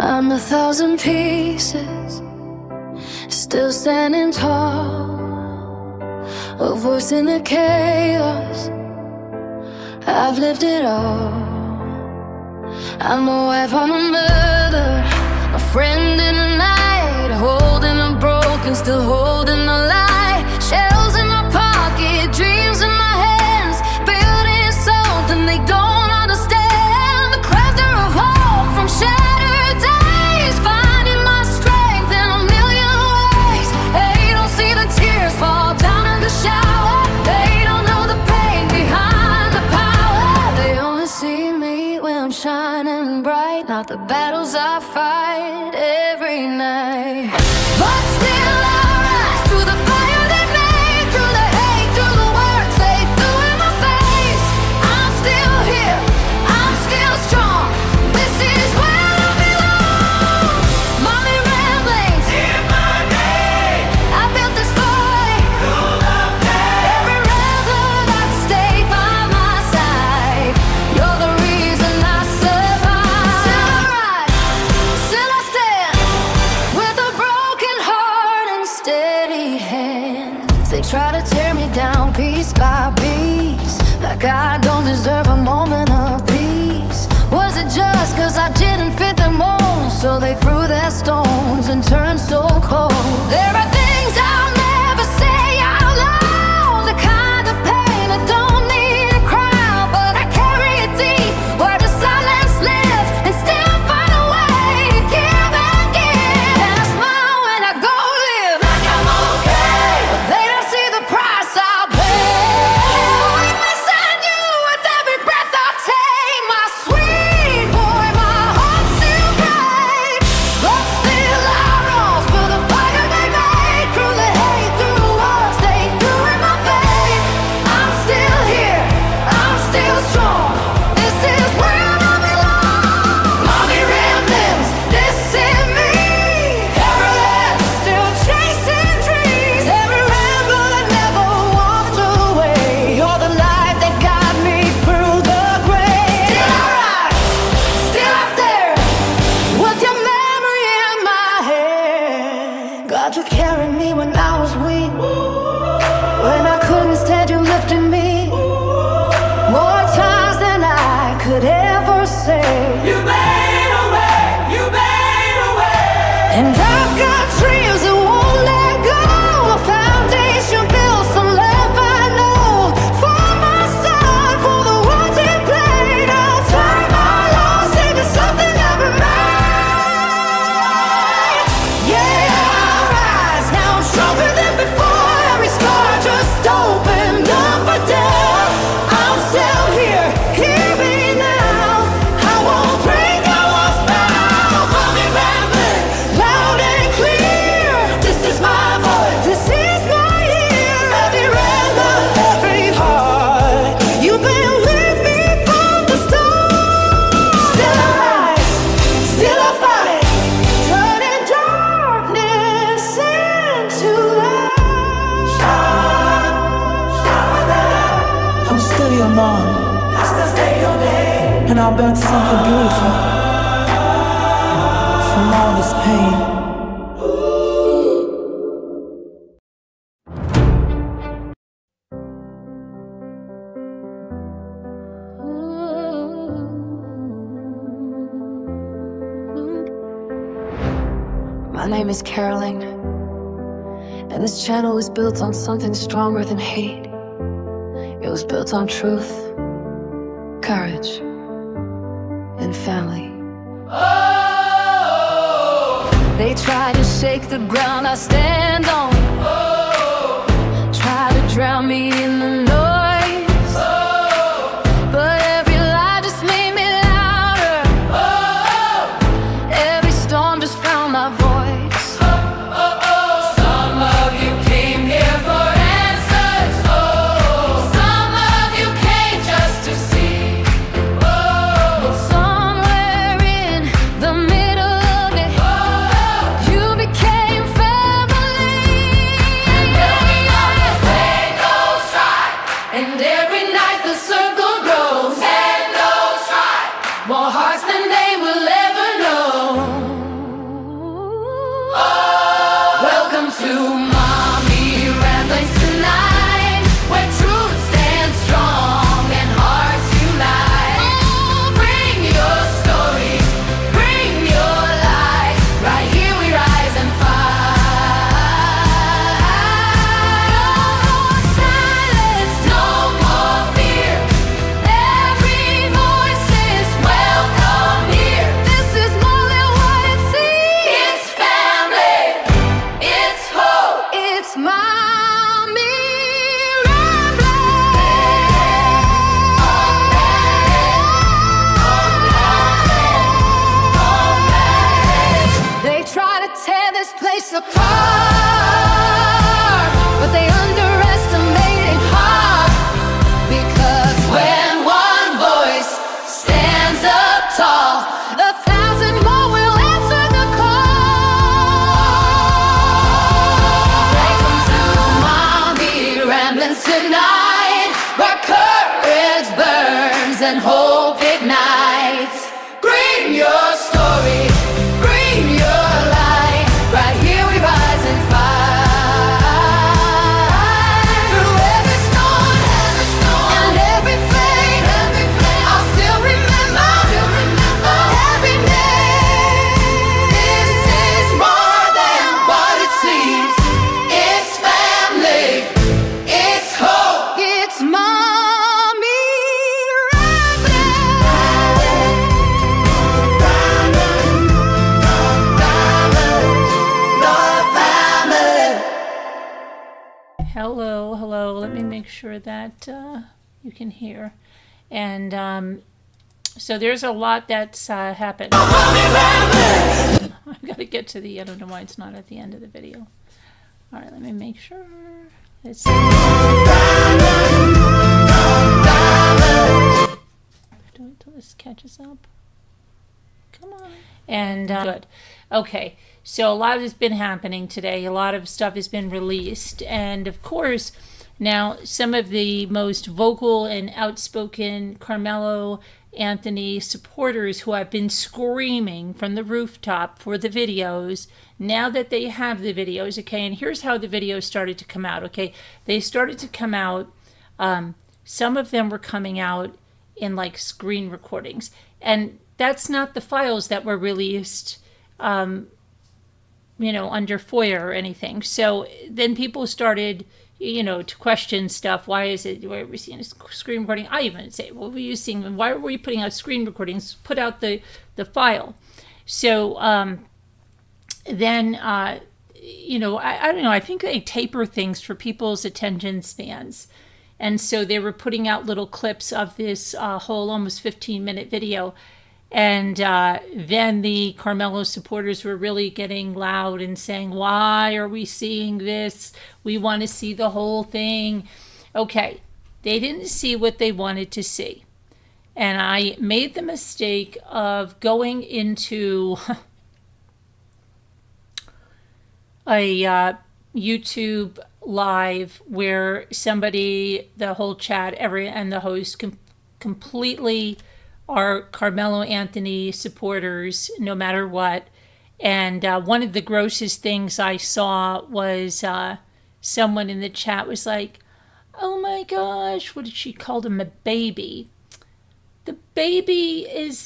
I'm 1,000 pieces, still standing tall, a voice in the chaos. I've lived it all. I'm a wife, I'm a mother, a friend in the night, holding a broken, still holding the light. Shells in my pocket, dreams in my hands, building something they don't understand. The crafter of hope from shattered days, finding my strength in a million ways. They don't see the tears fall down in the shower. They don't know the pain behind the power. They only see me when I'm shining bright, not the battles I fight every night. But still I rise through the fire they made, through the hate, through the words they threw in my face. I'm still here, I'm still strong. This is where I belong. Mommy ramblings in my name. I built this boy through the pain. Every rebel that stayed by my side. You're the reason I survive. Still I rise, still I stand, with a broken heart and steady hand. They try to tear me down piece by piece, like I don't deserve a moment of peace. Was it just cause I didn't fit the mold? So they threw their stones and turned so cold. There are things I'll never say out loud, the kind of pain that don't need a crowd. But I carry it deep where the silence lives, and still find a way to give and give. And I smile when I go live like I'm okay, but they don't see the price I pay. I'm missing you with every breath I take. My sweet boy, my heart's still brave, but still I rose for the fire they made. Through the hate, through the words they threw in my face. I'm still here, I'm still strong. This is where I belong. Mommy ramblings, this is me. Careless, still chasing dreams. Every ramble that never walked away. You're the light that got me through the grave. Still I rise, still up there, with your memory in my head. God, you carried me when I was weak, when I couldn't stand, you lifted me. More times than I could ever say. You made a way, you made a way. And I've got dreams that won't let go, a foundation built, some love I know. For my son, for the words he played, I'll turn my loss into something I've been made. Yeah, I rise, now I'm stronger than before. Every scar just opened up a door. I'm still here, hear me now. I won't break, I won't bow. Mommy rambling, loud and clear. This is my voice, this is my year. Every rhythm, every heart, you've been with me from the start. Still I rise, still I fight, turning darkness into light. I'm still your mom, and I'll build something beautiful from all this pain. My name is Caroline, and this channel was built on something stronger than hate. It was built on truth, courage, and family. They try to shake the ground I stand on, try to drown me in the noise, but every lie just made me louder. Every storm just found my voice. Some of you came here for answers. Some of you came just to see. But somewhere in the middle of it, you became family. burns and hope ignites. Bring your story, bring your light. Right here we rise and fight. Through every storm and every flame, I'll still remember every name. This is more than what it seems. It's family, it's hope, it's mommy Hello, hello. Let me make sure that you can hear. And so there's a lot that's happened. I've got to get to the, I don't know why it's not at the end of the video. All right, let me make sure. It's do it till this catches up. Come on. And good. Okay. So a lot has been happening today. A lot of stuff has been released. And of course, now some of the most vocal and outspoken Karmelo Anthony supporters who have been screaming from the rooftop for the videos, now that they have the videos, okay, and here's how the videos started to come out, okay. They started to come out, some of them were coming out in like screen recordings. And that's not the files that were released, under FOIA or anything. So then people started, to question stuff. Why is it, why are we seeing a screen recording? I even say, what were you seeing? Why were you putting out screen recordings? Put out the file. So then, I don't know, I think they taper things for people's attention spans. And so they were putting out little clips of this whole almost 15-minute video. And then the Karmelo supporters were really getting loud and saying, why are we seeing this? We want to see the whole thing. Okay, they didn't see what they wanted to see. And I made the mistake of going into a YouTube live where somebody, the whole chat, and the host completely are Karmelo Anthony supporters, no matter what. And one of the grossest things I saw was someone in the chat was like, oh my gosh, what did she call him? A baby. The baby is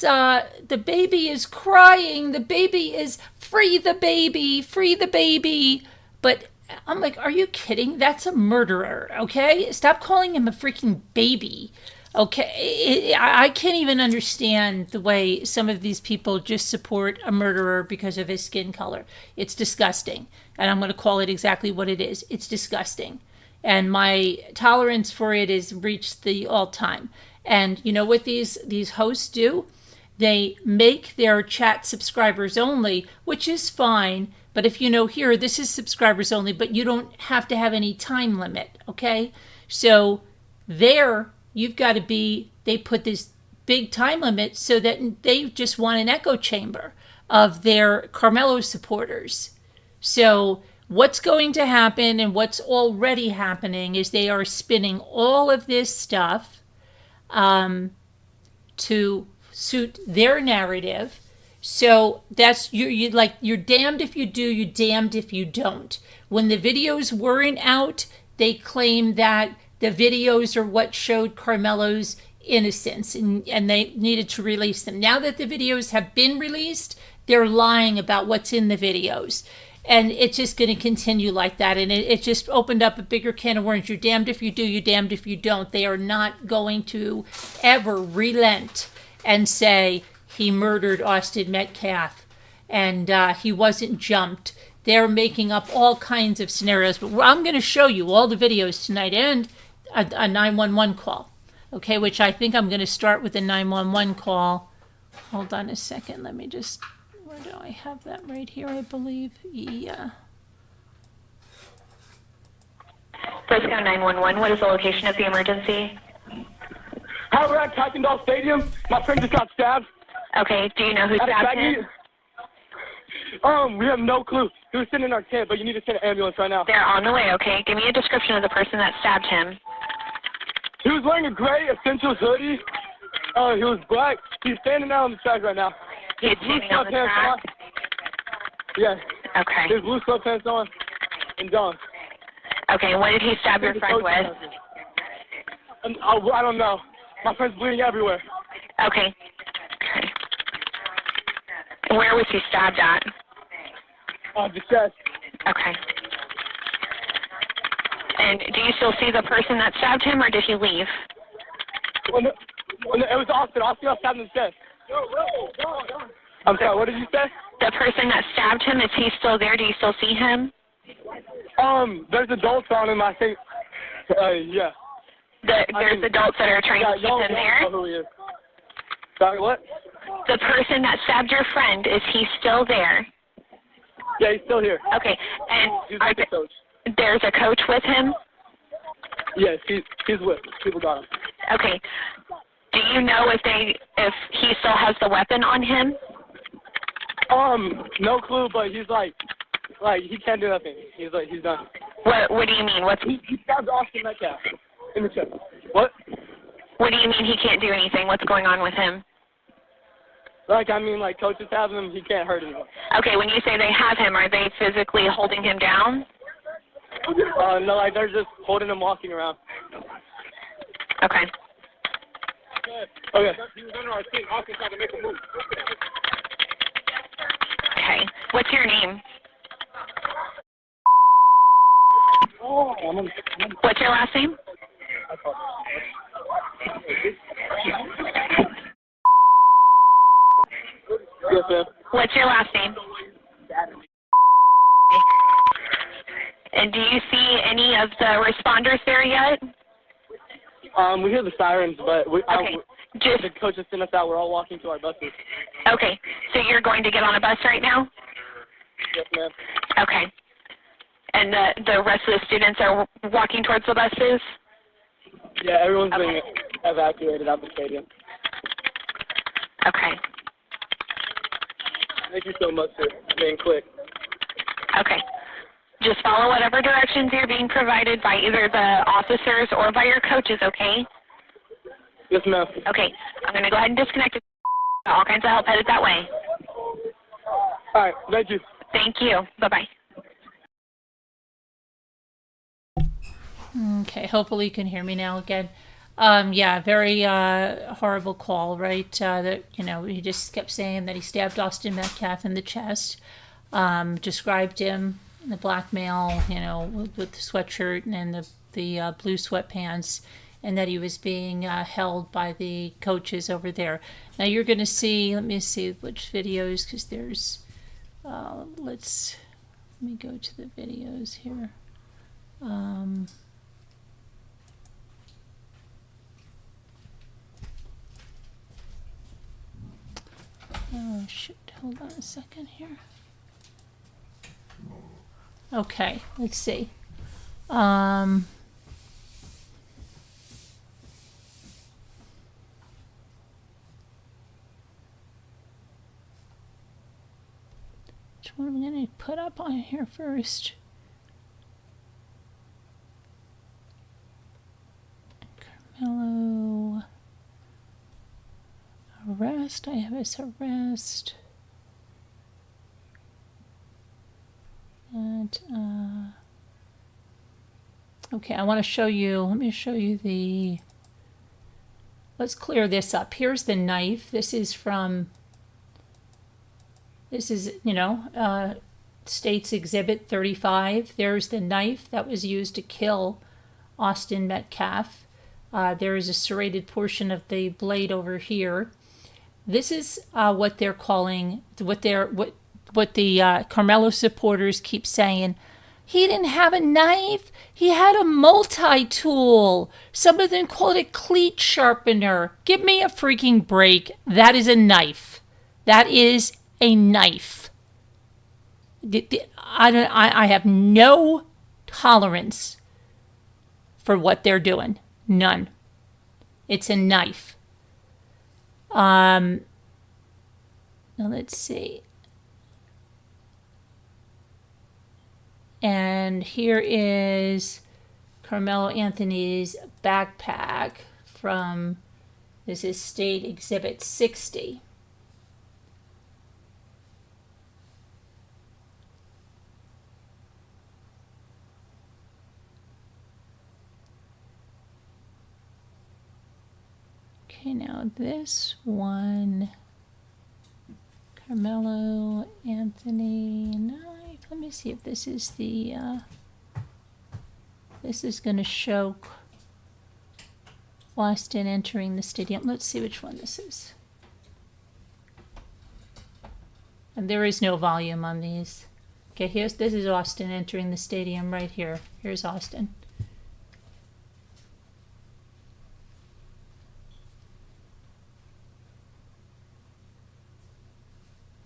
crying. The baby is free the baby, free the baby. But I'm like, are you kidding? That's a murderer, okay? Stop calling him a freaking baby. Okay, I can't even understand the way some of these people just support a murderer because of his skin color. It's disgusting. And I'm going to call it exactly what it is. It's disgusting. And my tolerance for it is reached the all-time. And you know what these hosts do? They make their chat subscribers only, which is fine. But if here, this is subscribers only, but you don't have to have any time limit, okay? So you've got to be, they put this big time limit so that they just want an echo chamber of their Karmelo supporters. So what's going to happen and what's already happening is they are spinning all of this stuff to suit their narrative. So that's, you're damned if you do, you're damned if you don't. When the videos weren't out, they claimed that the videos are what showed Karmelo's innocence, and they needed to release them. Now that the videos have been released, they're lying about what's in the videos. And it's just going to continue like that. And it just opened up a bigger can of worms. You're damned if you do, you're damned if you don't. They are not going to ever relent and say he murdered Austin Metcalf and he wasn't jumped. They're making up all kinds of scenarios. But I'm going to show you all the videos tonight and a 911 call, okay, which I think I'm going to start with the 911 call. Hold on a second. Let me just, where do I have that? Right here, I believe. Yeah. Frisco 911, what is the location of the emergency? Hi, we're at Kuykendall Stadium. My friend just got stabbed. Okay, do you know who stabbed him? We have no clue. He was sitting in our tent, but you need to send an ambulance right now. They're on the way, okay? Give me a description of the person that stabbed him. He was wearing a gray Essentials hoodie, He was black. He's standing out on the track right now. He's standing on the track? Yeah. Okay. His blue sweatpants on and John. Okay, and what did he stab your friend with? I don't know. My friend's bleeding everywhere. Okay. And where was he stabbed at? The chest. Okay. And do you still see the person that stabbed him, or did he leave? It was Austin. Austin got stabbed in the chest. I'm sorry, what did you say? The person that stabbed him, is he still there? Do you still see him? There's adults on him, I think. Yeah. There's adults that are trying to keep him there? Know who he is. Sorry, what? The person that stabbed your friend, is he still there? Yeah, he's still here. Okay, and He's with the coach. there's a coach with him? Yes, he's with. People got him. Okay. Do you know if he still has the weapon on him? No clue, but he's like he can't do nothing. He's done. What do you mean? He stabbed Austin Metcalf in the chest. What? What do you mean he can't do anything? What's going on with him? Coaches have him. He can't hurt anyone. Okay, when you say they have him, are they physically holding him down? No, they're just holding him, walking around. Okay. Okay. Okay. What's your name? What's your last name? Yes, ma'am. What's your last name? And do you see any of the responders there yet? We hear the sirens, but Okay. the coach has sent us out. We're all walking to our buses. Okay. So you're going to get on a bus right now? Yes, ma'am. Okay. And the rest of the students are walking towards the buses? Yeah, everyone's being evacuated out of the stadium. Okay. Thank you so much for being quick. Okay. Just follow whatever directions you're being provided by either the officers or by your coaches, okay? Yes, ma'am. Okay. I'm going to go ahead and disconnect it. All kinds of help headed that way. All right, thank you. Thank you. Bye-bye. Okay, hopefully you can hear me now again. Yeah, very horrible call, right? That he just kept saying that he stabbed Austin Metcalf in the chest. Described him, the black male, with the sweatshirt and the blue sweatpants, and that he was being held by the coaches over there. Now you're going to see. Let me see which videos, because there's. Let me go to the videos here. Oh, shit. Hold on a second here. Okay, let's see. Which one am I going to put up on here first? Karmelo arrest. I have his arrest. And okay, I want to show you. Let me show you the. Let's clear this up. Here's the knife. This is from. This is, State's Exhibit 35. There's the knife that was used to kill Austin Metcalf. There is a serrated portion of the blade over here. This is what they're calling, what the Karmelo supporters keep saying. He didn't have a knife. He had a multi-tool. Some of them call it a cleat sharpener. Give me a freaking break. That is a knife. That is a knife. I have no tolerance for what they're doing. None. It's a knife. Now let's see. And here is Karmelo Anthony's backpack from This is State Exhibit 60. Okay, now this one, Karmelo Anthony. No, let me see if this is the. This is going to show Austin entering the stadium. Let's see which one this is. And there is no volume on these. Okay, this is Austin entering the stadium right here. Here's Austin.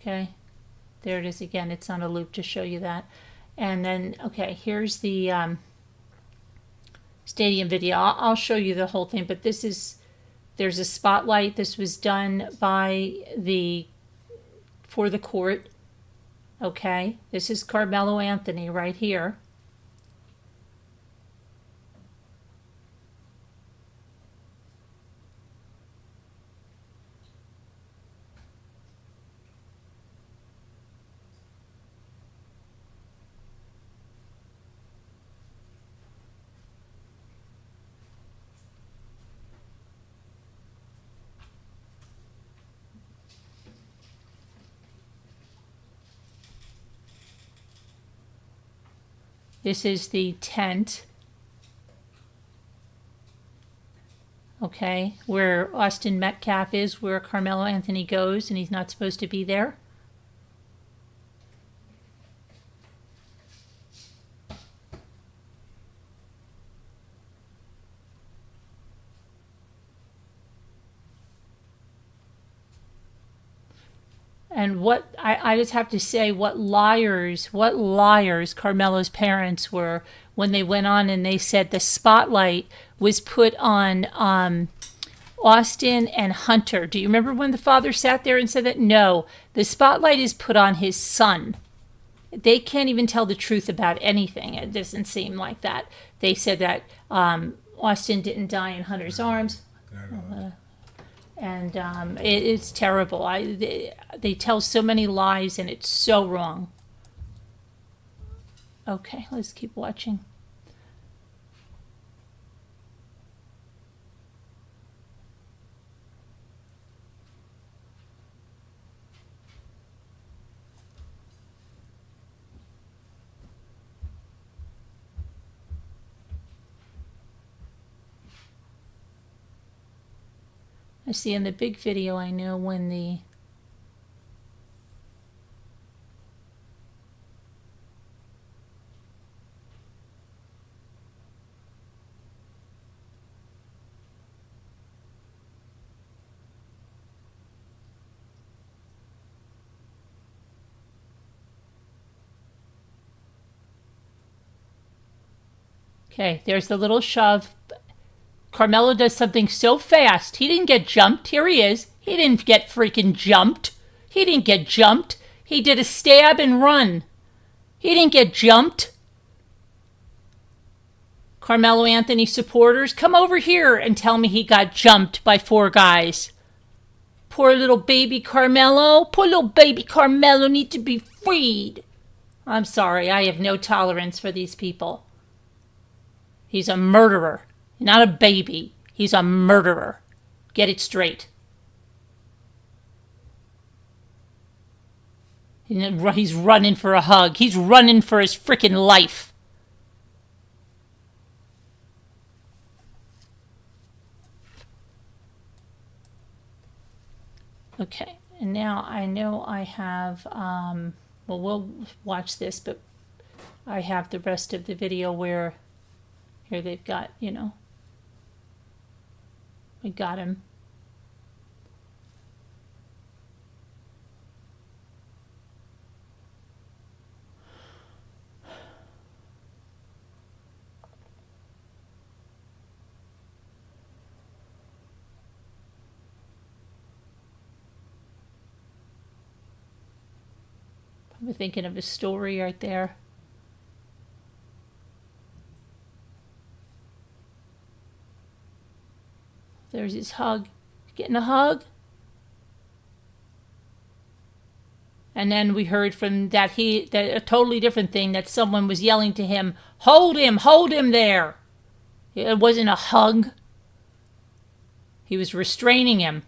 Okay, there it is again. It's on a loop to show you that. And then, okay, here's the stadium video. I'll show you the whole thing, but there's a spotlight. This was done for the court. Okay, this is Karmelo Anthony right here. This is the tent, okay, where Austin Metcalf is, where Karmelo Anthony goes, and he's not supposed to be there. And what I just have to say, what liars Carmelo's parents were when they went on and they said the spotlight was put on Austin and Hunter. Do you remember when the father sat there and said that? No, the spotlight is put on his son. They can't even tell the truth about anything. It doesn't seem like that. They said that Austin didn't die in Hunter's arms. And it's terrible. They tell so many lies, and it's so wrong. Okay, let's keep watching. I see in the big video, I know when the okay, there's the little shove. Karmelo does something so fast. He didn't get jumped. Here he is. He didn't get freaking jumped. He didn't get jumped. He did a stab and run. He didn't get jumped. Karmelo Anthony supporters, come over here and tell me he got jumped by 4 guys. Poor little baby Karmelo. Poor little baby Karmelo needs to be freed. I'm sorry. I have no tolerance for these people. He's a murderer. Not a baby. He's a murderer. Get it straight. He's running for a hug. He's running for his freaking life. Okay, and now I know I have, well, we'll watch this, but I have the rest of the video where here they've got, you know, we got him. Probably thinking of a story right there. There's his hug. Getting a hug? And then we heard from that a totally different thing, that someone was yelling to him, hold him there. It wasn't a hug. He was restraining him.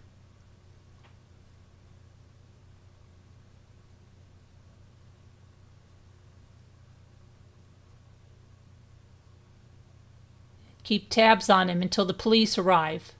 Keep tabs on him until the police arrive.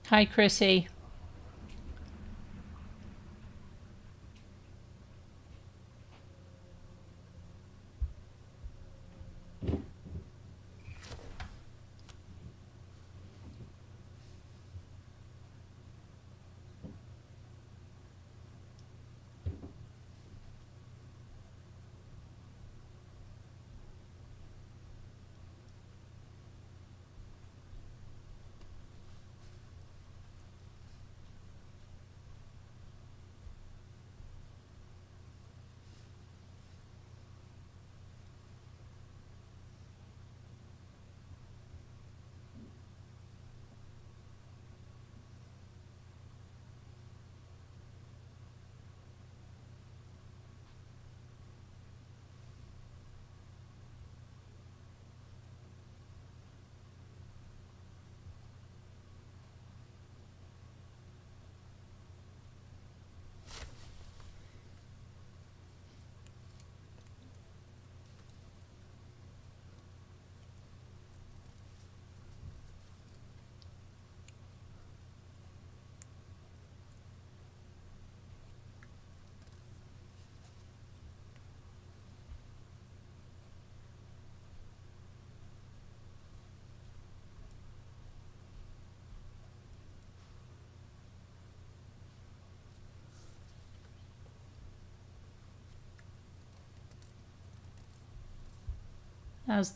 Hi, Chrissy.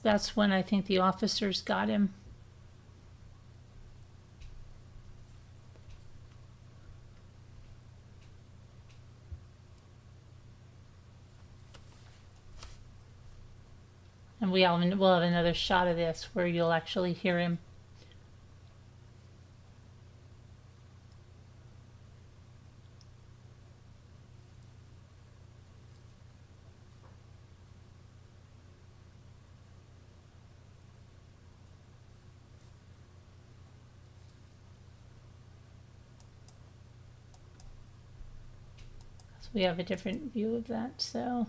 That's when I think the officers got him. And we'll have another shot of this where you'll actually hear him. So we have a different view of that, so.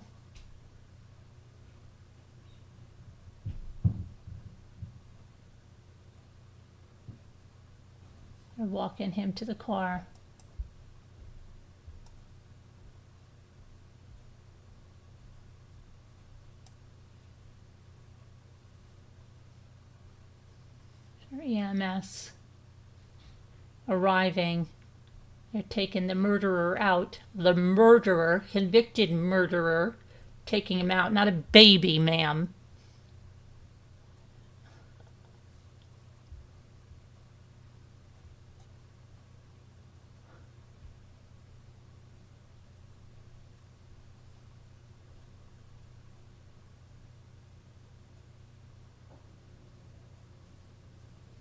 We're walking him to the car. EMS arriving. They're taking the murderer out. The murderer, convicted murderer, taking him out. Not a baby, ma'am.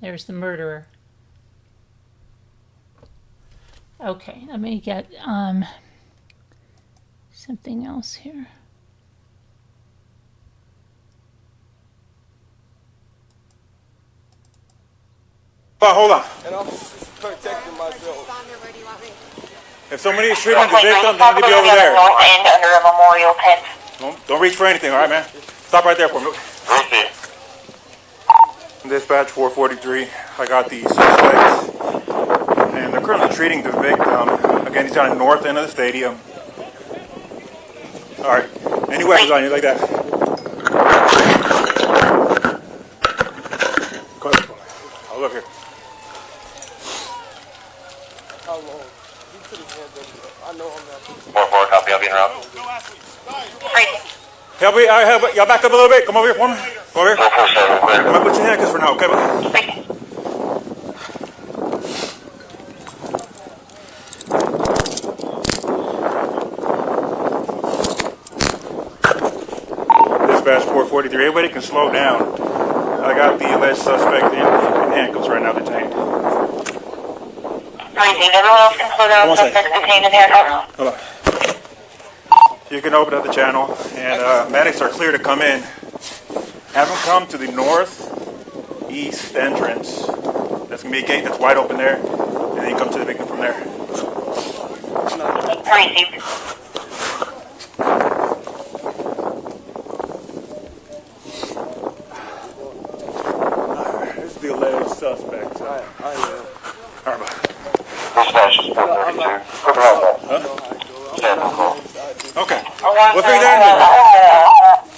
There's the murderer. Okay, let me get something else here. Hold on. And I'm protecting myself. Where do you want me? If somebody is treating the victim, they need to be over there. North end under a memorial tent. Don't reach for anything, all right, man? Stop right there for me. Dispatch 443. I got the suspect, and they're currently treating the victim. Again, he's down in the north end of the stadium. All right. Any weapons on you like that? Go ahead. I'll look here. How long? He put his hands up. I know I'm not. 4-4, copy, I'll be en route. Help me, y'all back up a little bit. Come over here for me. Come over here. 447, clear. I'm gonna put your handcuffs for now, okay? Dispatch 443. Everybody can slow down. I got the alleged suspect in handcuffs right now, detained. Everyone else can slow down. Suspects detained in handcuffs. Hold on. You can open up the channel, and medics are clear to come in. Have them come to the northeast entrance. That's gonna be a gate that's wide open there, and then you come to the victim from there. Received. This is the alleged suspect. All right, bye. Dispatch 432. Okay. We'll figure that out.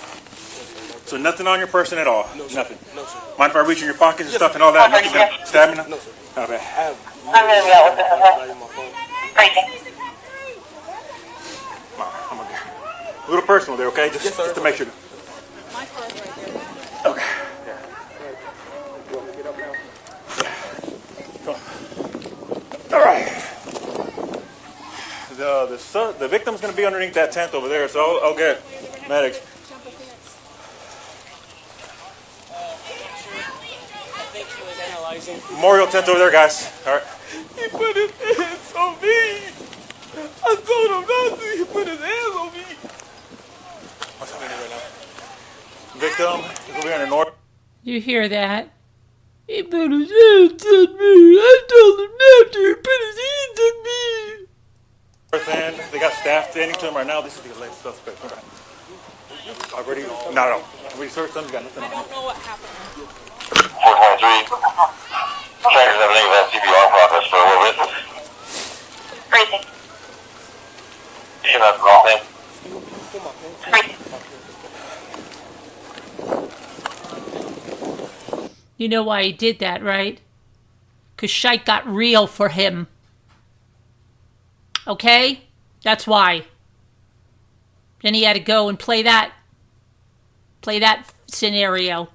So nothing on your person at all? Nothing? No, sir. Mind if I reach in your pockets and stuff and all that? Nothing gonna stab me? No, sir. Okay. I'm going to be out with this, okay? Racing. I'm gonna get a little personal there, okay? Just to make sure. My car's right there. Okay. Yeah. You want me to get up now? All right. The victim's going to be underneath that tent over there, so I'll get medics. Memorial tent over there, guys. All right. He put his hands on me. I told him not to. He put his hands on me. What's happening right now? Victim is over here in the north. You hear that? He put his hands on me. I told him not to. He put his hands on me. North end. They got staff standing to him right now. This is the alleged suspect. Okay. Already? No. We searched them. We got nothing I on don't know what happened. 423. Trackers have an CPR progress for a witness. Racing. You know, that's the wrong thing. Racing. You know why he did that, right? Because shite got real for him. Okay? That's why. Then he had to go and play that scenario.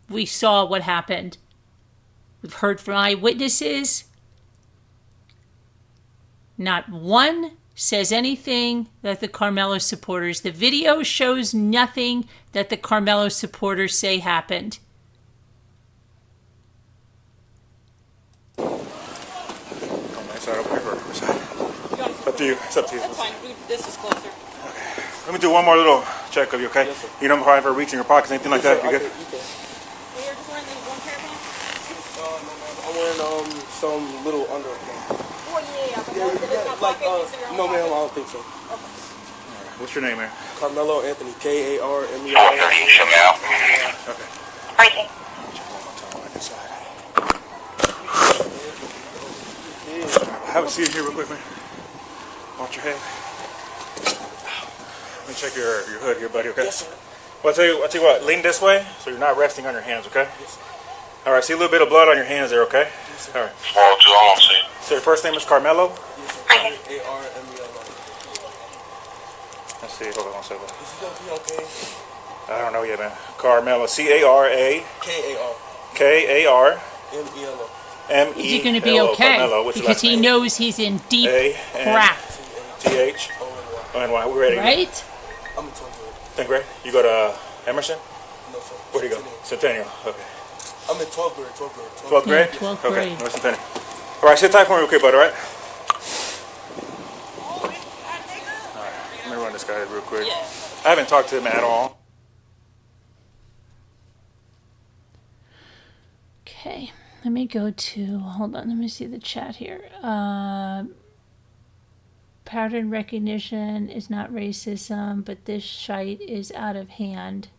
We saw what happened. We've heard from eyewitnesses. Not one says anything that the Karmelo supporters. The video shows nothing that the Karmelo supporters say happened. Up to you. It's up to you. That's fine. This is closer. Let me do one more little check of you, okay? Yes, sir. You don't mind for reaching your pockets, anything like that? You good? You can. Well, you're just wearing the one pair of pants? No, I'm wearing some little under. Well, yeah. But Yeah, most of it's not pocket. These are your no, own ma'am, I pockets. don't think so. What's your name, man? Karmelo Anthony, Karmelo. 430, show me out. Okay. Racing. Have a seat here real quick, man. Watch your head. Let me check your hood here, buddy, okay? Yes, sir. Well, I'll tell you what, lean this way so you're not resting on your hands, okay? Yes, sir. All right, see a little bit of blood on your hands there, okay? Yes, All right. 402, I'm on scene. So your first name is Karmelo? Yes, sir. Racing. Karmelo. Let's see, hold on one second. Is he gonna be okay? I don't know yet, man. Karmelo, C-A-R-A. K-A-R. K-A-R-M-E-L-O. M-E-L-O. Is he going to be okay? Karmelo, what's your Because last he name? knows he's in deep A-N- crap, T-H-O-N-Y. We're ready. right? I'm in 12th grade. 10th grade? You go to Emerson? No, sir. Where do you go? Centennial. Okay. I'm in 12th grade. 12th grade? 12th Okay, grade. North Centennial. All right, sit tight for me real quick, bud, all right? Let me run this guy real quick. I haven't talked to him at all. Okay, Let me go to, hold on, let me see the chat here. Pattern recognition is not racism, but this shite is out of hand.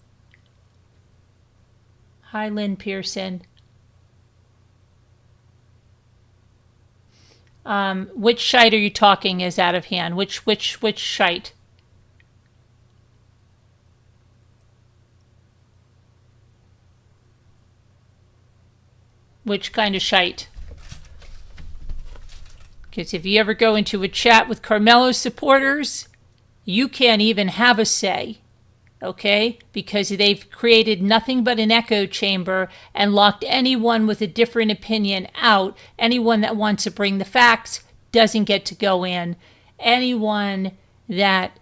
Hi, Lynn Pearson. Which shite are you talking is out of hand? Which shite? Which kind of shite? Because if you ever go into a chat with Karmelo supporters, you can't even have a say, okay? Because they've created nothing but an echo chamber and locked anyone with a different opinion out. Anyone that wants to bring the facts doesn't get to go in. Anyone that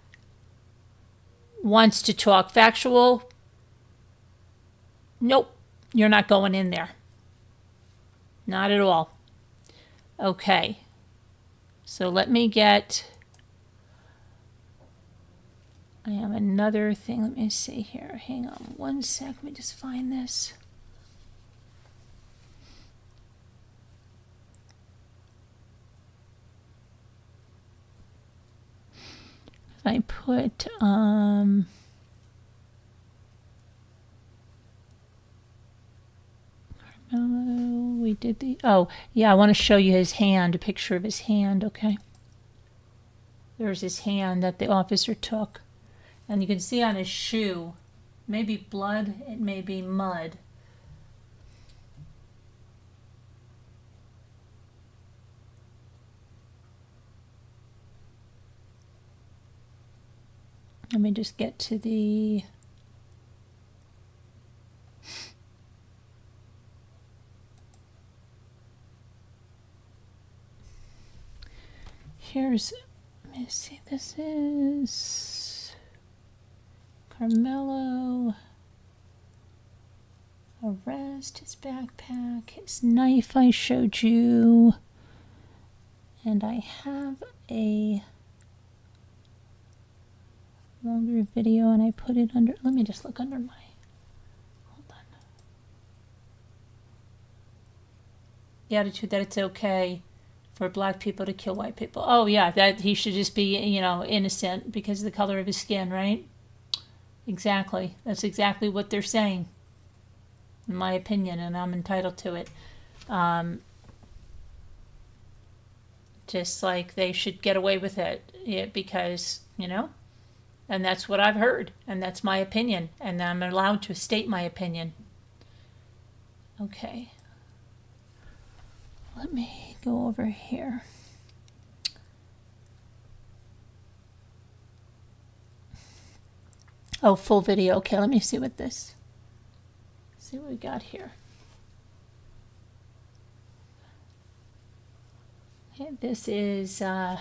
wants to talk factual, nope, you're not going in there. Not at all. Okay. So let me get, I have another thing. Let me see here. Hang on one sec. Let me just find this. I put, we did the, oh, yeah, I want to show you his hand, a picture of his hand, okay? There's his hand that the officer took. And you can see on his shoe, maybe blood, it may be mud. Let me just get to the, here's, let me see, this is Karmelo. Arrest, his backpack, his knife I showed you. And I have a longer video and I put it under, let me just look under my, hold on. The attitude that it's okay for black people to kill white people. Oh yeah, that he should just be, you know, innocent because of the color of his skin, right? Exactly. That's exactly what they're saying, in my opinion, and I'm entitled to it. Just like they should get away with it because, you know, and that's what I've heard, and that's my opinion, and I'm allowed to state my opinion. Okay. Let me go over here. Oh, full video. Okay, let me see what this, see what we got here. Okay, this is the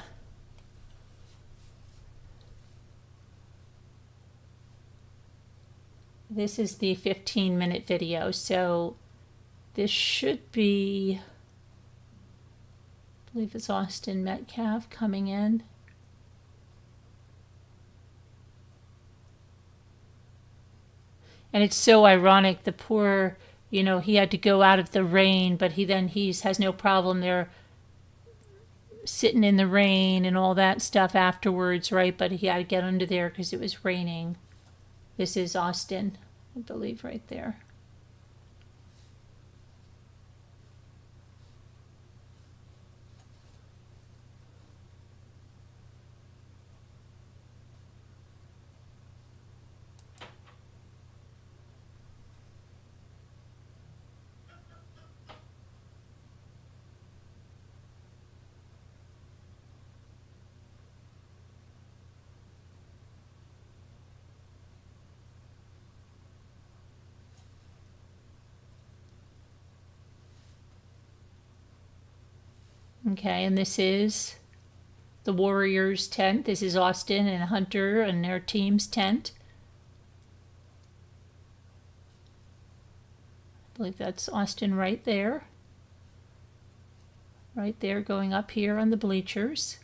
15-minute video, so this should be, I believe it's Austin Metcalf coming in. And it's so ironic, the poor, you know, he had to go out of the rain, but he has no problem there sitting in the rain and all that stuff afterwards, right? But he had to get under there because it was raining. This is Austin, I believe, right there. Okay, and this is the Warriors' tent. This is Austin and Hunter and their team's tent. I believe that's Austin right there. Right there, going up here on the bleachers.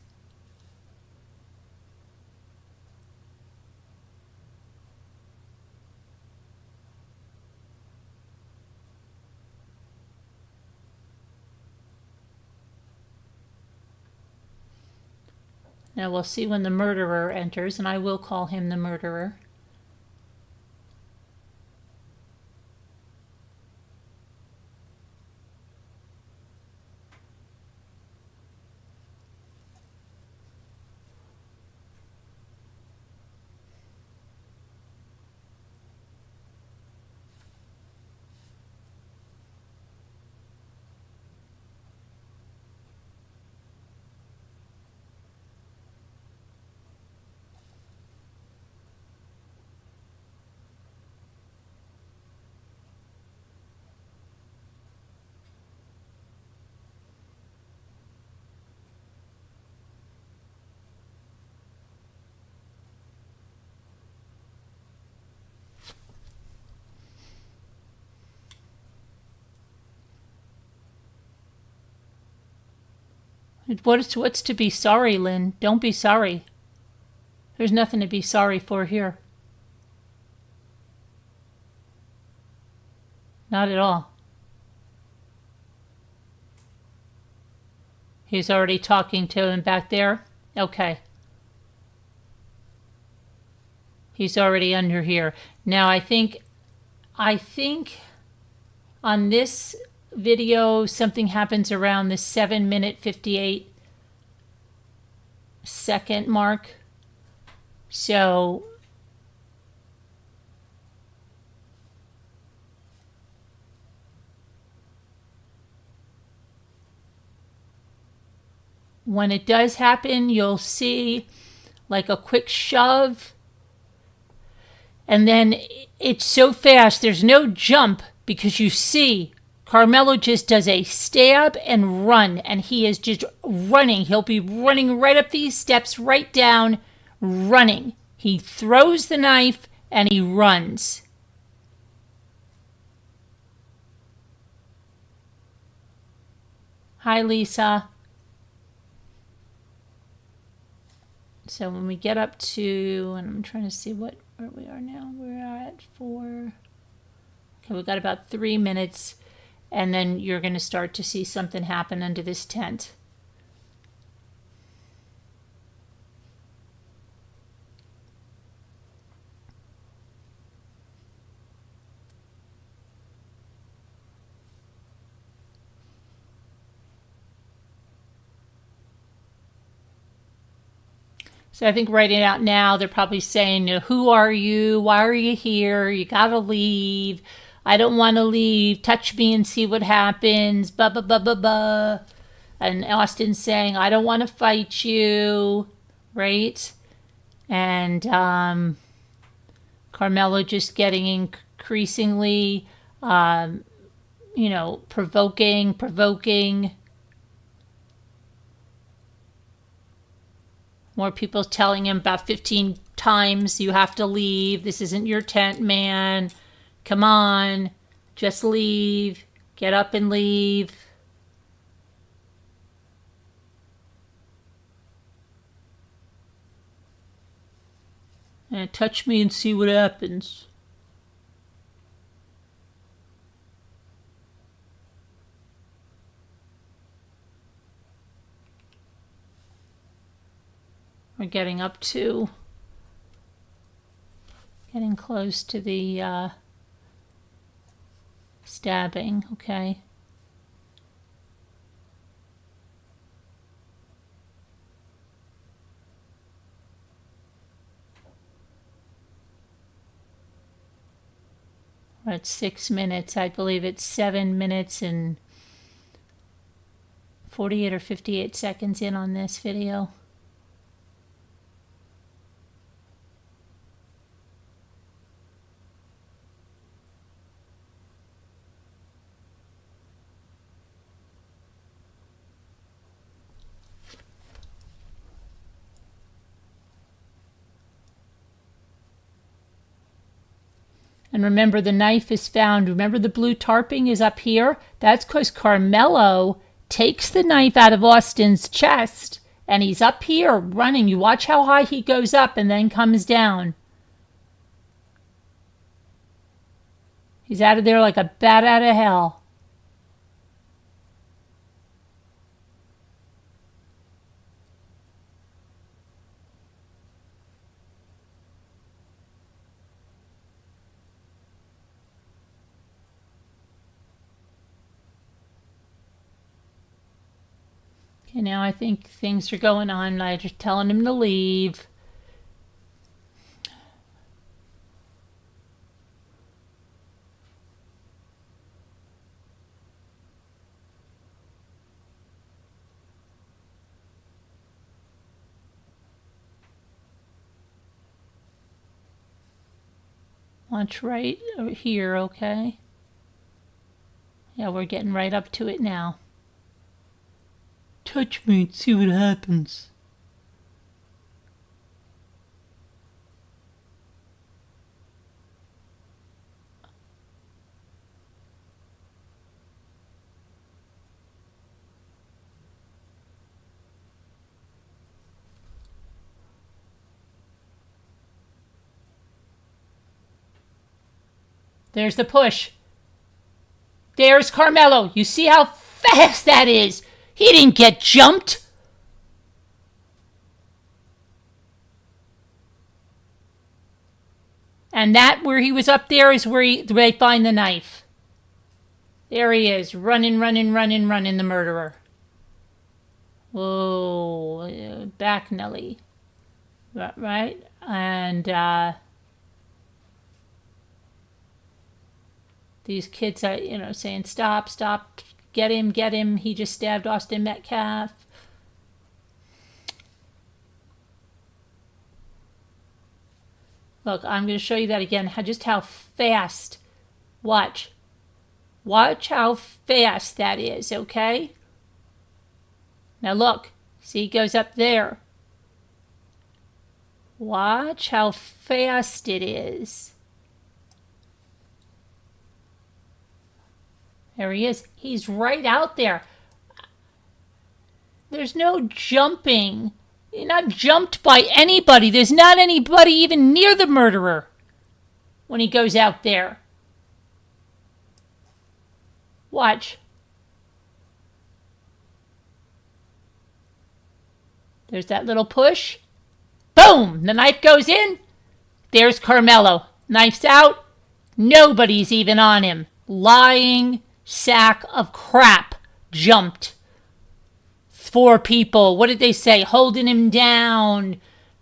Now we'll see when the murderer enters, and I will call him the murderer. What's to be sorry, Lynn? Don't be sorry. There's nothing to be sorry for here. Not at all. He's already talking to him back there? Okay. He's already under here. Now I think on this video something happens around the 7-minute 58-second mark. So when it does happen, you'll see like a quick shove, and then it's so fast, there's no jump, because you see Karmelo just does a stab and run, and he is just running. He'll be running right up these steps, right down, running. He throws the knife and he runs. Hi, Lisa. So when we get up to, and I'm trying to see where we are now. We're at 4. Okay, we've got about 3 minutes, and then you're going to start to see something happen under this tent. So I think writing out now, they're probably saying, who are you? Why are you here? You gotta leave. I don't want to leave. Touch me and see what happens. Blah, blah, blah, blah, blah. And Austin's saying, I don't want to fight you. Right? And Karmelo just getting increasingly, provoking. More people telling him about 15 times, you have to leave. This isn't your tent, man. Come on. Just leave. Get up and leave. And touch me and see what happens. We're getting close to the stabbing, okay? We're at 6 minutes. I believe it's 7 minutes and 48 or 58 seconds in on this video. And remember, the knife is found. Remember, the blue tarping is up here? That's because Karmelo takes the knife out of Austin's chest, and he's up here running. You watch how high he goes up and then comes down. He's out of there like a bat out of hell. You know, I think things are going on. I'm just telling him to leave. Watch right here, okay? Yeah, we're getting right up to it now. Touch me and see what happens. There's the push. There's Karmelo. You see how fast that is? He didn't get jumped. And that where he was up there is where they find the knife. There he is, running, the murderer. Whoa, back Nelly. Right? And these kids are, saying, stop, get him. He just stabbed Austin Metcalf. Look, I'm going to show you that again, just how fast. Watch how fast that is, okay? Now look, see, he goes up there. Watch how fast it is. There he is. He's right out there. There's no jumping. You're not jumped by anybody. There's not anybody even near the murderer when he goes out there. Watch. There's that little push. Boom! The knife goes in. There's Karmelo. Knife's out. Nobody's even on him. Lying sack of crap. Jumped. 4 people. What did they say? Holding him down.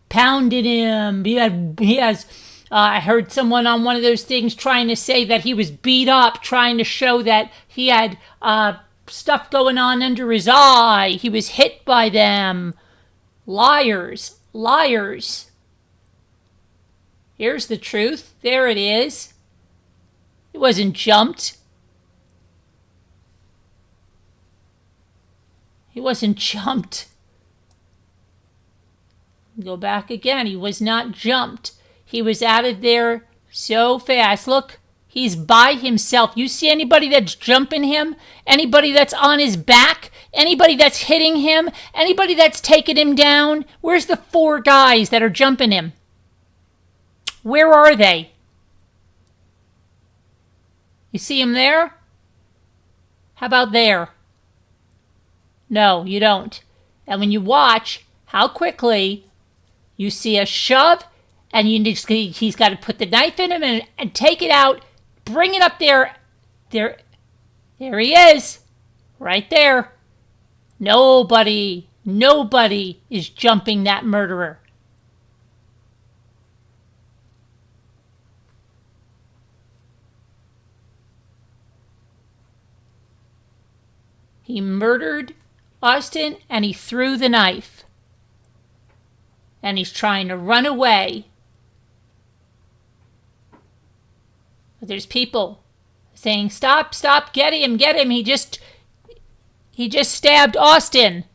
Pounded him. He has... I heard someone on one of those things trying to say that he was beat up, trying to show that he had stuff going on under his eye. He was hit by them. Liars. Liars. Here's the truth. There it is. He wasn't jumped. He wasn't jumped. Go back again. He was not jumped. He was out of there so fast. Look, he's by himself. You see anybody that's jumping him? Anybody that's on his back? Anybody that's hitting him? Anybody that's taking him down? Where's the 4 guys that are jumping him? Where are they? You see him there? How about there? No, you don't. And when you watch how quickly you see a shove, and he's got to put the knife in him and take it out, bring it up there. There he is, right there. Nobody is jumping that murderer. He murdered Austin and he threw the knife. And he's trying to run away. But there's people saying, stop, get him. He just stabbed Austin.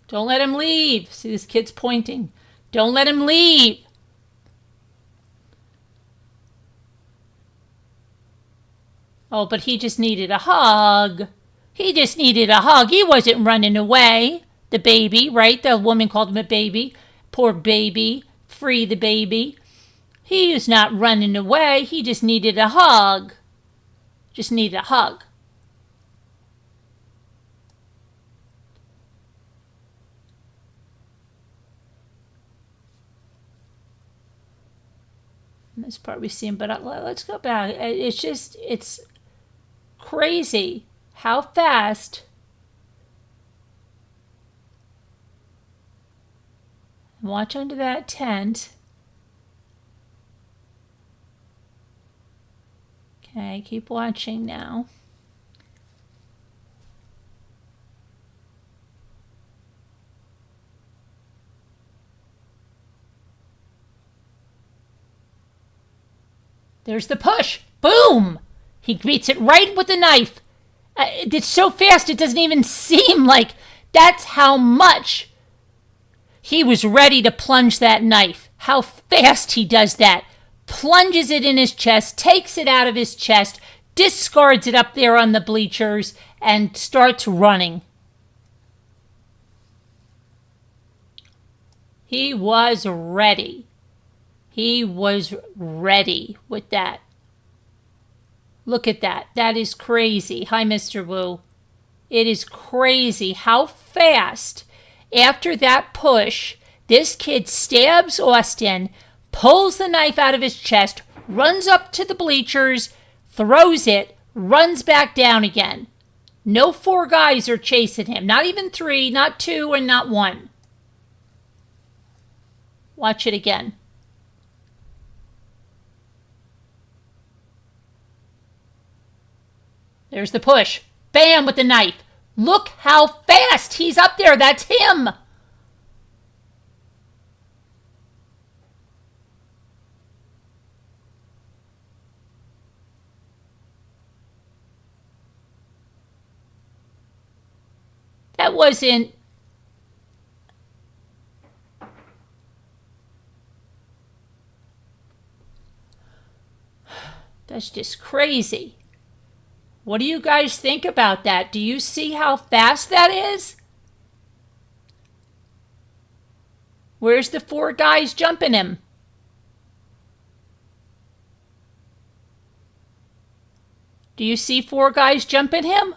Don't let him leave. See, this kid's pointing. Don't let him leave. Oh, but he just needed a hug. He just needed a hug. He wasn't running away. The baby, right? The woman called him a baby. Poor baby. Free the baby. He was not running away. He just needed a hug. Just needed a hug. And this part we see him, but let's go back. It's crazy how fast watch under that tent. Okay, keep watching now. There's the push. Boom! He beats it right with the knife. It's so fast it doesn't even seem like that's how much he was ready to plunge that knife. How fast he does that. Plunges it in his chest, takes it out of his chest, discards it up there on the bleachers, and starts running. He was ready. He was ready with that. Look at that. That is crazy. Hi, Mr. Wu. It is crazy how fast, after that push, this kid stabs Austin, pulls the knife out of his chest, runs up to the bleachers, throws it, runs back down again. No 4 guys are chasing him. Not even 3, not 2, and not 1. Watch it again. There's the push. Bam with the knife. Look how fast he's up there. That's him. That wasn't... That's just crazy. What do you guys think about that? Do you see how fast that is? Where's the 4 guys jumping him? Do you see 4 guys jumping him?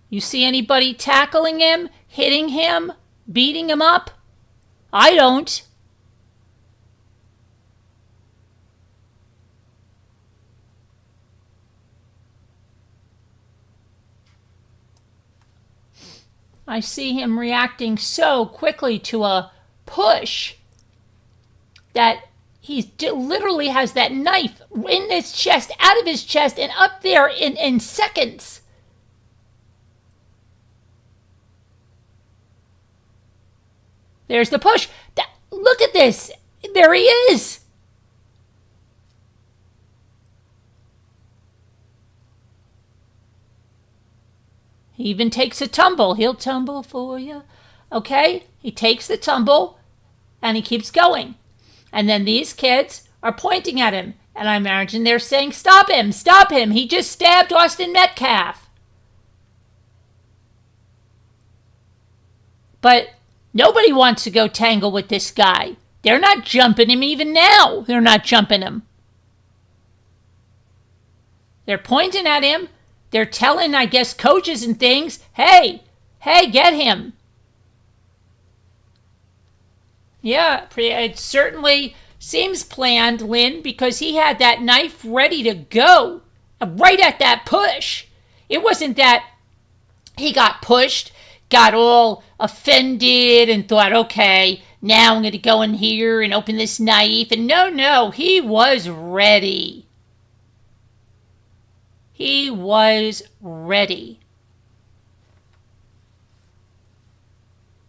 You see anybody tackling him, hitting him, beating him up? I don't. I see him reacting so quickly to a push that he literally has that knife in his chest, out of his chest, and up there in seconds. There's the push. Look at this. There he is. He even takes a tumble. He'll tumble for you. Okay? He takes the tumble and he keeps going. And then these kids are pointing at him. And I imagine they're saying, stop him, stop him. He just stabbed Austin Metcalf. But nobody wants to go tangle with this guy. They're not jumping him even now. They're not jumping him. They're pointing at him. They're telling, I guess, coaches and things, hey, get him. Yeah, it certainly seems planned, Lynn, because he had that knife ready to go right at that push. It wasn't that he got pushed, got all offended and thought, okay, now I'm going to go in here and open this knife. And no, he was ready. He was ready.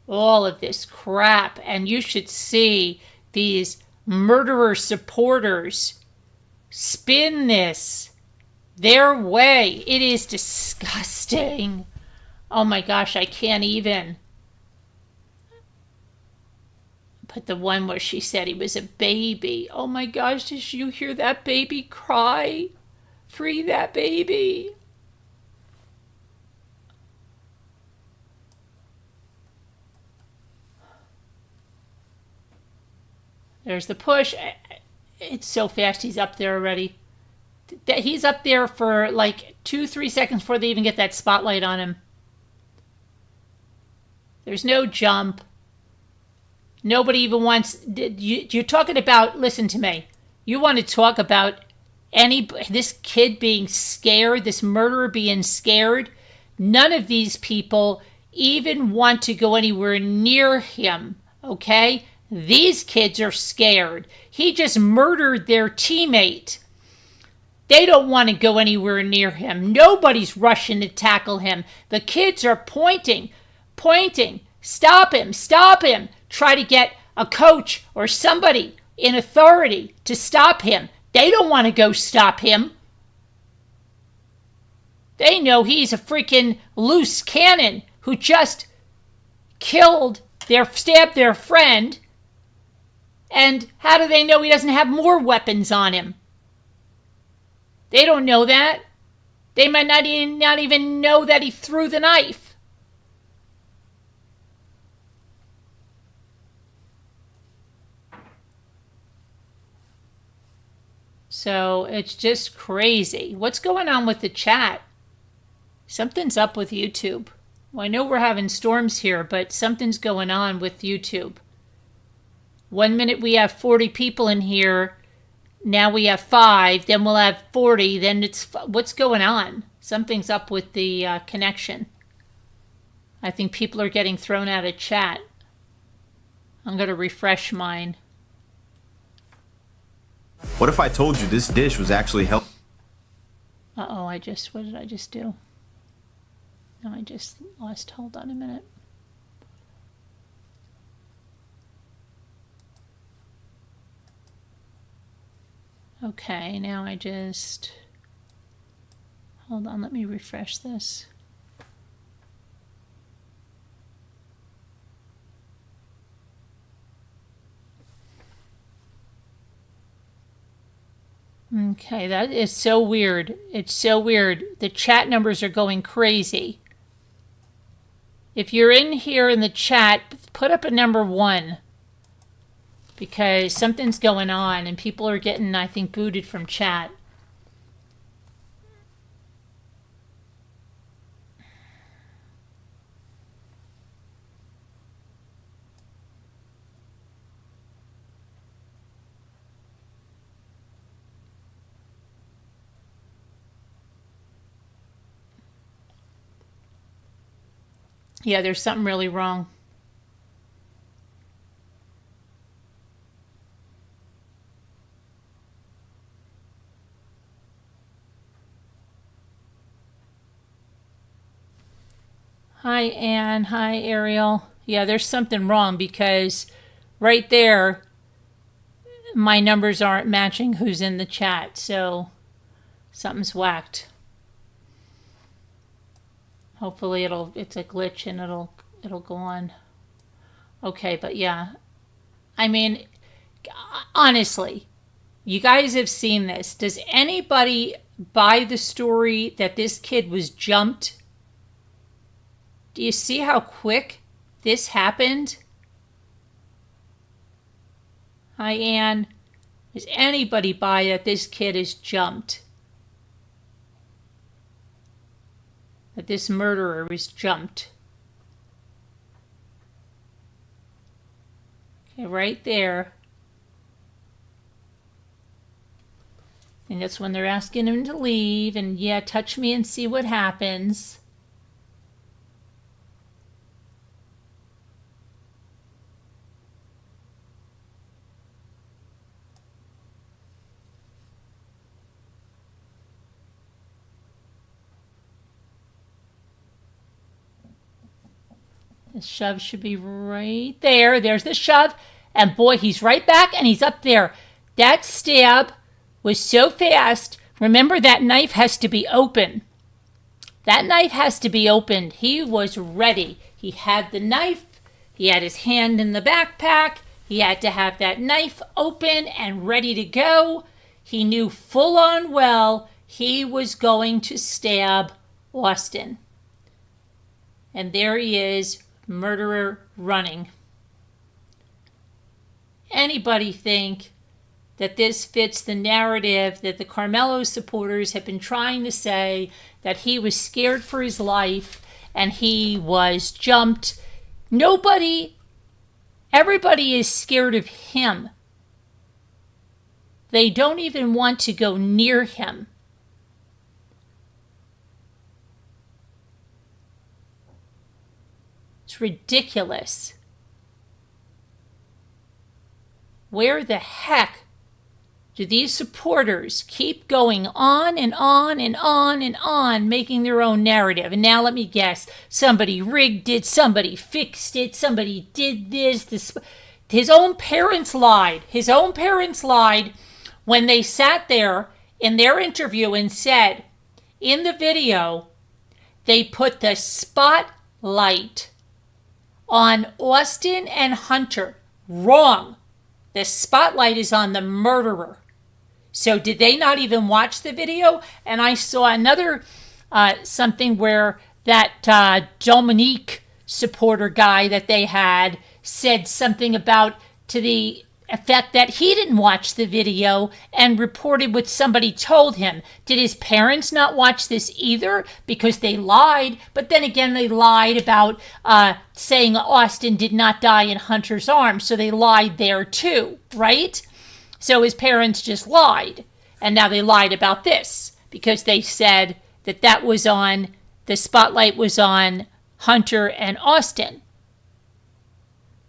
All of this crap. And you should see these murderer supporters spin this their way. It is disgusting. Oh my gosh, I can't even. But the one where she said he was a baby. Oh my gosh, did you hear that baby cry? Free that baby. There's the push. It's so fast he's up there already. He's up there for like 2-3 seconds before they even get that spotlight on him. There's no jump. Nobody even wants... You're talking about... Listen to me. You want to talk about this kid being scared, this murderer being scared, none of these people even want to go anywhere near him, okay? These kids are scared. He just murdered their teammate. They don't want to go anywhere near him. Nobody's rushing to tackle him. The kids are pointing. Stop him, stop him. Try to get a coach or somebody in authority to stop him. They don't want to go stop him. They know he's a freaking loose cannon who just stabbed their friend. And how do they know he doesn't have more weapons on him? They don't know that. They might not even know that he threw the knife. So it's just crazy. What's going on with the chat? Something's up with YouTube. Well, I know we're having storms here, but something's going on with YouTube. 1 minute we have 40 people in here. Now we have 5. Then we'll have 40. Then what's going on? Something's up with the connection. I think people are getting thrown out of chat. I'm going to refresh mine. What if I told you this dish was actually healthy? Uh-oh, what did I just do? No, I just lost, hold on a minute. Okay, now hold on, let me refresh this. Okay, that is so weird. It's so weird. The chat numbers are going crazy. If you're in here in the chat, put up a number 1. Because something's going on and people are getting, I think, booted from chat. Yeah, there's something really wrong. Hi, Anne. Hi, Ariel. Yeah, there's something wrong because right there, my numbers aren't matching who's in the chat. So something's whacked. Hopefully it's a glitch and it'll go on. Okay, but yeah. I mean, honestly, you guys have seen this. Does anybody buy the story that this kid was jumped? Do you see how quick this happened? Hi, Anne. Does anybody buy that this kid is jumped? That this murderer was jumped? Okay, right there. And that's when they're asking him to leave. And yeah, touch me and see what happens. The shove should be right there. There's the shove. And boy, he's right back and he's up there. That stab was so fast. Remember, that knife has to be open. That knife has to be opened. He was ready. He had the knife. He had his hand in the backpack. He had to have that knife open and ready to go. He knew full on well he was going to stab Austin. And there he is, murderer running. Anybody think that this fits the narrative that the Karmelo supporters have been trying to say, that he was scared for his life and he was jumped? Everybody is scared of him. They don't even want to go near him. It's ridiculous. Where the heck do these supporters keep going on and on and on and on, making their own narrative? And now let me guess, somebody rigged it, somebody fixed it, somebody did this. His own parents lied. His own parents lied when they sat there in their interview and said, in the video, they put the spotlight on Austin and Hunter. Wrong. The spotlight is on the murderer. So did they not even watch the video? And I saw another something where that Dominique supporter guy that they had said something about to the effect that he didn't watch the video and reported what somebody told him. Did his parents not watch this either? Because they lied, but then again they lied about saying Austin did not die in Hunter's arms, so they lied there too, right? So his parents just lied, and now they lied about this because they said that that was on, the spotlight was on Hunter and Austin.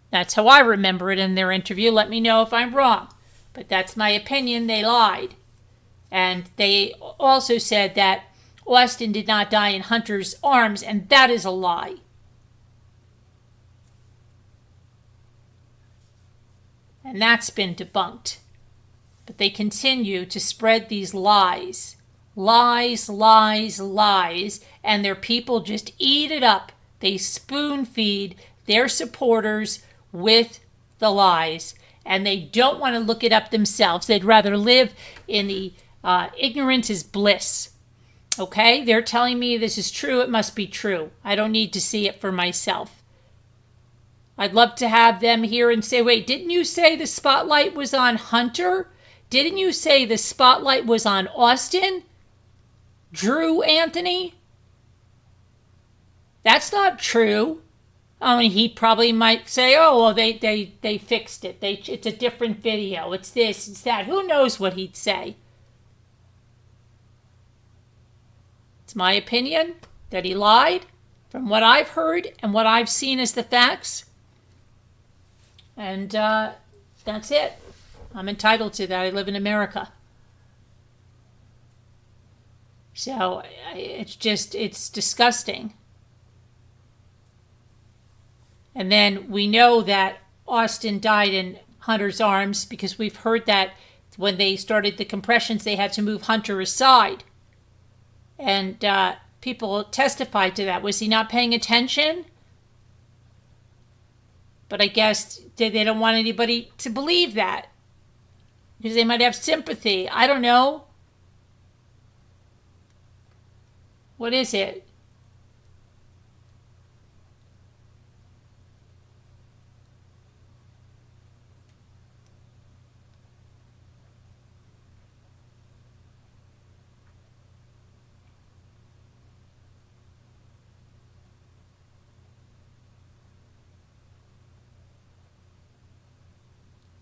That's how I remember it in their interview. Let me know if I'm wrong. But that's my opinion. They lied. And they also said that Austin did not die in Hunter's arms, and that is a lie. And that's been debunked. But they continue to spread these lies. Lies, lies, lies. And their people just eat it up. They spoon feed their supporters with the lies, and they don't want to look it up themselves. They'd rather live in the ignorance is bliss. Okay, they're telling me this is true, it must be true. I don't need to see it for myself. I'd love to have them here and say, wait, didn't you say the spotlight was on Hunter? Didn't you say the spotlight was on Austin? Drew Anthony? That's not true. I mean, he probably might say, oh, well, they fixed it. It's a different video. It's this, it's that. Who knows what he'd say? It's my opinion that he lied from what I've heard and what I've seen as the facts. And that's it. I'm entitled to that. I live in America. So it's disgusting. And then we know that Austin died in Hunter's arms because we've heard that when they started the compressions, they had to move Hunter aside. And people testified to that. Was he not paying attention? But I guess they don't want anybody to believe that because they might have sympathy. I don't know. What is it?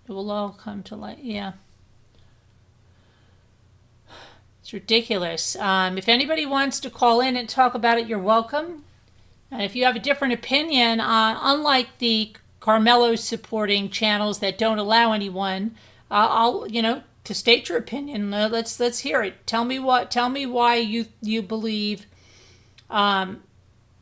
It will all come to light. Yeah. It's ridiculous. If anybody wants to call in and talk about it, you're welcome. And if you have a different opinion, unlike the Karmelo supporting channels that don't allow anyone, I'll to state your opinion. Let's hear it. Tell me why you believe what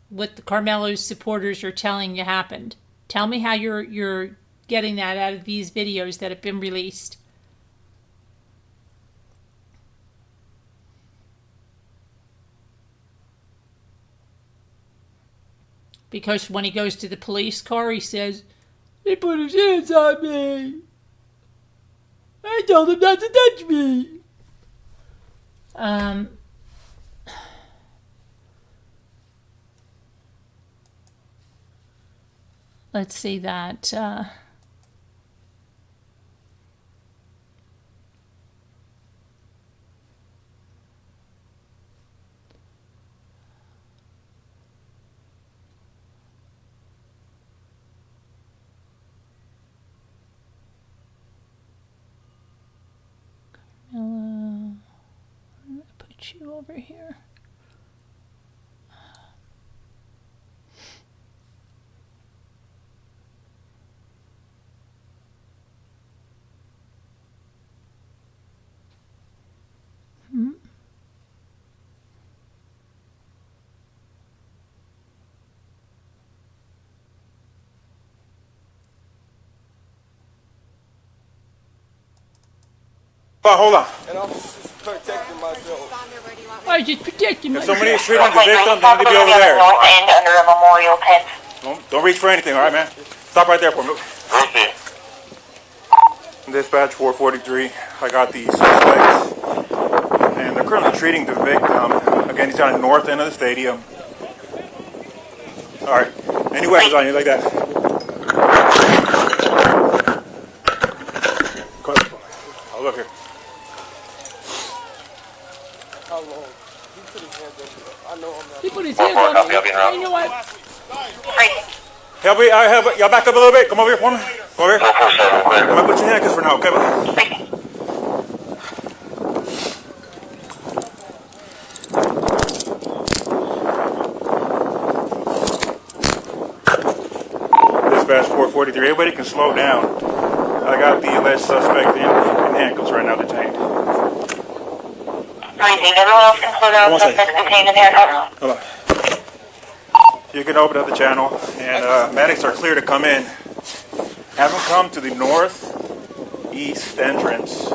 the Karmelo supporters are telling you happened. Tell me how you're getting that out of these videos that have been released. Because when he goes to the police car, he says, "He put his hands on me. I told him not to touch me." Let's see that. I'm gonna put you over here. Hold on. And I'm just protecting myself. I was just protecting If myself. somebody is treating the victim, they need to be over there. North end under a memorial tent. Don't reach for anything, all right, man? Stop right there for me. Receive. Dispatch 443. I got the suspect, and they're currently treating the victim. Again, he's on the north end of the stadium. All right. Any weapons on you like that? Come on. I'll look here. How long? He put his hands up. I know I'm not. He put his hands on me. You know what? Help me. Y'all back up a little bit. Come over here for me. Come over here. I'm gonna put your handcuffs for now, okay? Dispatch 443. Everybody can slow down. I got the alleged suspect in handcuffs right now, detained. Everyone else can slow down. Suspect detained in handcuffs. Hold on. You can open up the channel, and medics are clear to come in. Have them come to the northeast entrance.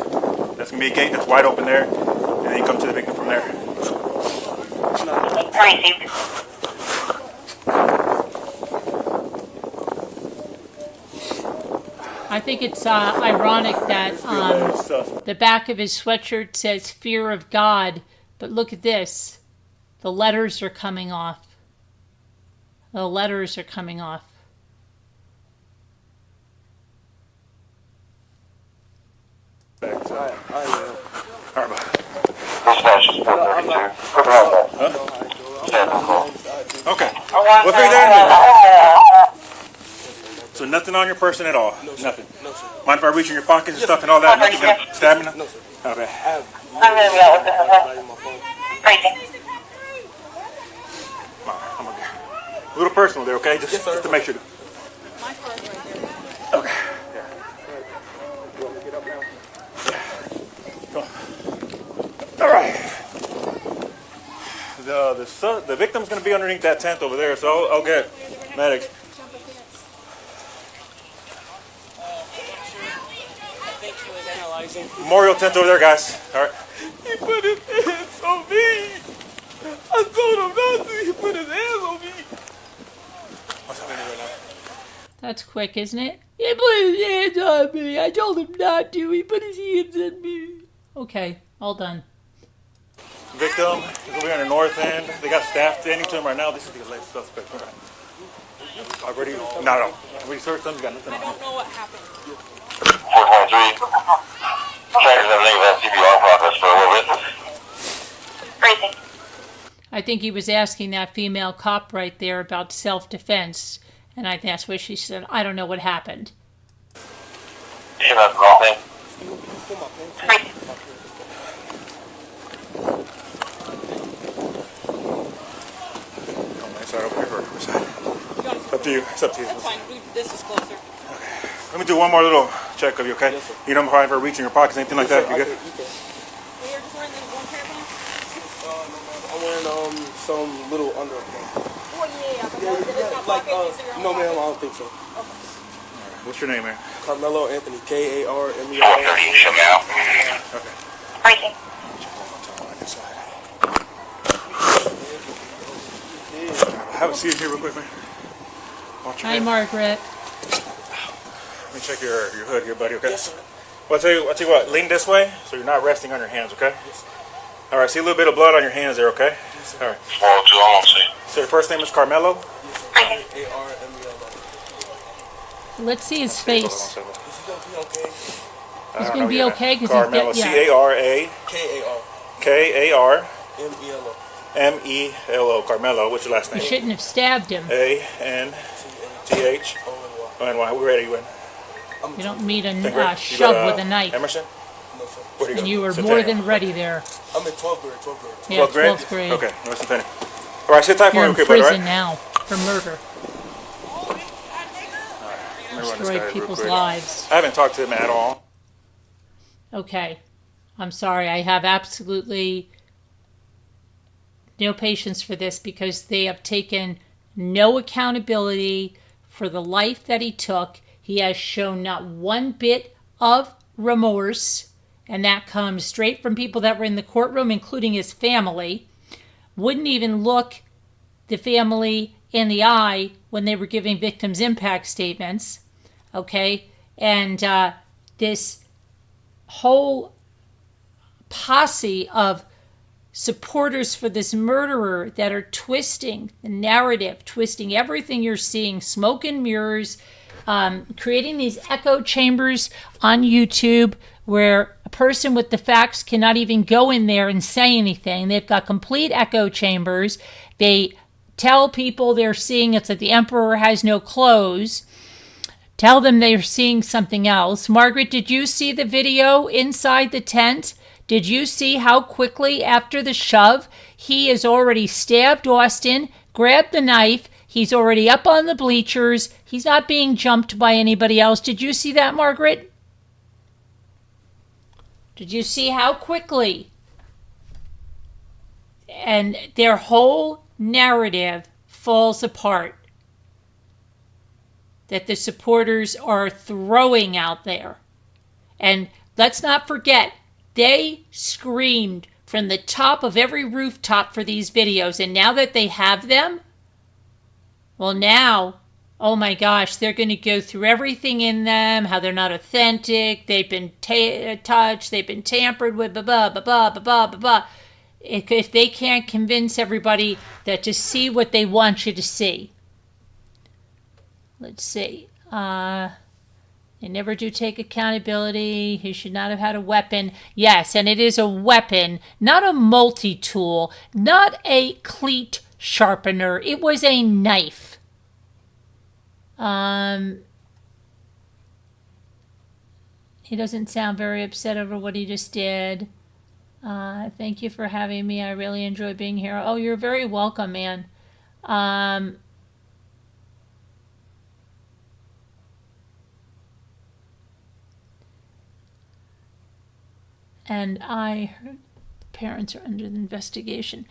That's going to be a gate that's wide open there, and then you come to the victim from there. Received. I think it's ironic that the back of his sweatshirt says "Fear of God," but look at this. The letters are coming off. The letters are coming off. Okay. We'll figure that out. So nothing on your person at all? Nothing? No, sir. Mind if I reach in your pockets and stuff and all that? Nothing gonna stab me? No, sir. Okay. I'm going to be out with this. Racing. I'm okay. A little personal there, okay? Just to make sure. My car's right there. Okay. You want me to get up now? All right. The victim's going to be underneath that tent over there, so I'll get medics. Memorial tent over there, guys. All right. He put his hands on me. I told him not to. He put his hands on me. What's happening right now? That's quick, isn't it? He put his hands on me. I told him not to. He put his hands on me. Okay, all done. Victim is over here on the north end. They got staff standing to him right now. This is the alleged suspect. Already? No. We searched them. We got nothing I on don't know what happened. 423. Checkers everything about CPR progress for a little bit. Racing. I think he was asking that female cop right there about self-defense, and that's what she said. I don't know what happened. Yeah, that's the wrong thing. Racing. Side over here or side? Up to you. It's up to you. That's fine. This is closer. Let me do one more little check of you, okay? Yes, sir. You don't mind for reaching your pockets, anything like that? You good? You can. We were just wearing the one pair of pants? I'm wearing some little underwear. Oh, yeah. But no, it's not Like, pockets. These are your no own ma'am, I pockets. don't think so. What's your name, man? Carmelo Anthony, Karmelo. 430, shut me out. Okay. Racing. Have a seat here real quick, man. Watch your Hi, head. Margaret. Let me check your hood here, buddy, okay? Yes, sir. Well, I'll tell you what, lean this way so you're not resting on your hands, okay? All right, see a little bit of blood on your hands there, okay? All right. 402, I won't see. So your first name is Karmelo? Racing. Karmelo. Let's see his face. Is he gonna be okay? He's going to be okay because Karmelo, he's C-A-R-A. K-A-R. K-A-R. M-E-L-O. M-E-L-O, Karmelo. What's your last You name? shouldn't have stabbed him. A-N-T-H. O-N-Y. O-N-Y. We're ready, you win. You don't meet a Think ready? You shove got, with a knife. Emerson? No. no, sir. Where do you go? And you were more Centennial. than ready there. I'm in 12th grade, 12th grade. Yeah, 12th grade? 12th grade. Okay, no, Centennial. All right, sit tight for You're me in real quick, bud, all prison right? now for murder. Let me run this guy Destroyed real people's quick. lives. I haven't talked to him at all. Okay. I'm sorry. I have absolutely no patience for this because they have taken no accountability for the life that he took. He has shown not one bit of remorse, and that comes straight from people that were in the courtroom, including his family. Wouldn't even look the family in the eye when they were giving victims impact statements. Okay? And this whole posse of supporters for this murderer that are twisting the narrative, twisting everything you're seeing, smoke and mirrors, creating these echo chambers on YouTube where a person with the facts cannot even go in there and say anything. They've got complete echo chambers. They tell people they're seeing it's that the emperor has no clothes. Tell them they're seeing something else. Margaret, did you see the video inside the tent? Did you see how quickly after the shove, he has already stabbed Austin, grabbed the knife, he's already up on the bleachers, he's not being jumped by anybody else. Did you see that, Margaret? Did you see how quickly? And their whole narrative falls apart that the supporters are throwing out there. And let's not forget, they screamed from the top of every rooftop for these videos. And now that they have them, well now, oh my gosh, they're going to go through everything in them, how they're not authentic, they've been touched, they've been tampered with, blah, blah, blah, blah, blah, blah, blah. If they can't convince everybody that to see what they want you to see. Let's see. They never do take accountability. He should not have had a weapon. Yes, and it is a weapon, not a multi-tool, not a cleat sharpener. It was a knife. He doesn't sound very upset over what he just did. Thank you for having me. I really enjoy being here. Oh, you're very welcome, man. And I heard the parents are under the investigation.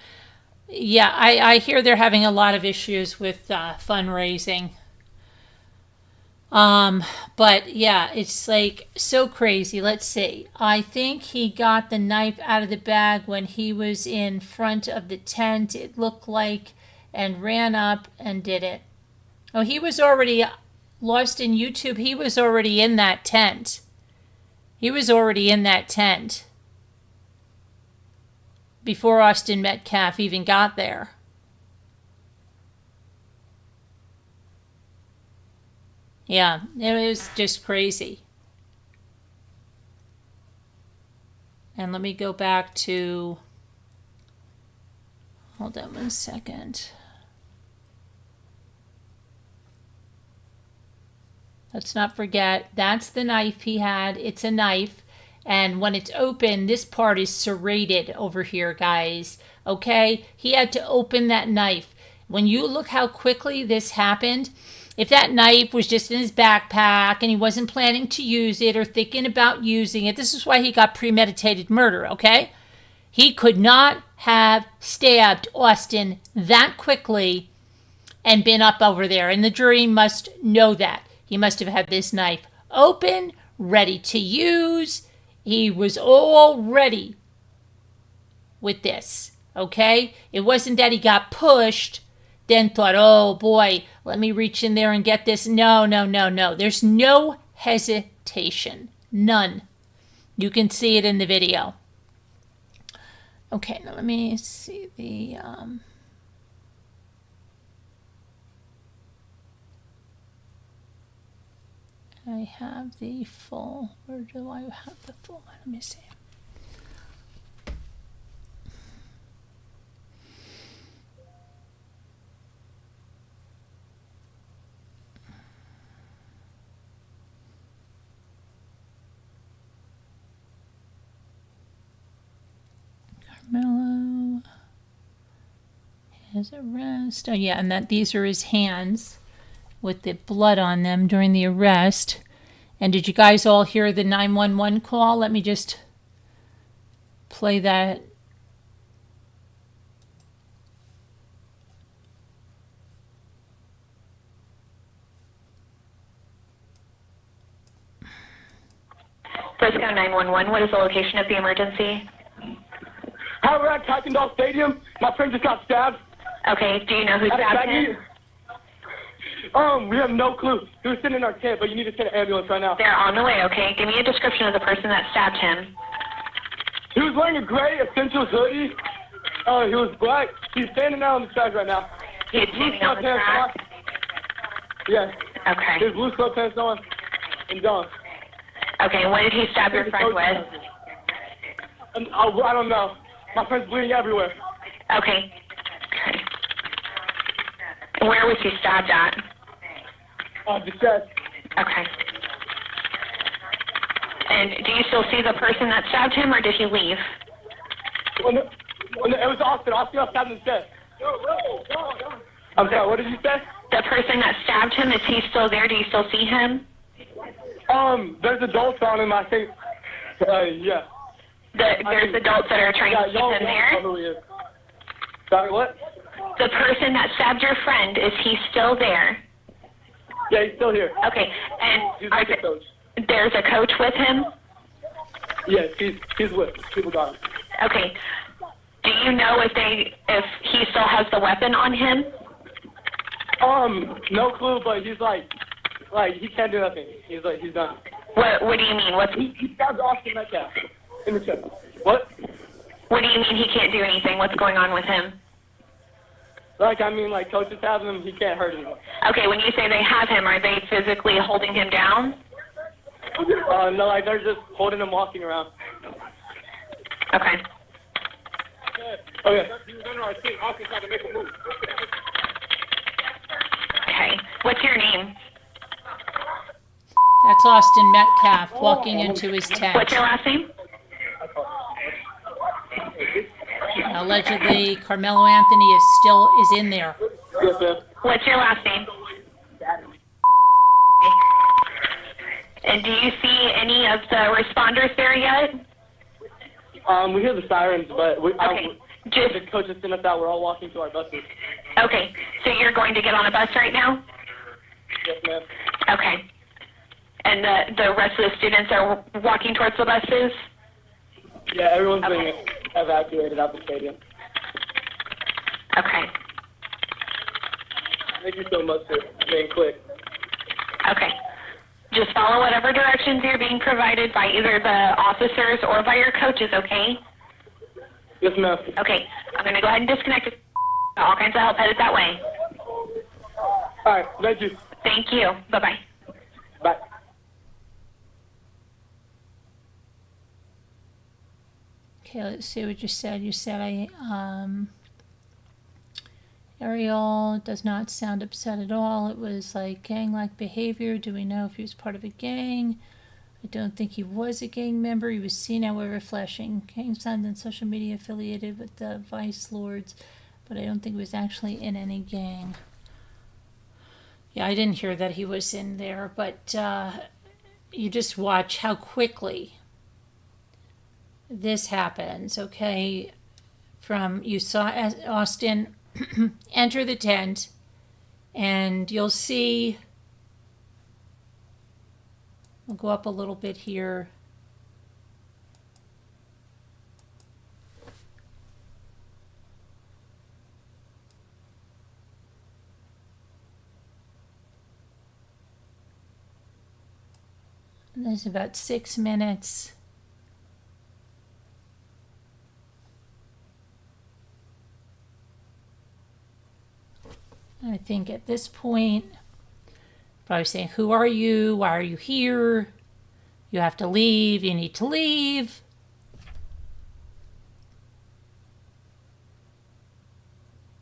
Yeah, I hear they're having a lot of issues with fundraising. But yeah, it's like so crazy. Let's see. I think he got the knife out of the bag when he was in front of the tent, it looked like, and ran up and did it. Oh, he was already lost in YouTube. He was already in that tent. He was already in that tent before Austin Metcalf even got there. Yeah, it was just crazy. And let me go back to, hold on one second. Let's not forget, that's the knife he had. It's a knife. And when it's open, this part is serrated over here, guys. Okay? He had to open that knife. When you look how quickly this happened, if that knife was just in his backpack and he wasn't planning to use it or thinking about using it, this is why he got premeditated murder, okay? He could not have stabbed Austin that quickly and been up over there. And the jury must know that. He must have had this knife open, ready to use. He was all ready with this, okay? It wasn't that he got pushed, then thought, oh boy, let me reach in there and get this. No, no, no, no. There's no hesitation. None. You can see it in the video. Okay, now let me see the... I have the full. Where do I have the full? Let me see. Carmelo. His arrest. Oh, yeah, and that these are his hands with the blood on them during the arrest. And did you guys all hear the 911 call? Let me just play that. Frisco 911, what is the location of the emergency? Hi, we're at Kuykendall Stadium. My friend just got stabbed. Okay, do you know who stabbed him? We have no clue. He was sitting in our tent, but you need to send an ambulance right now. They're on the way, okay? Give me a description of the person that stabbed him. He was wearing a gray Essentials hoodie. He was black. He's standing out on the track right now. He's standing on the track? Yes. Okay. His blue sweatpants on and gone. Okay, what did he stab your friend with? I don't know. My friend's bleeding everywhere. Okay. Where was he stabbed at? The chest. Okay. And do you still see the person that stabbed him, or did he leave? It was Austin. Austin got stabbed in the chest. I'm sorry, what did you say? The person that stabbed him, is he still there? Do you still see him? There's adults on him, I think. Yeah. There's adults that are trying to keep him there? Know who he is. Sorry, what? The person that stabbed your friend, is he still there? Yeah, he's still here. Okay, and He's with the coach. there's a coach with him? Yes, he's with. People got him. Okay. Do you know if he still has the weapon on him? No clue, but he's like he can't do nothing. He's done. What do you mean? He stabbed Austin Metcalf in the chest. What? What do you mean he can't do anything? What's going on with him? Coaches have him, he can't hurt anyone. Okay, when you say they have him, are they physically holding him down? No, they're just holding him walking around. Okay. Okay. Okay. What's your name? That's Austin Metcalf walking into his tent. What's your last name? Allegedly, Karmelo Anthony is in there. Yes, ma'am. What's your last name? And do you see any of the responders there yet? We hear the sirens, but Okay. the coaches sent us out. We're all walking to our buses. Okay. So you're going to get on a bus right now? Yes, ma'am. Okay. And the rest of the students are walking towards the buses? Yeah, everyone's being evacuated out the stadium. Okay. Thank you so much for being quick. Okay. Just follow whatever directions you're being provided by either the officers or by your coaches, okay? Yes, ma'am. Okay. I'm going to go ahead and disconnect it. All kinds of help headed that way. All right, thank you. Thank you. Bye-bye. Bye. Okay, let's see what you said. You said Ariel does not sound upset at all. It was like gang-like behavior. Do we know if he was part of a gang? I don't think he was a gang member. He was seen, however, flashing gang signs on social media affiliated with the Vice Lords, but I don't think he was actually in any gang. Yeah, I didn't hear that he was in there, but you just watch how quickly this happens, okay? You saw Austin enter the tent, and you'll see, we'll go up a little bit here. And there's about 6 minutes. I think at this point, probably saying, who are you? Why are you here? You have to leave. You need to leave.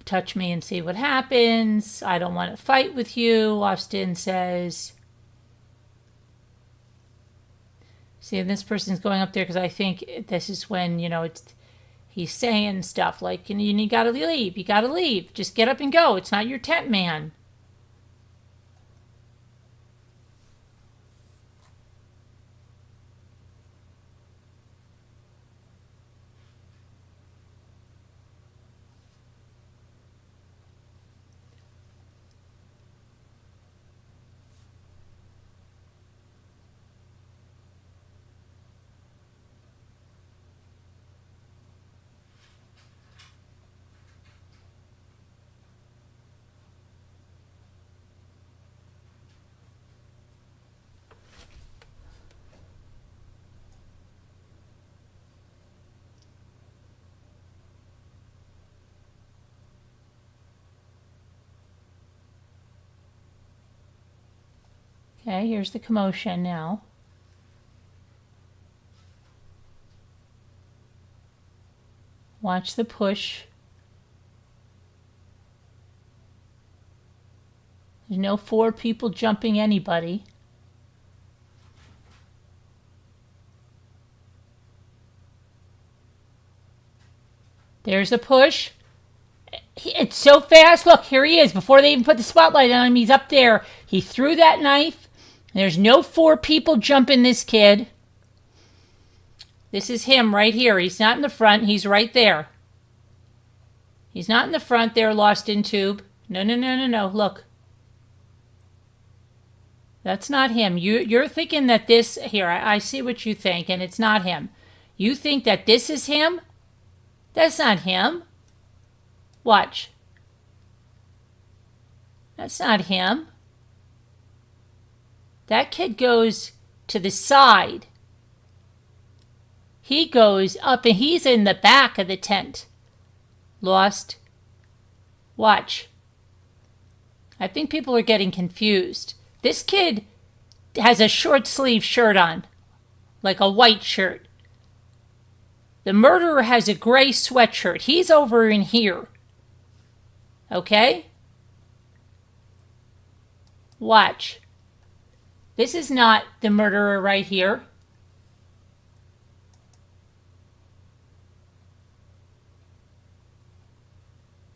Touch me and see what happens. I don't want to fight with you, Austin says. See, and this person's going up there because I think this is when, He's saying stuff like, you gotta leave, you gotta leave. Just get up and go. It's not your tent, man. Okay, here's the commotion now. Watch the push. There's no 4 people jumping anybody. There's a push. It's so fast. Look, here he is. Before they even put the spotlight on him, he's up there. He threw that knife. There's no 4 people jumping this kid. This is him right here. He's not in the front. He's right there. He's not in the front there, lost in tube. No, no, no, no, no. Look. That's not him. You're thinking that this... Here, I see what you think, and it's not him. You think that this is him? That's not him. Watch. That's not him. That kid goes to the side. He goes up, and he's in the back of the tent. Lost. Watch. I think people are getting confused. This kid has a short sleeve shirt on, like a white shirt. The murderer has a gray sweatshirt. He's over in here. Okay? Watch. This is not the murderer right here.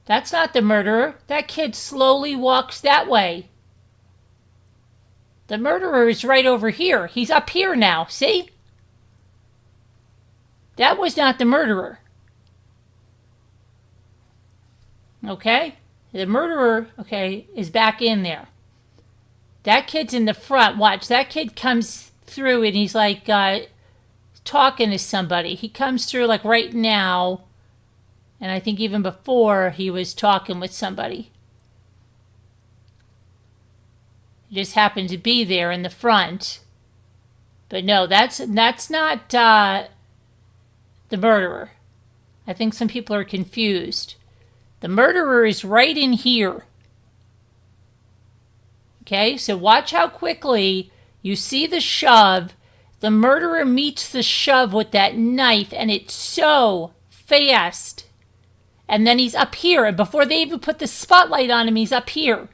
That's not the murderer. That kid slowly walks that way. The murderer is right over here. He's up here now. See? That was not the murderer. Okay? The murderer, okay, is back in there. That kid's in the front. Watch. That kid comes through and he's like talking to somebody. He comes through like right now. And I think even before he was talking with somebody. He just happened to be there in the front. But no, that's not the murderer. I think some people are confused. The murderer is right in here. Okay, so watch how quickly you see the shove. The murderer meets the shove with that knife, and it's so fast. And then he's up here, and before they even put the spotlight on him, he's up here.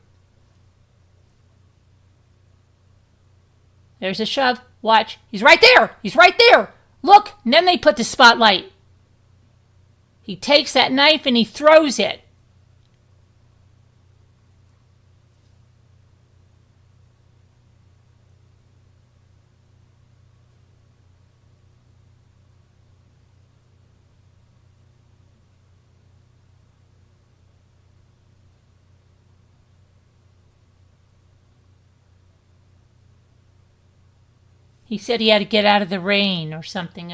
There's a shove. Watch. He's right there. He's right there. Look. And then they put the spotlight. He takes that knife and he throws it. He said he had to get out of the rain or something.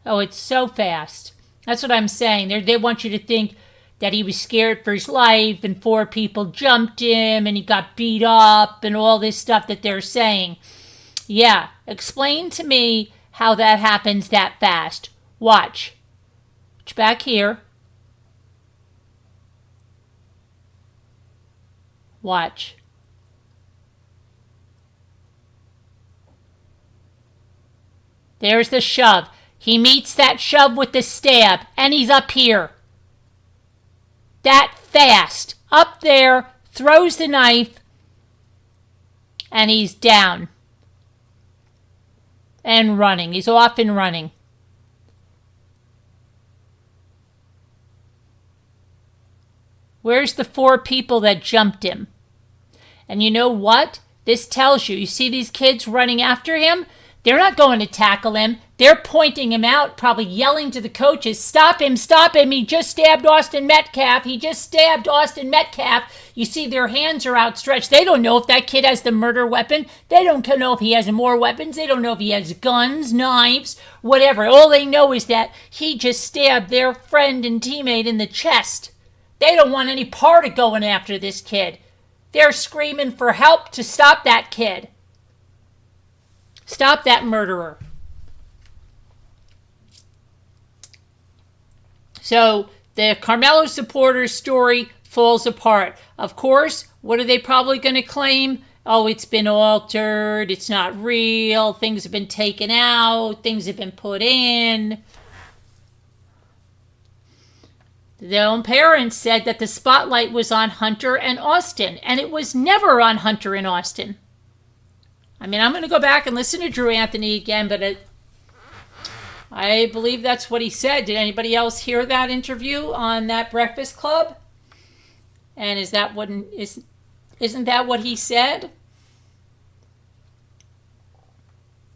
Oh, it's so fast. That's what I'm saying. They want you to think that he was scared for his life and 4 people jumped him and he got beat up and all this stuff that they're saying. Yeah, explain to me how that happens that fast. Watch. Watch back here. Watch. There's the shove. He meets that shove with the stab, and he's up here. that fast. Up there, throws the knife, and he's down. And running. He's off and running. Where's the 4 people that jumped him? And you know what? This tells you. You see these kids running after him? They're not going to tackle him. They're pointing him out, probably yelling to the coaches, stop him, stop him. He just stabbed Austin Metcalf. He just stabbed Austin Metcalf. You see their hands are outstretched. They don't know if that kid has the murder weapon. They don't know if he has more weapons. They don't know if he has guns, knives, whatever. All they know is that he just stabbed their friend and teammate in the chest. They don't want any part of going after this kid. They're screaming for help to stop that kid. Stop that murderer. So the Karmelo supporters' story falls apart. Of course, what are they probably going to claim? Oh, it's been altered. It's not real. Things have been taken out. Things have been put in. Their own parents said that the spotlight was on Hunter and Austin, and it was never on Hunter and Austin. I mean, I'm going to go back and listen to Drew Anthony again, but I believe that's what he said. Did anybody else hear that interview on that Breakfast Club? And isn't that what he said?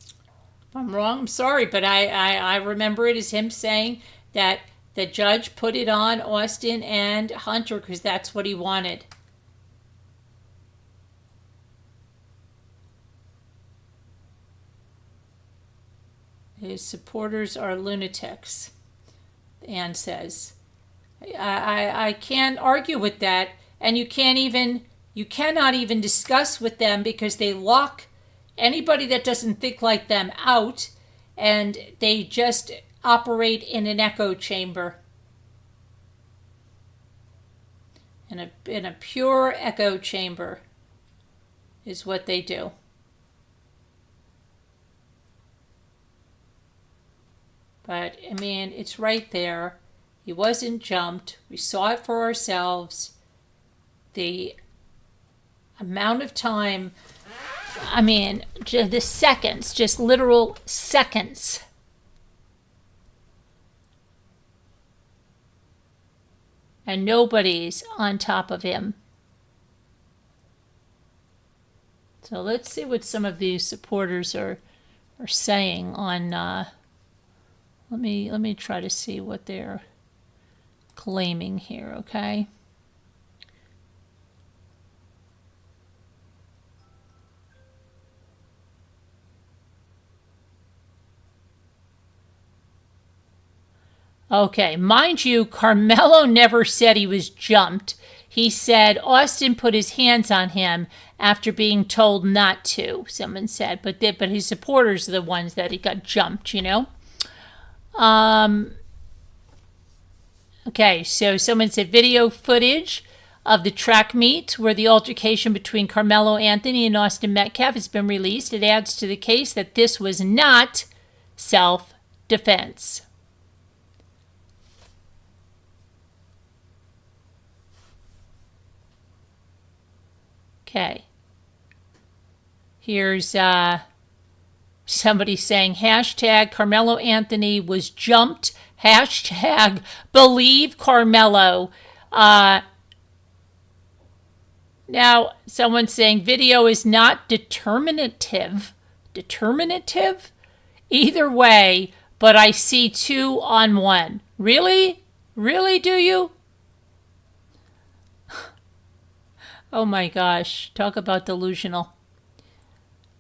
If I'm wrong, I'm sorry, but I remember it as him saying that the judge put it on Austin and Hunter because that's what he wanted. His supporters are lunatics, Ann says. I can't argue with that, and you cannot even discuss with them because they lock anybody that doesn't think like them out, and they just operate in an echo chamber. In a pure echo chamber is what they do. But, I mean, it's right there. He wasn't jumped. We saw it for ourselves. The amount of time, I mean, the seconds, just literal seconds. And nobody's on top of him. So let's see what some of these supporters are saying on... Let me try to see what they're claiming here, okay? Okay, mind you, Karmelo never said he was jumped. He said Austin put his hands on him after being told not to, someone said. But his supporters are the ones that he got jumped, you know? Okay, so someone said video footage of the track meet where the altercation between Karmelo Anthony and Austin Metcalf has been released. It adds to the case that this was not self-defense. Okay. Here's somebody saying hashtag Karmelo Anthony was jumped. Hashtag believe Karmelo. Now, someone's saying video is not determinative. Determinative? Either way, but I see 2 on 1. Really? Really, do you? Oh my gosh, talk about delusional.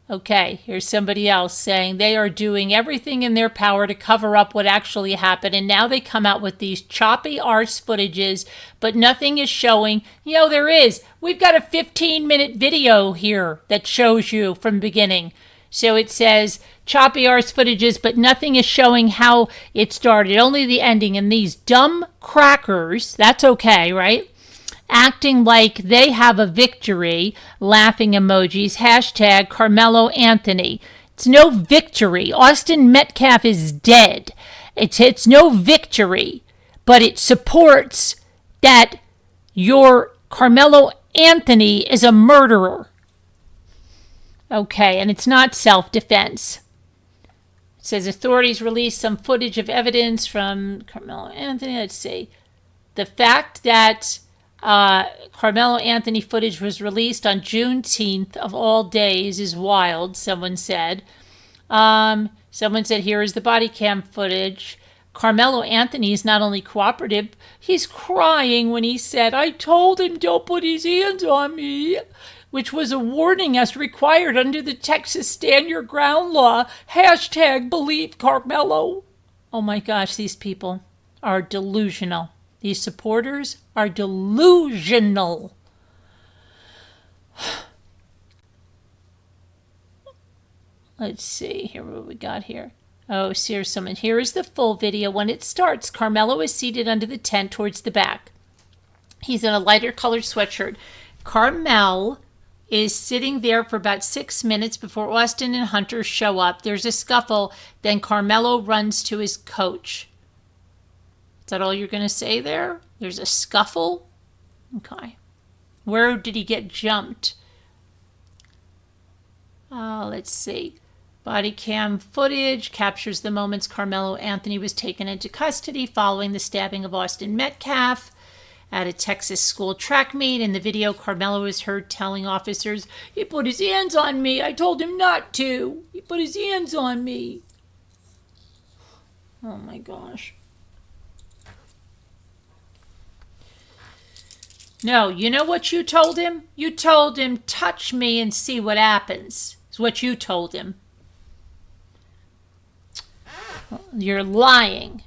Okay, here's somebody else saying they are doing everything in their power to cover up what actually happened, and now they come out with these choppy arse footages, but nothing is showing. You know, there is. We've got a 15-minute video here that shows you from the beginning. So it says choppy arse footages, but nothing is showing how it started, only the ending. And these dumb crackers, that's okay, right? Acting like they have a victory, laughing emojis, hashtag Karmelo Anthony. It's no victory. Austin Metcalf is dead. It's no victory, but it supports that your Karmelo Anthony is a murderer. Okay, and it's not self-defense. It says authorities released some footage of evidence from Karmelo Anthony. Let's see. The fact that Karmelo Anthony footage was released on Juneteenth of all days is wild, someone said. Someone said, here is the body cam footage. Karmelo Anthony is not only cooperative, he's crying when he said, I told him don't put his hands on me, which was a warning as required under the Texas Stand Your Ground law. Hashtag believe Karmelo. Oh my gosh, these people are delusional. These supporters are delusional. Let's see here what we got here. Oh, here's someone. Here is the full video. When it starts, Karmelo is seated under the tent towards the back. He's in a lighter colored sweatshirt. Carmel is sitting there for about 6 minutes before Austin and Hunter show up. There's a scuffle. Then Karmelo runs to his coach. Is that all you're going to say there? There's a scuffle? Okay. Where did he get jumped? Let's see. Body cam footage captures the moments Karmelo Anthony was taken into custody following the stabbing of Austin Metcalf at a Texas school track meet. In the video, Karmelo is heard telling officers, he put his hands on me. I told him not to. He put his hands on me. Oh my gosh. No, you know what you told him? You told him, touch me and see what happens. Is what you told him. You're lying.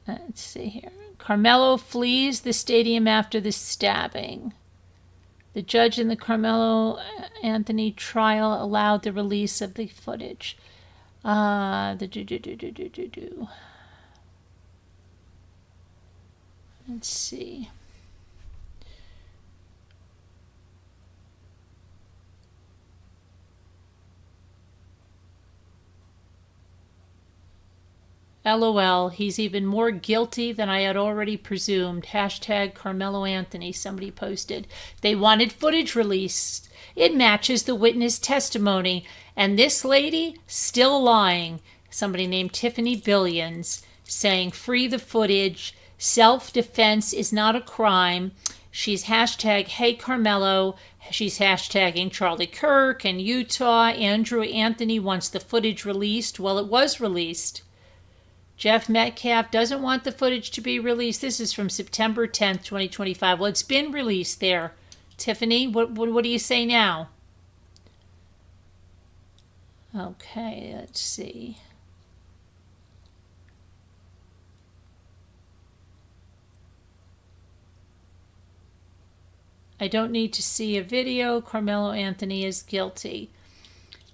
Let's see here. Karmelo flees the stadium after the stabbing. The judge in the Karmelo Anthony trial allowed the release of the footage. Let's see. LOL, he's even more guilty than I had already presumed. Hashtag Karmelo Anthony, somebody posted. They wanted footage released. It matches the witness testimony. And this lady, still lying. Somebody named Tiffany Billions, saying free the footage. Self-defense is not a crime. She's hashtag Hey Karmelo. She's hashtagging Charlie Kirk and Utah. Andrew Anthony wants the footage released. Well, it was released. Jeff Metcalf doesn't want the footage to be released. This is from September 10th, 2025. Well, it's been released there. Tiffany, what do you say now? Okay, let's see. I don't need to see a video. Karmelo Anthony is guilty.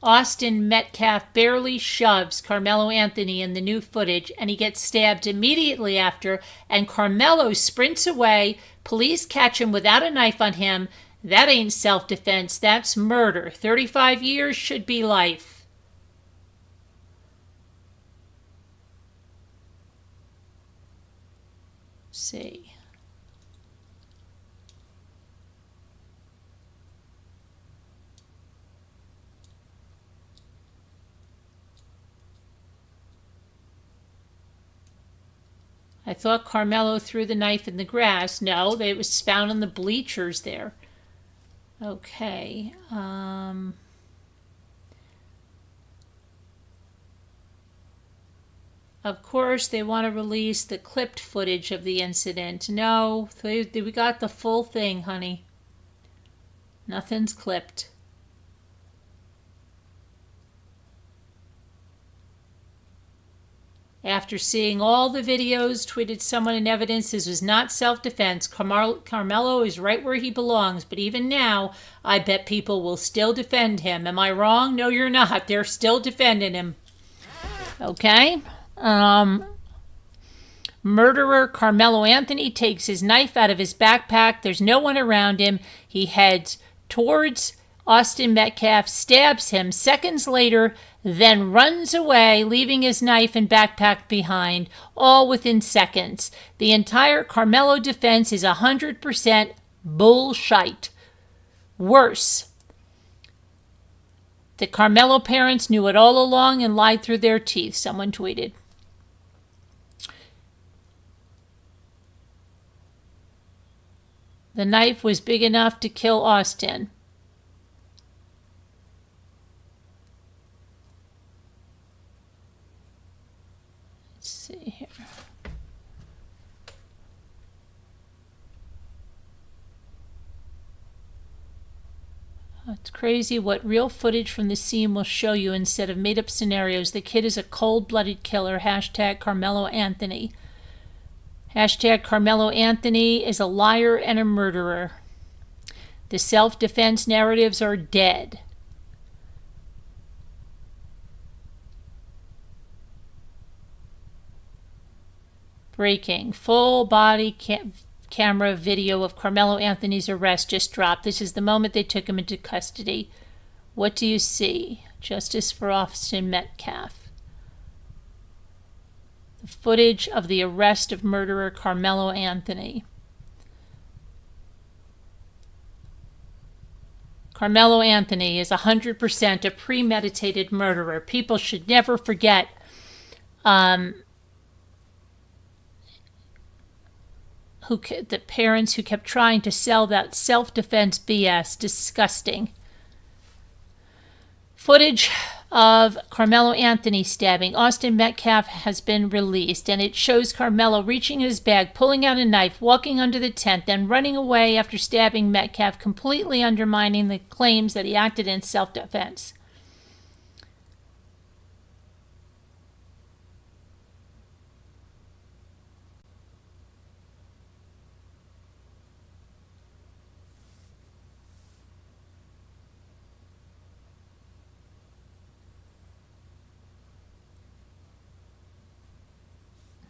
Austin Metcalf barely shoves Karmelo Anthony in the new footage, and he gets stabbed immediately after, and Karmelo sprints away. Police catch him without a knife on him. That ain't self-defense. That's murder. 35 years should be life. See. I thought Karmelo threw the knife in the grass. No, it was found on the bleachers there. Okay. Of course, they want to release the clipped footage of the incident. No, we got the full thing, honey. Nothing's clipped. After seeing all the videos, tweeted someone in evidence, this was not self-defense. Karmelo is right where he belongs, but even now, I bet people will still defend him. Am I wrong? No, you're not. They're still defending him. Okay. Murderer Karmelo Anthony takes his knife out of his backpack. There's no one around him. He heads towards Austin Metcalf, stabs him. Seconds later, then runs away, leaving his knife and backpack behind, all within seconds. The entire Karmelo defense is 100% bullshit. Worse, the Karmelo parents knew it all along and lied through their teeth, someone tweeted. The knife was big enough to kill Austin. Let's see here. It's crazy what real footage from the scene will show you instead of made-up scenarios. The kid is a cold-blooded killer. Hashtag Karmelo Anthony. Hashtag Karmelo Anthony is a liar and a murderer. The self-defense narratives are dead. Breaking. Full body camera video of Karmelo Anthony's arrest just dropped. This is the moment they took him into custody. What do you see? Justice for Austin Metcalf. The footage of the arrest of murderer Karmelo Anthony. Karmelo Anthony is 100% a premeditated murderer. People should never forget the parents who kept trying to sell that self-defense BS. Disgusting. Footage of Karmelo Anthony stabbing. Austin Metcalf has been released, and it shows Karmelo reaching in his bag, pulling out a knife, walking under the tent, then running away after stabbing Metcalf, completely undermining the claims that he acted in self-defense.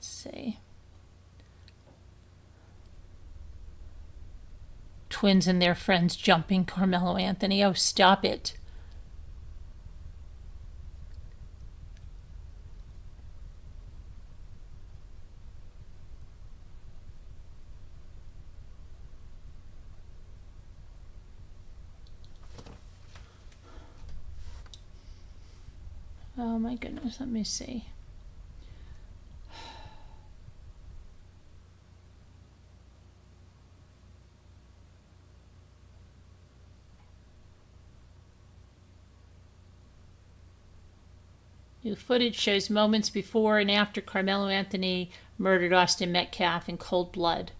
See. Twins and their friends jumping Karmelo Anthony. Oh, stop it. Oh my goodness, let me see. New footage shows moments before and after Karmelo Anthony murdered Austin Metcalf in cold blood.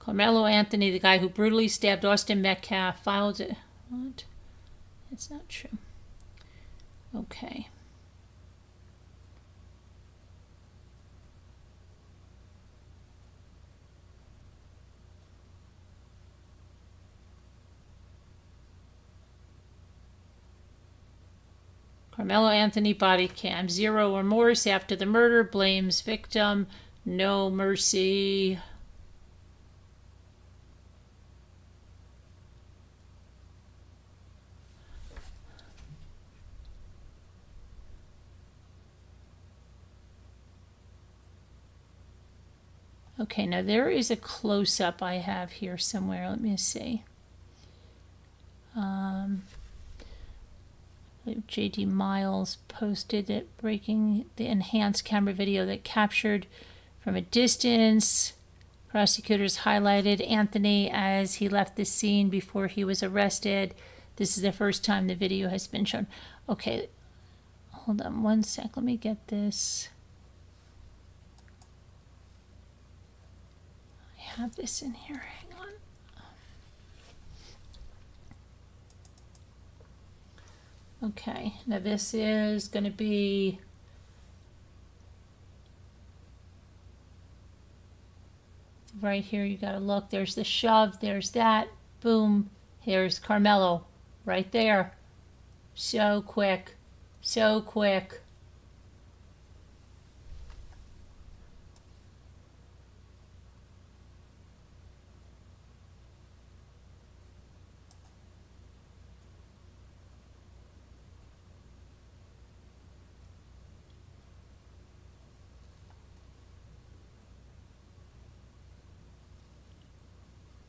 Karmelo Anthony, the guy who brutally stabbed Austin Metcalf, filed it. What? It's not true. Okay. Karmelo Anthony body cam. Zero remorse after the murder. Blames victim. No mercy. Okay, now there is a close-up I have here somewhere. Let me see. J.D. Miles posted it, breaking the enhanced camera video that captured from a distance. Prosecutors highlighted Anthony as he left the scene before he was arrested. This is the first time the video has been shown. Okay, hold on one sec. Let me get this. I have this in here. Hang on. Okay, now this is going to be right here. You got to look. There's the shove. There's that. Boom. Here's Karmelo, right there. So quick, so quick.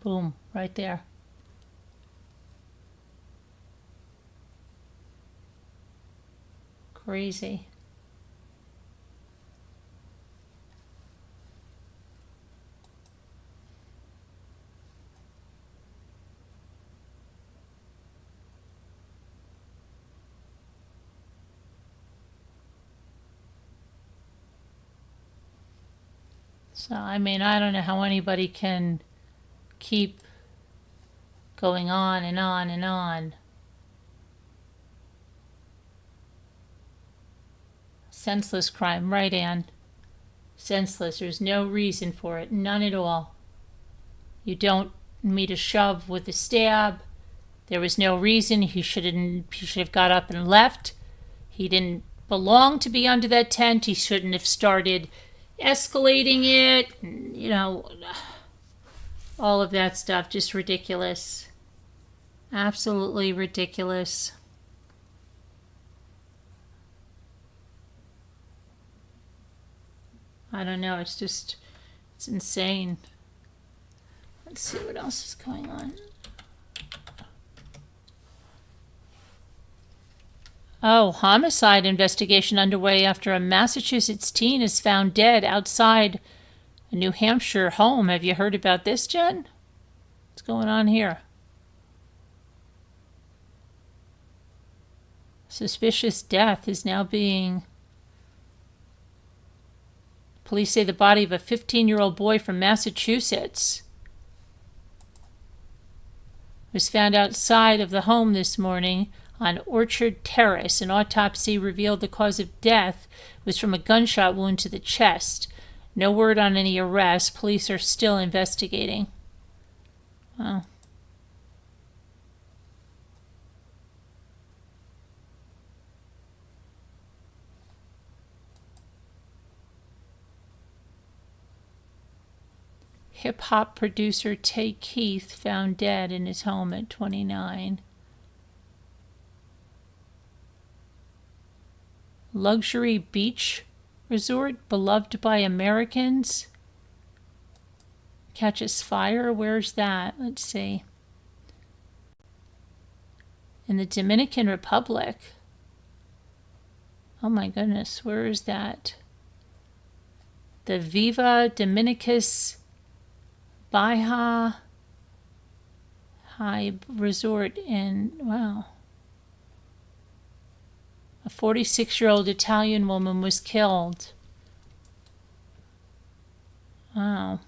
Boom, right there. Crazy. So, I mean, I don't know how anybody can keep going on and on and on. Senseless crime, right, Ann? Senseless. There's no reason for it. None at all. You don't meet a shove with a stab. There was no reason. He should have got up and left. He didn't belong to be under that tent. He shouldn't have started escalating it. You know, all of that stuff. Just ridiculous. Absolutely ridiculous. I don't know. It's insane. Let's see what else is going on. Oh, homicide investigation underway after a Massachusetts teen is found dead outside a New Hampshire home. Have you heard about this, Jen? What's going on here? Suspicious death is now being... Police say the body of a 15-year-old boy from Massachusetts was found outside of the home this morning on Orchard Terrace. An autopsy revealed the cause of death was from a gunshot wound to the chest. No word on any arrests. Police are still investigating. Wow. Hip-hop producer Tay Keith found dead in his home at 29. Luxury beach resort beloved by Americans catches fire. Where's that? Let's see. In the Dominican Republic. Oh my goodness, where is that? The Viva Dominicus Baja High Resort in, wow. A 46-year-old Italian woman was killed. Wow.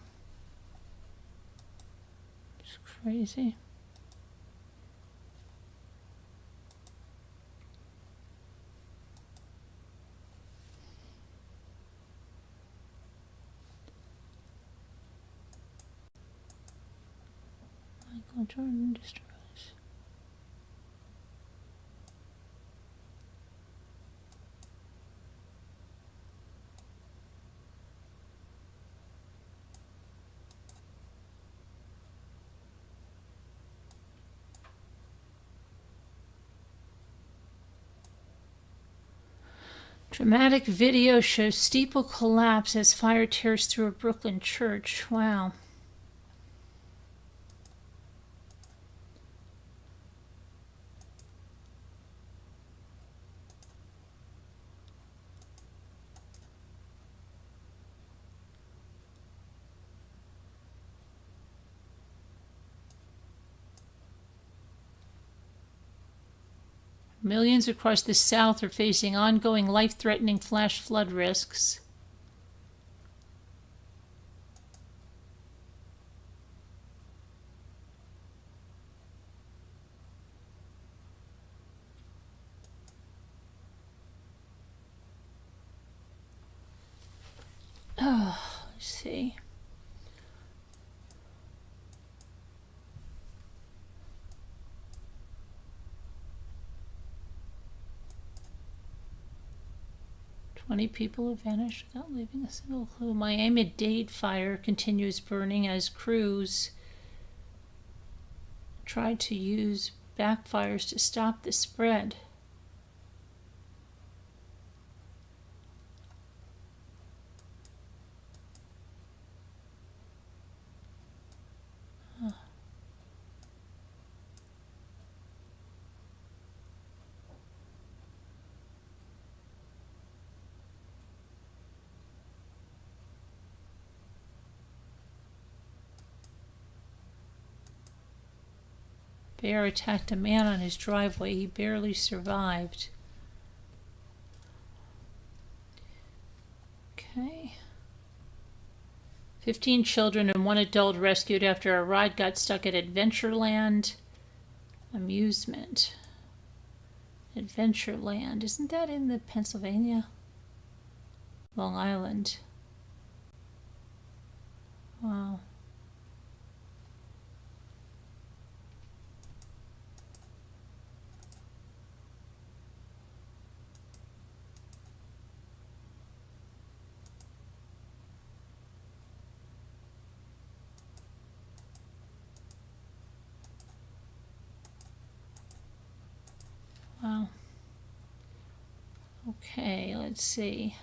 It's crazy. Michael Jordan destroys. Dramatic video shows steeple collapse as fire tears through a Brooklyn church. Wow. Millions across the South are facing ongoing life-threatening flash flood risks. Oh, let's see. 20 people have vanished without leaving a single clue. Miami-Dade fire continues burning as crews try to use backfires to stop the spread. Bear attacked a man on his driveway. He barely survived. Okay. 15 children and 1 adult rescued after a ride got stuck at Adventureland Amusement. Adventureland. Isn't that in the Pennsylvania? Long Island. Wow. Wow. Okay, let's see.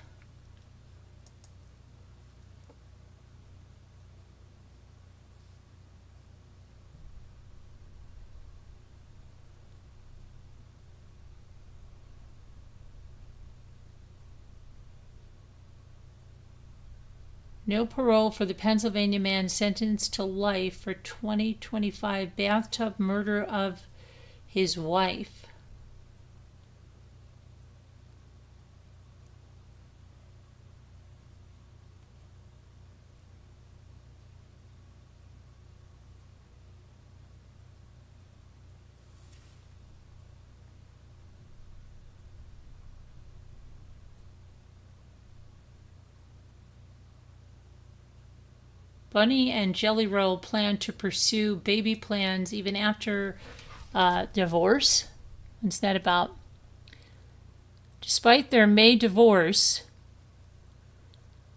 No parole for the Pennsylvania man sentenced to life for 2025 bathtub murder of his wife. Bunny and Jelly Roll plan to pursue baby plans even after divorce. What's that about? Despite their May divorce,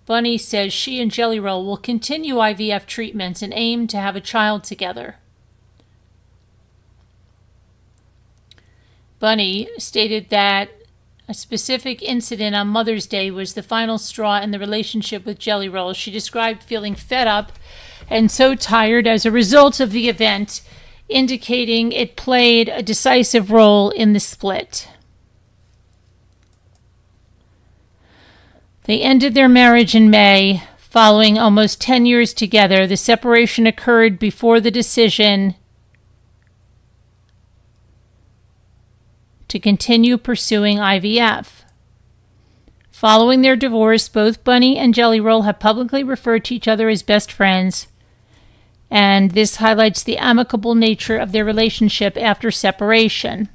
Bunny says she and Jelly Roll will continue IVF treatments and aim to have a child together. Bunny stated that a specific incident on Mother's Day was the final straw in the relationship with Jelly Roll. She described feeling fed up and so tired as a result of the event, indicating it played a decisive role in the split. They ended their marriage in May. Following almost 10 years together, the separation occurred before the decision to continue pursuing IVF. Following their divorce, both Bunny and Jelly Roll have publicly referred to each other as best friends, and this highlights the amicable nature of their relationship after separation.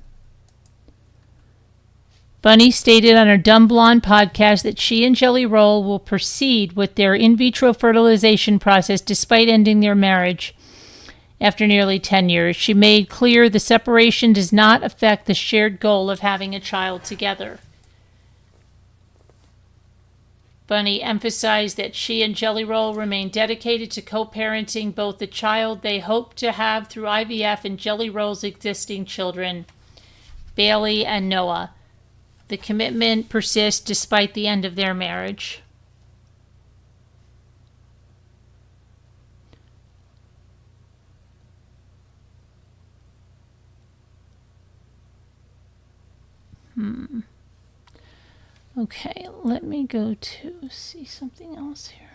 Bunny stated on her Dumb Blonde podcast that she and Jelly Roll will proceed with their in vitro fertilization process despite ending their marriage after nearly 10 years. She made clear the separation does not affect the shared goal of having a child together. Bunny emphasized that she and Jelly Roll remain dedicated to co-parenting both the child they hope to have through IVF and Jelly Roll's existing children, Bailey and Noah. The commitment persists despite the end of their marriage. Okay, let me go to see something else here.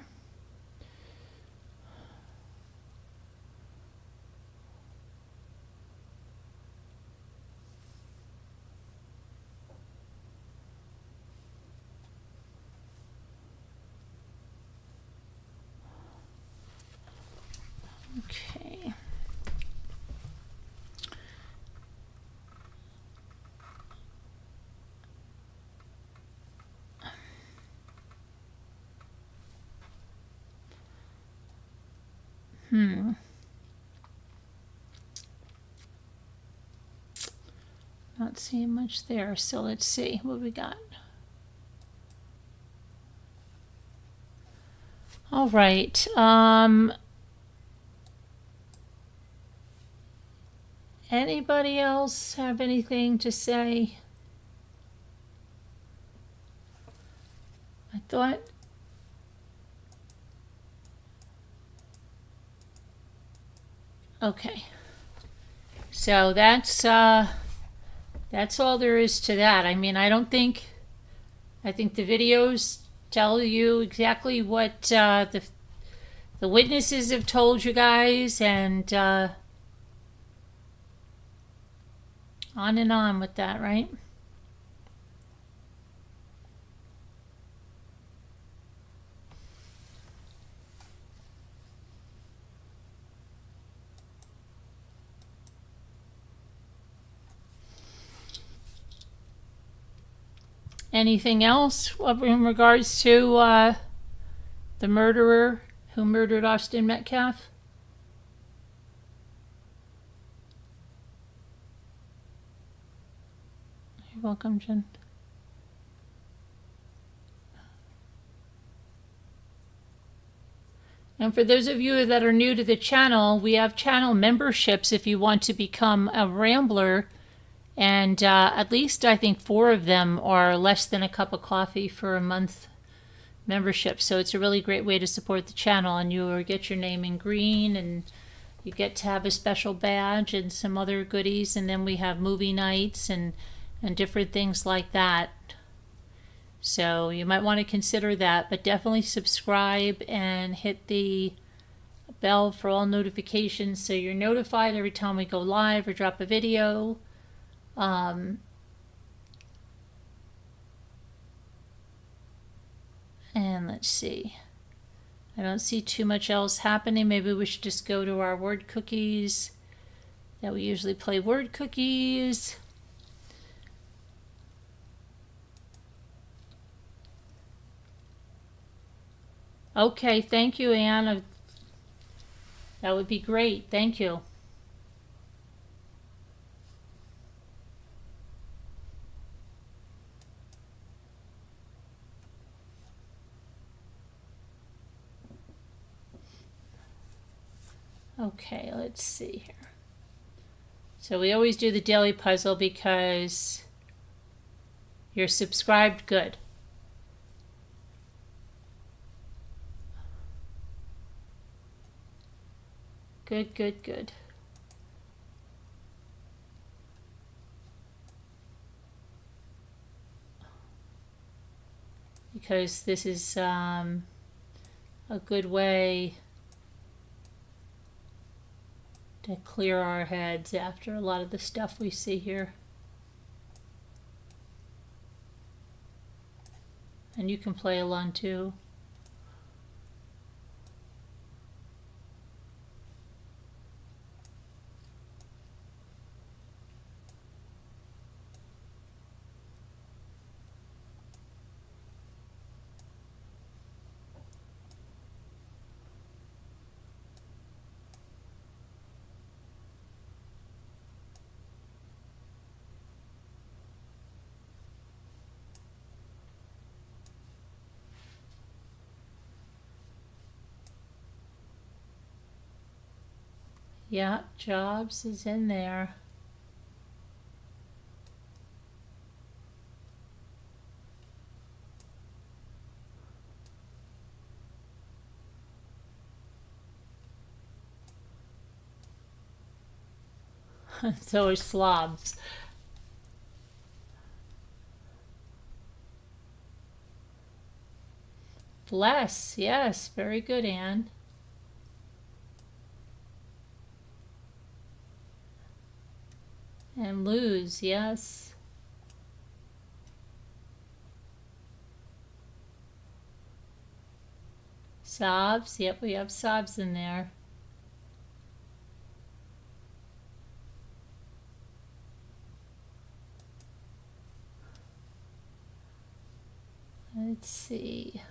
Okay. Not seeing much there, so let's see what we got. All right. Anybody else have anything to say? I thought. Okay. So that's all there is to that. I mean, I think the videos tell you exactly what the witnesses have told you guys, and on and on with that, right? Anything else in regards to the murderer who murdered Austin Metcalf? You're welcome, Jen. And for those of you that are new to the channel, we have channel memberships if you want to become a Rambler. And at least I think 4 of them are less than a cup of coffee for a month membership. So it's a really great way to support the channel, and you will get your name in green, and you get to have a special badge and some other goodies. And then we have movie nights and different things like that. So you might want to consider that, but definitely subscribe and hit the bell for all notifications so you're notified every time we go live or drop a video. And let's see. I don't see too much else happening. Maybe we should just go to our word cookies that we usually play word cookies. Okay, thank you, Anne. That would be great. Thank you. Okay, let's see here. So we always do the daily puzzle because you're subscribed. Good. Good, good, good. Because this is a good way to clear our heads after a lot of the stuff we see here. And you can play along too. Yeah, jobs is in there. So is slobs. Bless, yes, very good, Anne. And lose, yes. Sobs, yep, we have sobs in there. Let's see.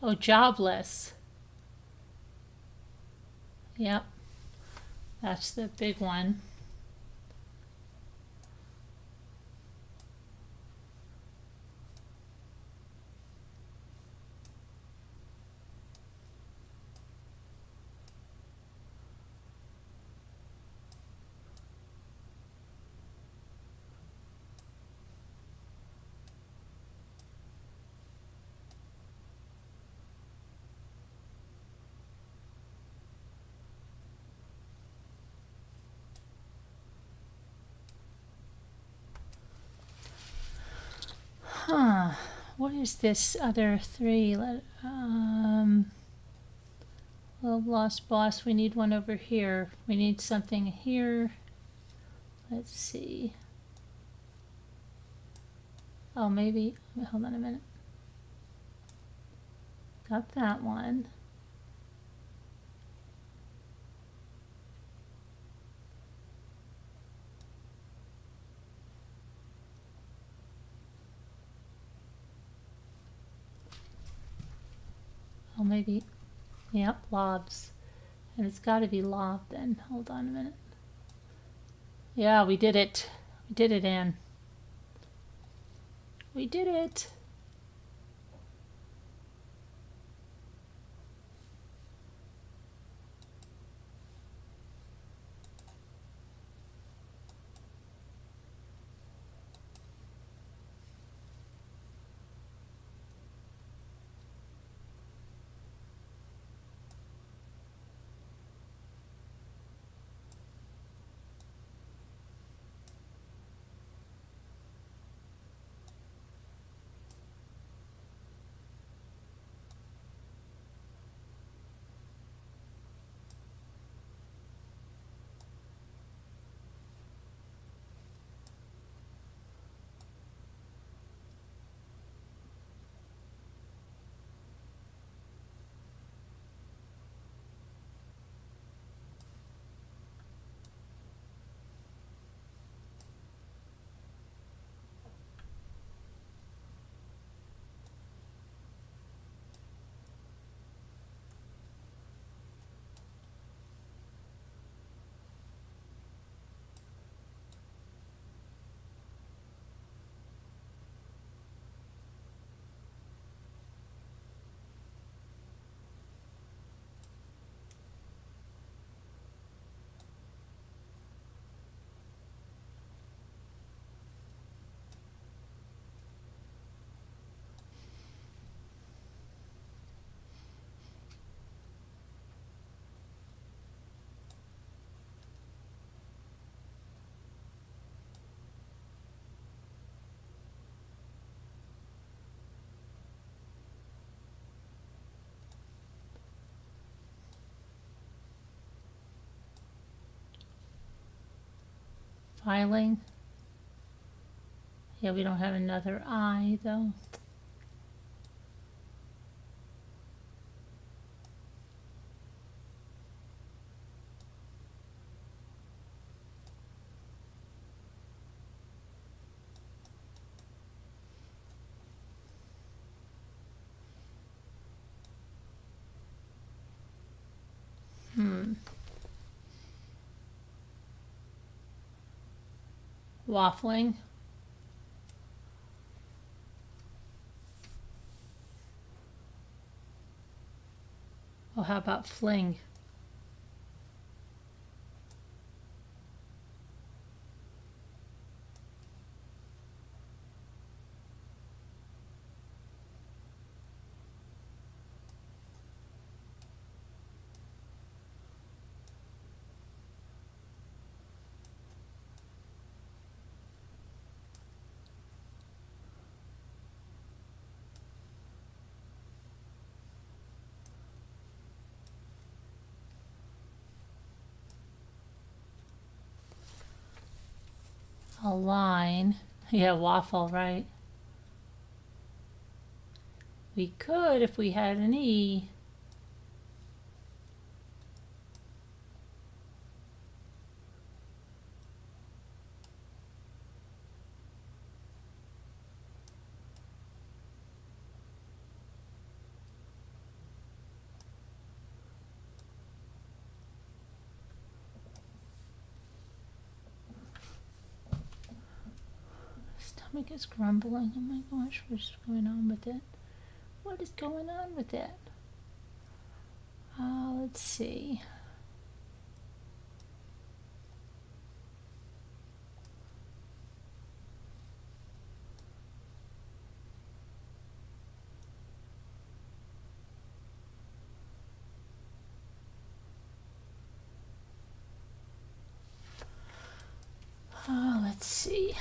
Oh, jobless. Yep. That's the big one. Huh. What is this other three? Well, lost boss. We need one over here. We need something here. Let's see. Oh, maybe. Hold on a minute. Got that one. Oh, maybe. Yep, lobs. And it's got to be lob then. Hold on a minute. Yeah, we did it. We did it, Anne. We did it. Filing. Yeah, we don't have another I though. Waffling. Oh, how about fling? Align. Yeah, waffle, right? We could if we had an E. stomach is grumbling. Oh my gosh, what's going on with it? What is going on with it? Let's see. Let's see.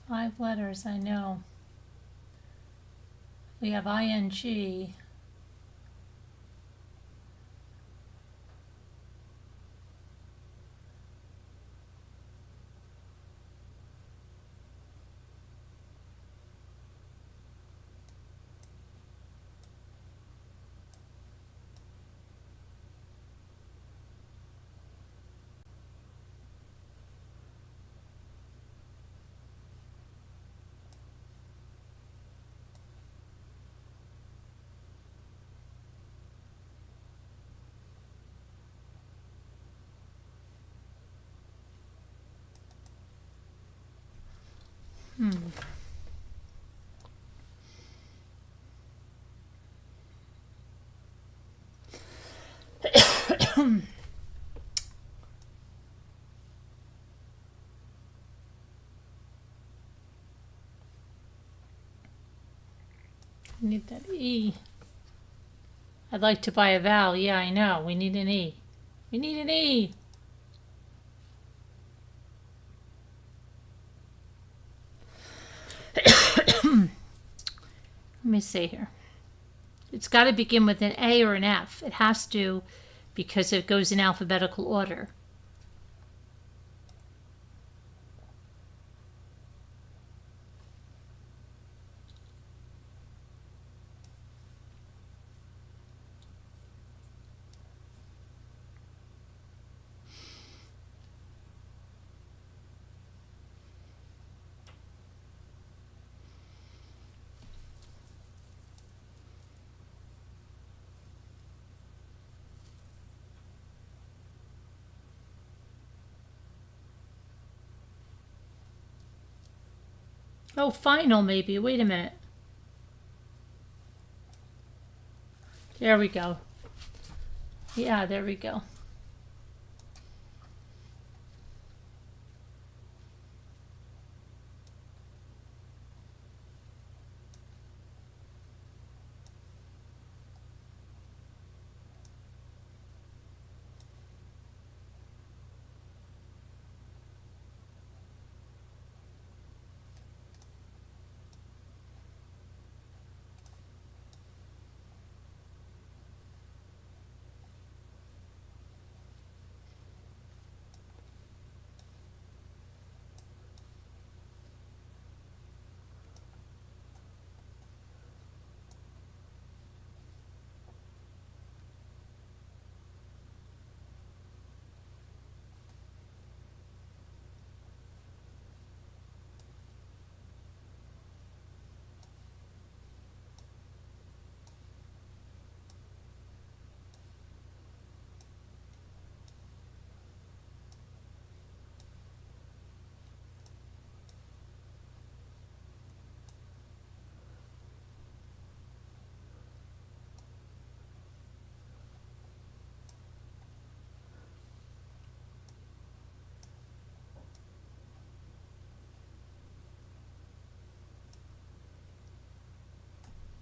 Five letters, I know. We have ing. We need that E. I'd like to buy a vowel. Yeah, I know. We need an E. We need an E. Let me see here. It's got to begin with an A or an F. It has to, because it goes in alphabetical order. Oh, final maybe. Wait a minute. There we go. Yeah, there we go.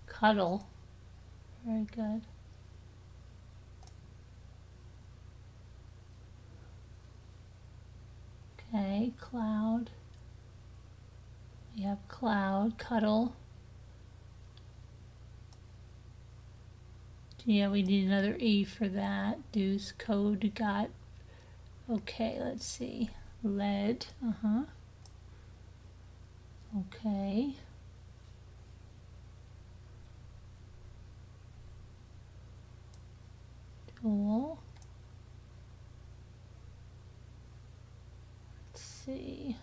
Cuddle. Very good. Okay, cloud. We have cloud, cuddle. Yeah, we need another E for that. Deuce, code, got. Okay, let's see. Lead, Okay. Dual. Let's see.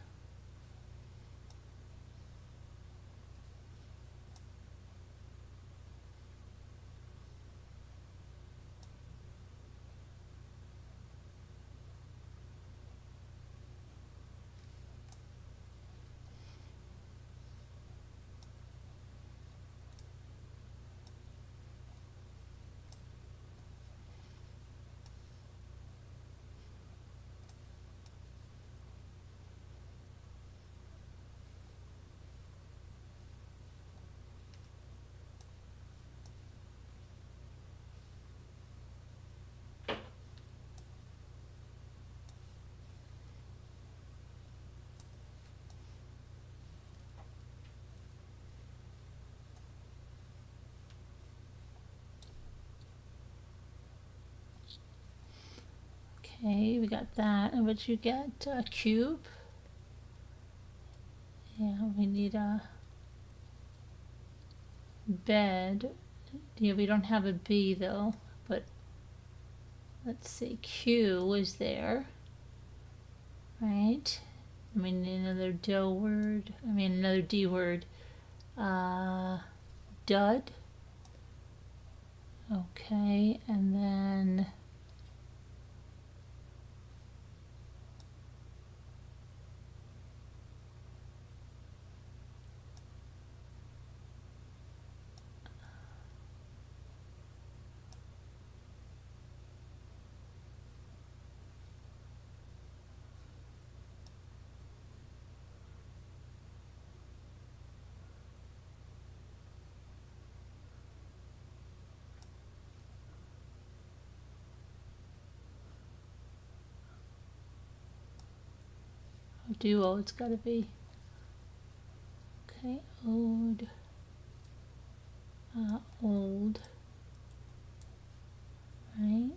Okay, we got that. And what you get? Cube. Yeah, we need a bed. Yeah, we don't have a B though, but let's see. Q is there, right? I mean, another do word. I mean, another D word. Dud. Okay, and then duo, it's got to be. Okay, ode, old, right?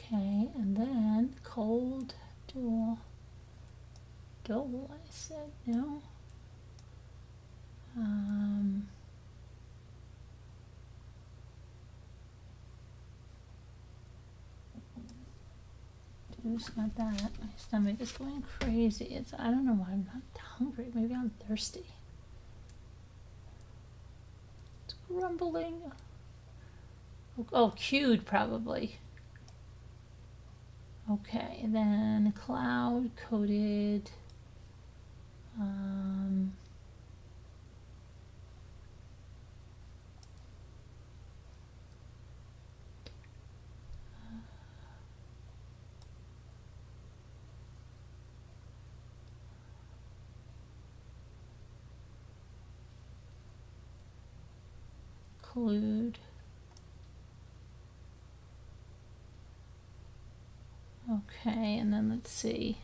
Okay, and then cold, dual, double, I said, no. Dude's got that. My stomach is going crazy. I don't know why I'm not hungry. Maybe I'm thirsty. It's grumbling. Oh, cued probably. Okay, and then cloud coded. Clued. Okay, and then let's see.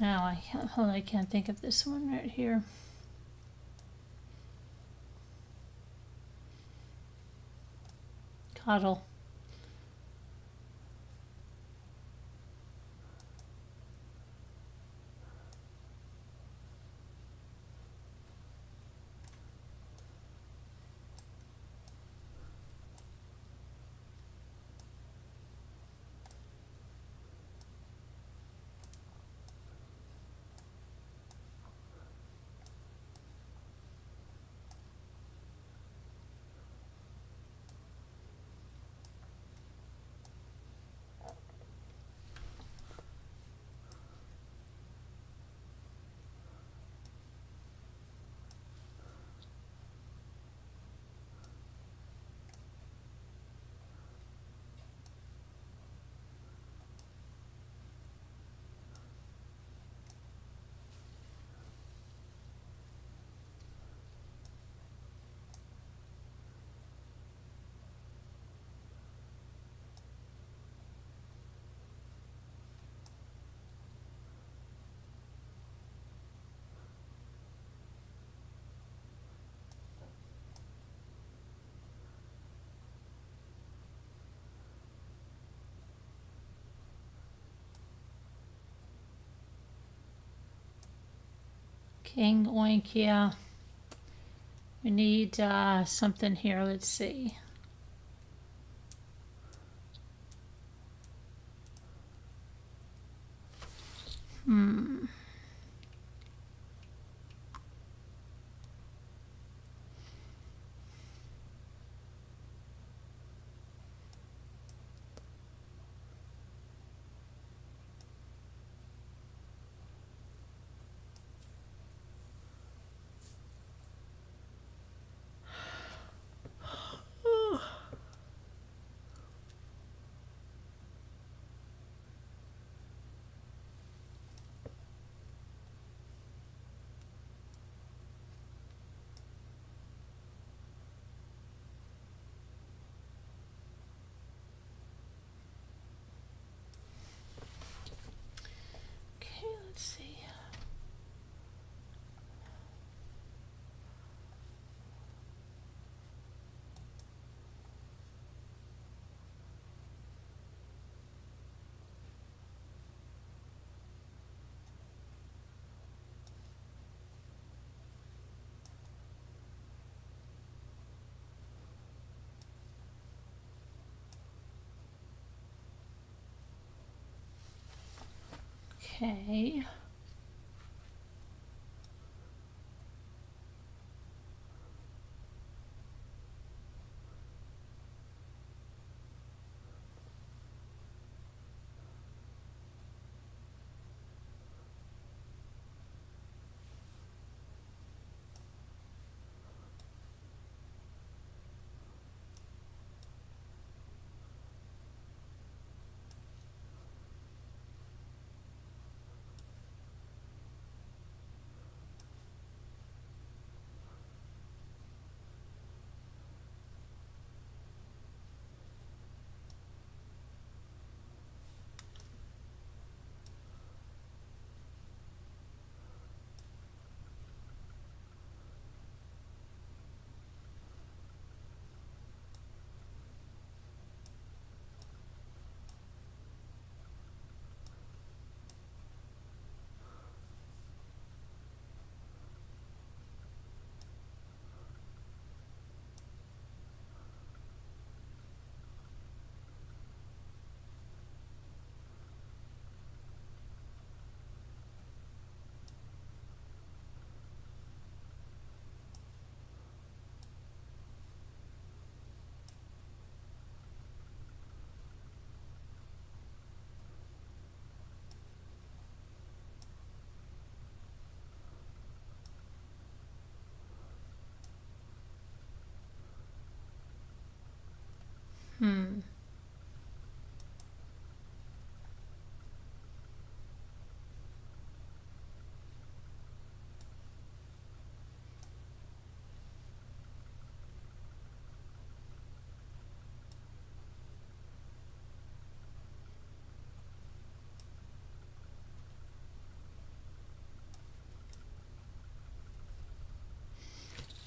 Now I can't think of this one right here. Coddle. King oink, yeah. We need something here. Let's see. Okay, let's see. Okay.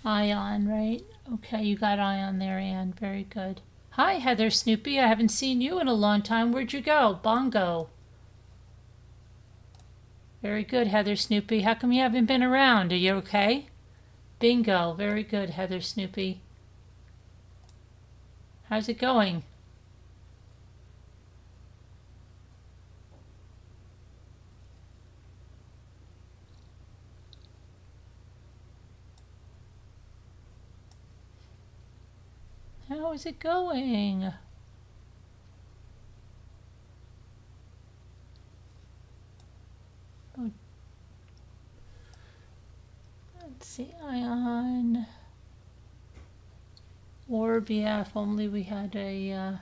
Ion, right? Okay, you got Ion there, Anne. Very good. Hi, Heather Snoopy. I haven't seen you in a long time. Where'd you go? Bongo. Very good, Heather Snoopy. How come you haven't been around? Are you okay? Bingo. Very good, Heather Snoopy. How's it going? How is it going? Oh, let's see, Ion. Orb, yeah, if only we had a,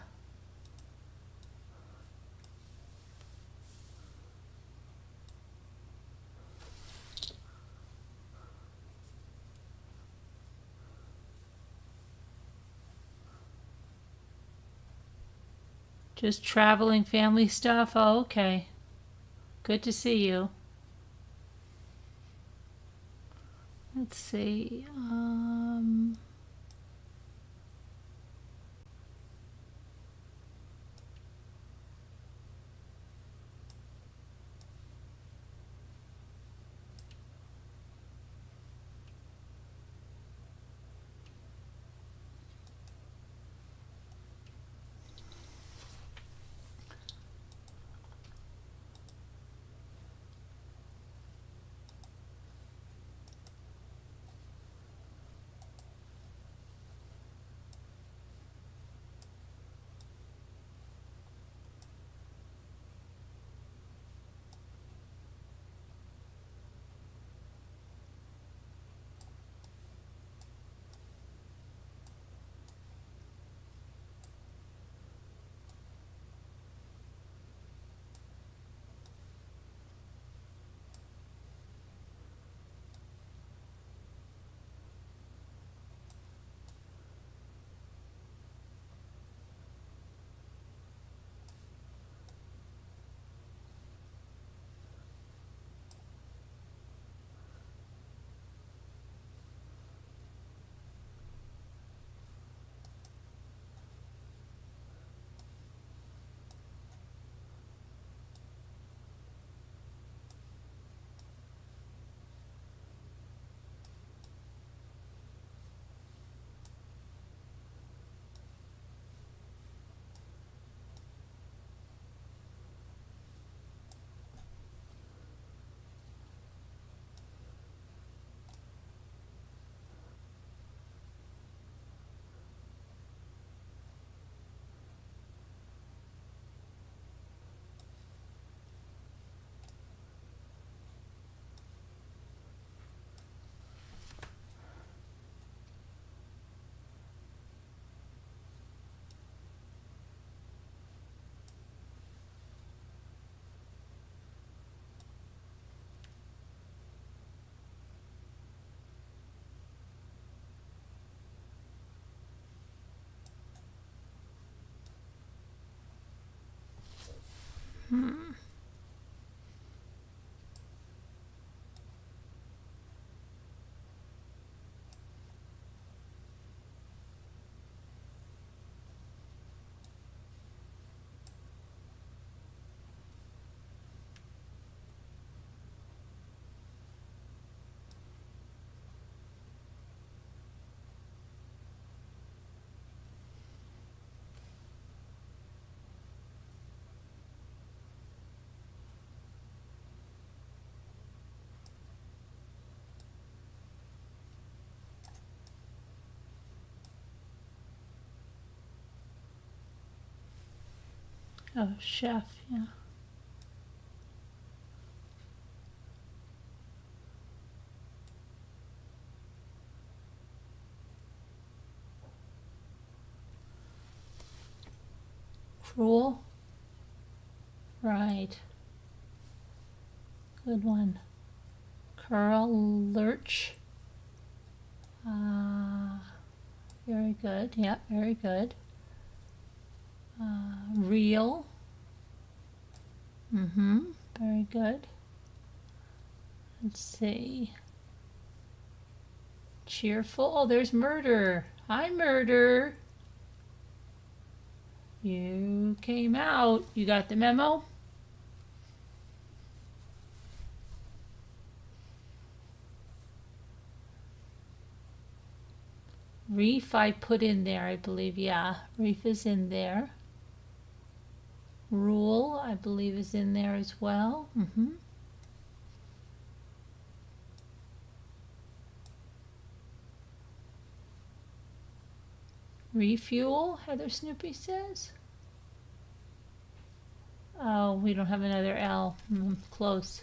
just traveling family stuff? Oh, okay. Good to see you. Let's see. Oh, chef, yeah. Cruel. Right. Good one. Curl, lurch. Very good. Yeah, very good. Real. Very good. Let's see. Cheerful. Oh, there's murder. Hi, murder. You came out. You got the memo? Reef I put in there, I believe. Yeah, reef is in there. Rule, I believe, is in there as well. Refuel, Heather Snoopy says. Oh, we don't have another L. Close.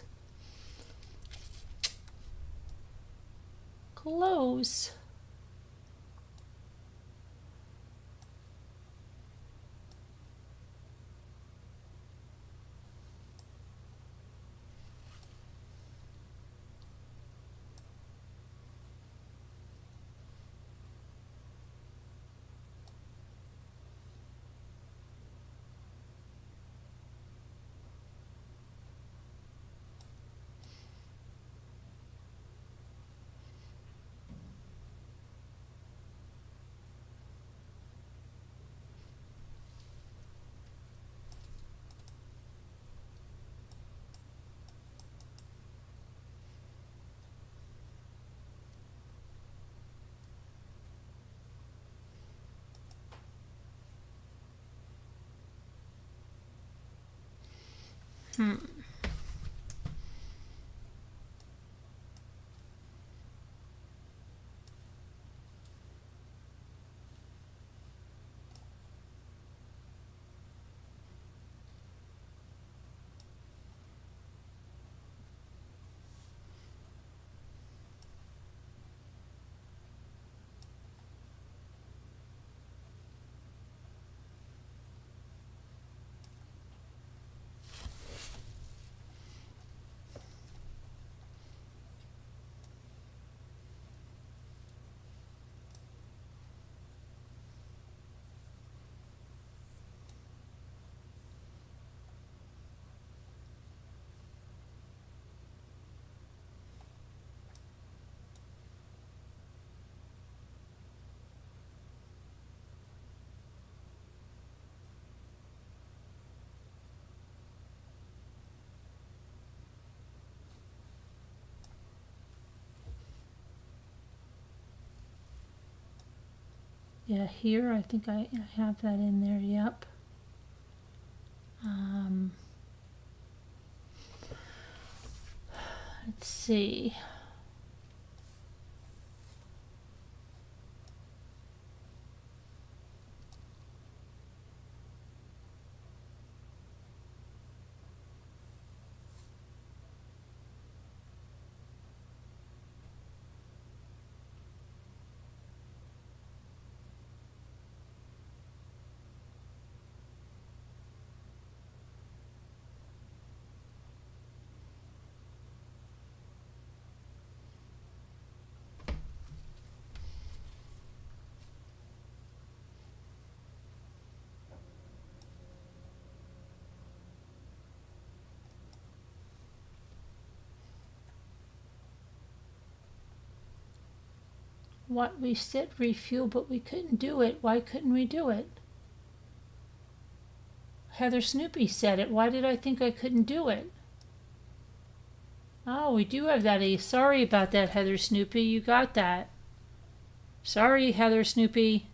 Close. Yeah, here I think I have that in there. Yep. Let's see. What we said refuel, but we couldn't do it. Why couldn't we do it? Heather Snoopy said it. Why did I think I couldn't do it? Oh, we do have that. Sorry about that, Heather Snoopy. You got that. Sorry, Heather Snoopy.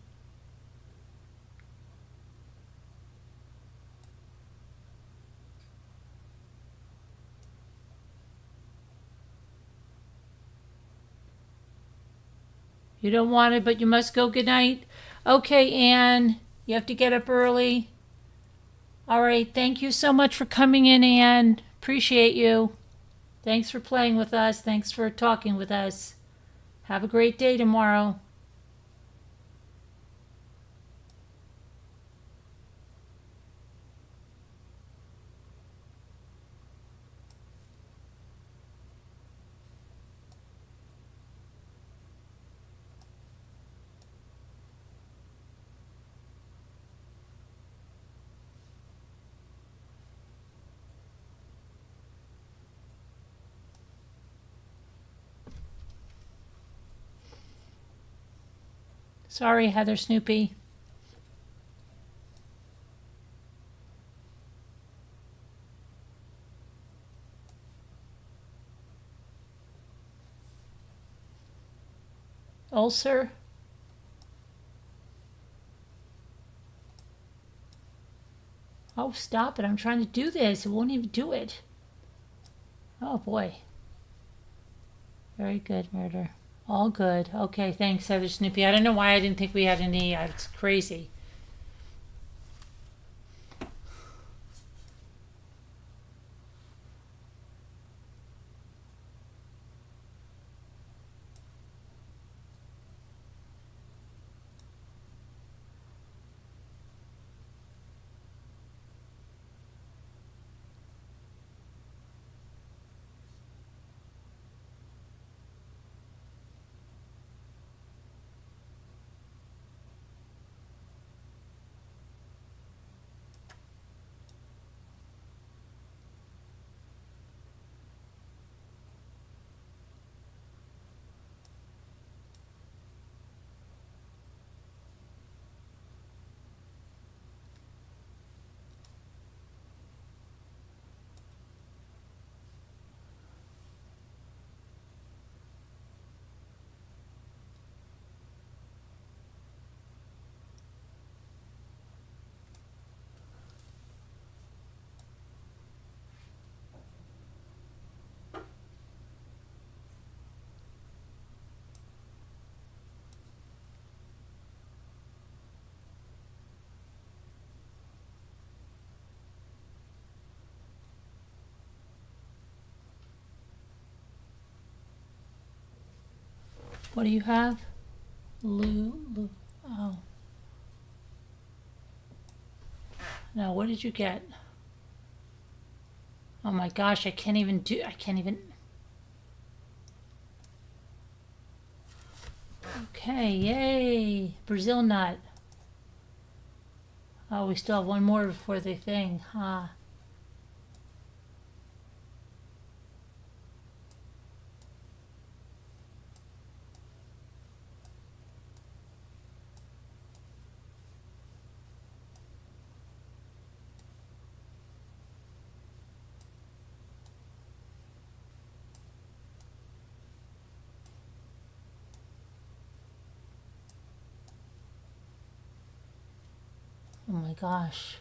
You don't want it, but you must go. Good night. Okay, Anne. You have to get up early. All right. Thank you so much for coming in, Anne. Appreciate you. Thanks for playing with us. Thanks for talking with us. Have a great day tomorrow. Sorry, Heather Snoopy. Ulcer. Oh, stop it. I'm trying to do this. It won't even do it. Oh, boy. Very good, murder. All good. Okay, thanks, Heather Snoopy. I don't know why I didn't think we had any. It's crazy. What do you have? Lou. Oh. No, what did you get? Oh my gosh, I can't even. Okay, yay. Brazil nut. Oh, we still have one more before the thing, huh? Oh my gosh.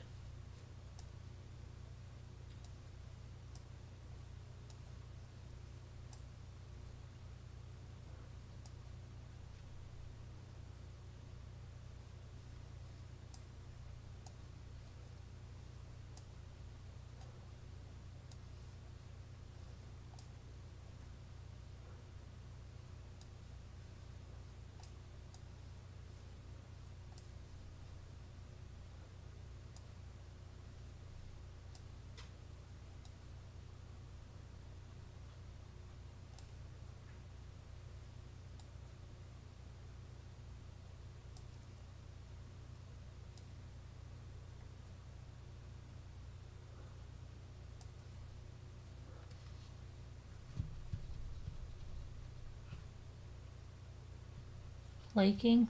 Flaking.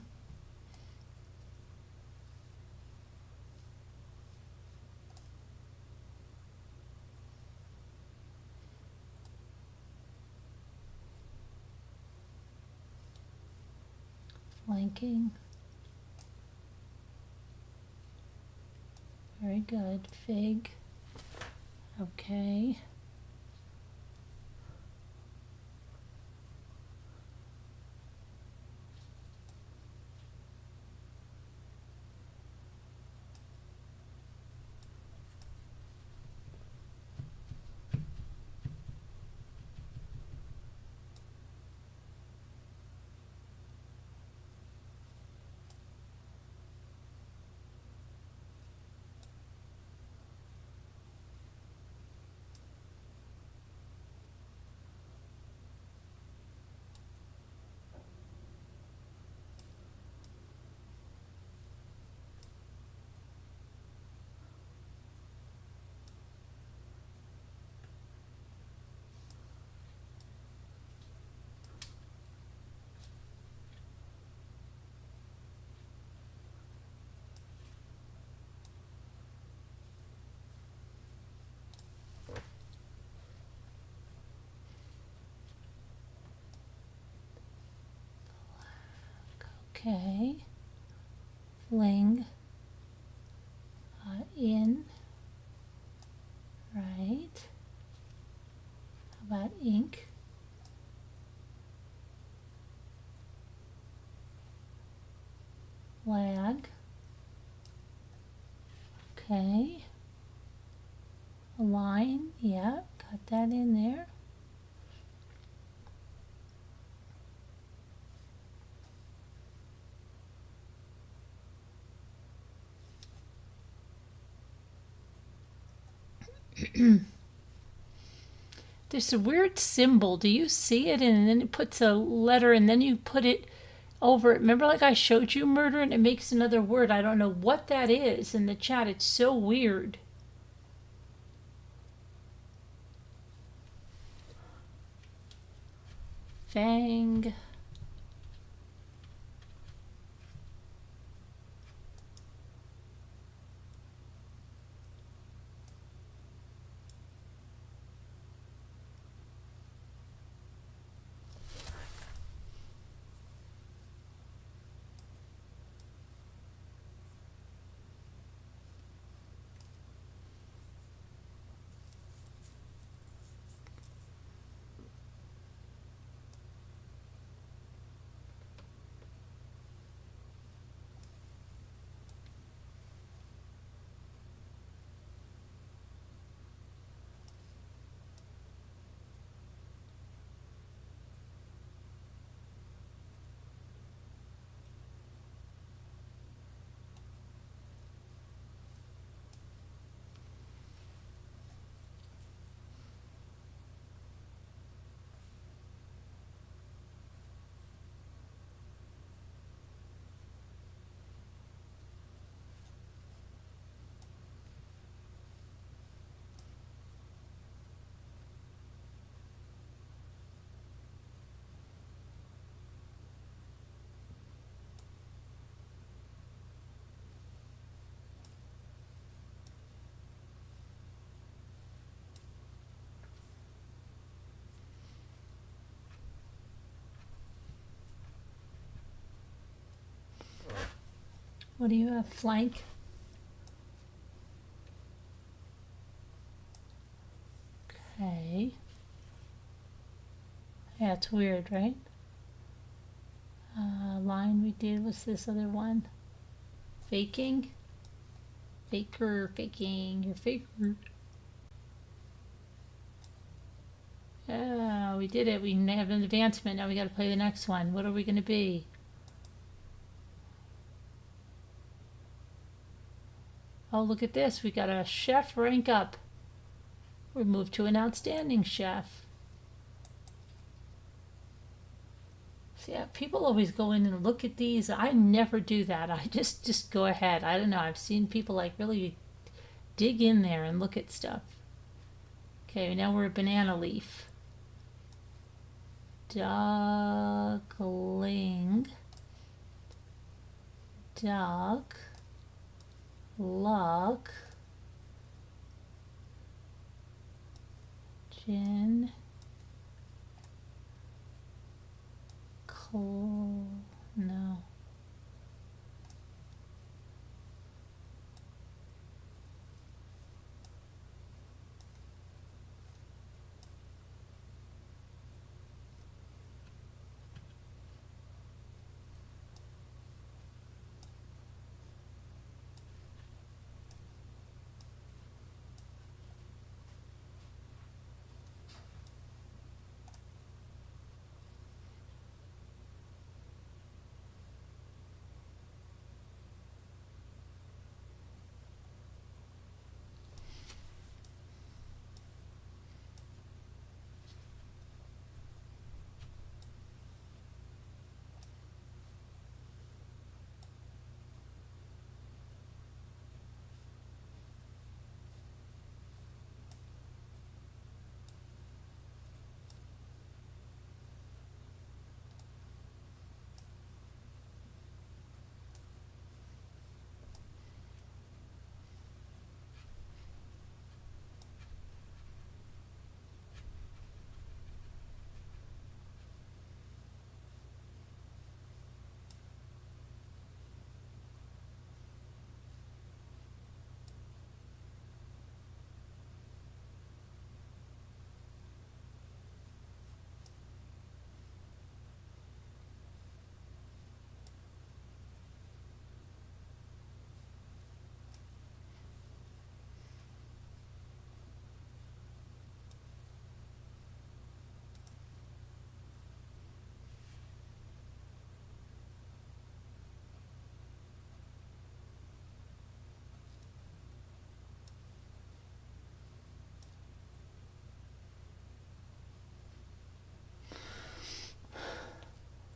Flanking. Very good. Fig. Okay. Okay. Fling. In. Right. How about ink? Lag. Okay. Align. Yeah, got that in there. There's a weird symbol. Do you see it? And then it puts a letter and then you put it over it. Remember, like I showed you murder and it makes another word. I don't know what that is in the chat. It's so weird. Fang. What do you have? Flank? Okay. Yeah, it's weird, right? Line we did was this other one. Faking? Faker, faking, you're faker. Yeah, we did it. We have an advancement. Now we gotta play the next one. What are we gonna be? Oh, look at this. We got a chef rank up. We moved to an outstanding chef. See, yeah, people always go in and look at these. I never do that. I just go ahead. I don't know. I've seen people like really dig in there and look at stuff. Okay, now we're a banana leaf. Duckling. Duck. Luck. Gin. Coal. No.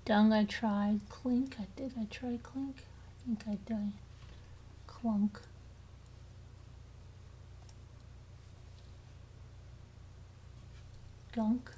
Dung, I tried. Clink, did I try clink? I think I did. Clunk. Gunk.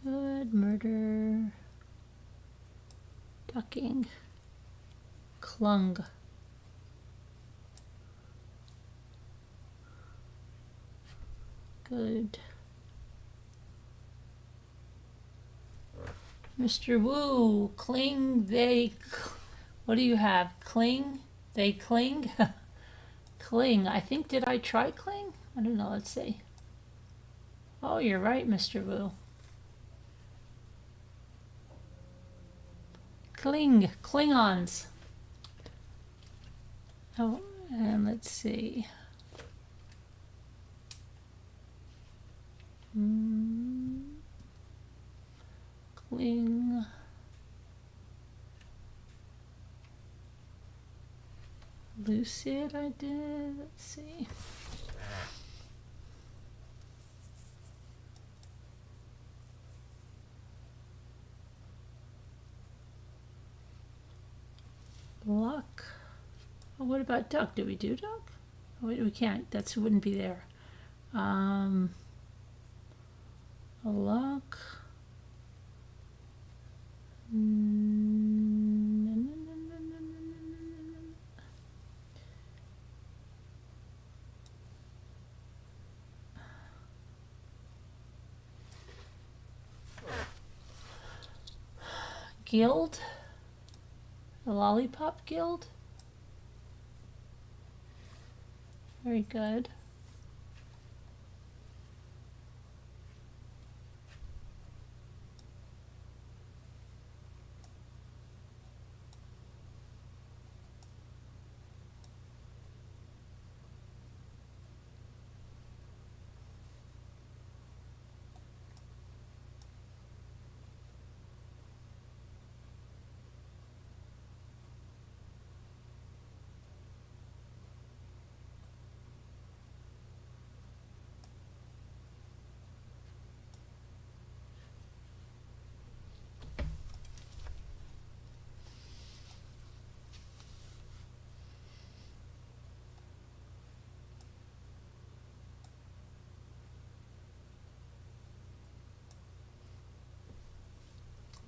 Good. Murder. Ducking. Clung. Good. Mr. Wu, cling, they... What do you have? Cling? They cling? Cling. I think, did I try cling? I don't know, let's see. Oh, you're right, Mr. Wu. Cling. Klingons. Oh, and let's see. Cling. Lucid, I did. Let's see. Luck. Oh, what about duck? Did we do duck? Oh, wait, we can't. That wouldn't be there. Luck. Guild? The Lollipop Guild? Very good.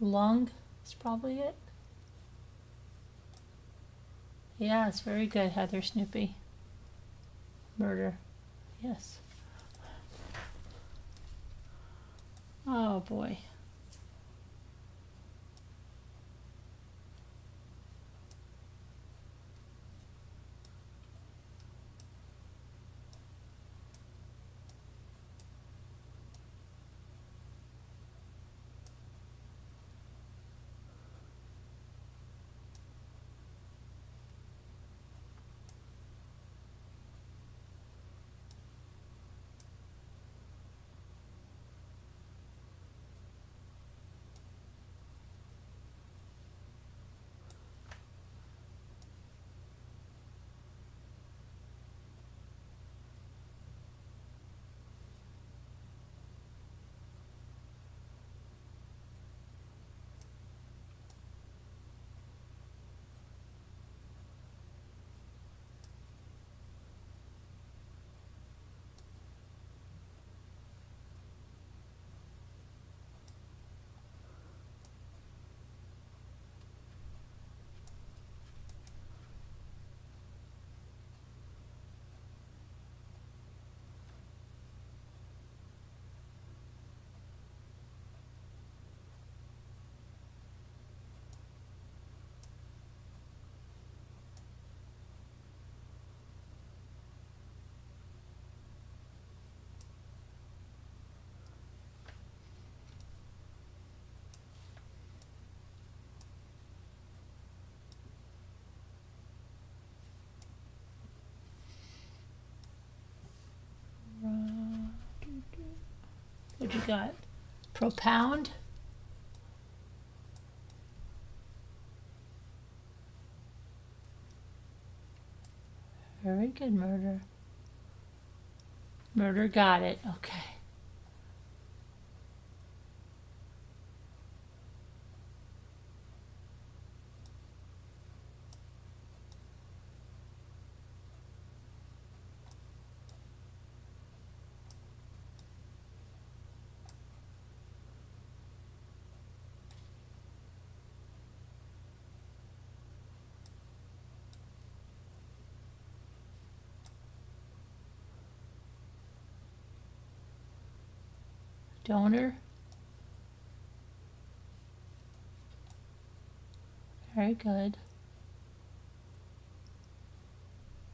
Lung is probably it. Yeah, it's very good, Heather Snoopy. Murder. Yes. Oh boy. What you got? Propound? Very good, murder. Murder got it. Okay. Donor? Very good.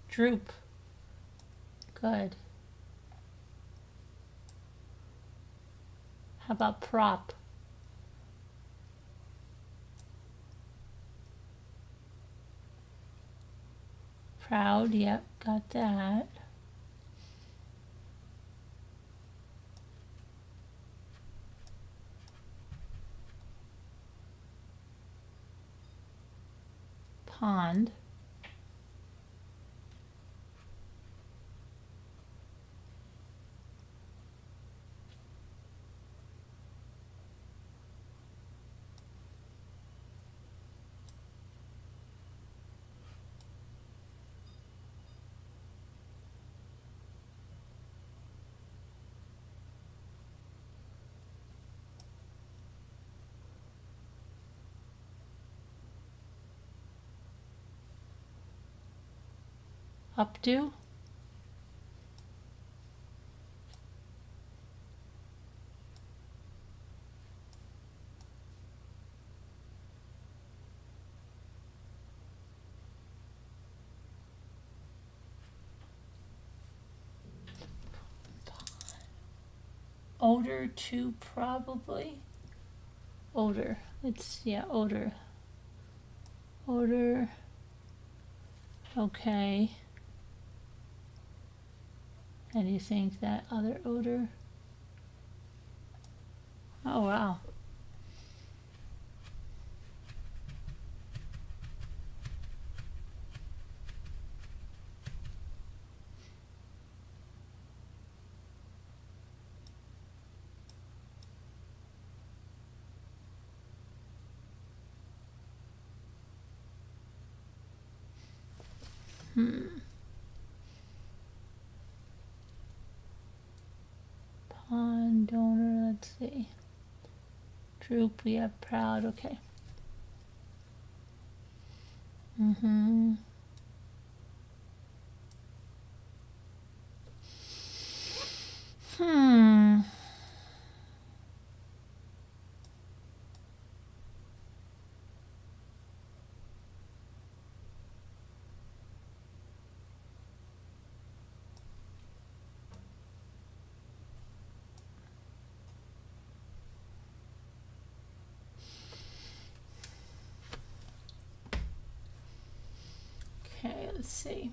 Droop? Good. How about prop? Proud, yep, got that. Pond. Updo? Odor too, probably. Odor. Yeah, odor. Odor. Okay. And you think that other odor? Oh, wow. Pond, donor, let's see. Group, we have proud, okay. Mm-hmm. Hmm. Okay, let's see.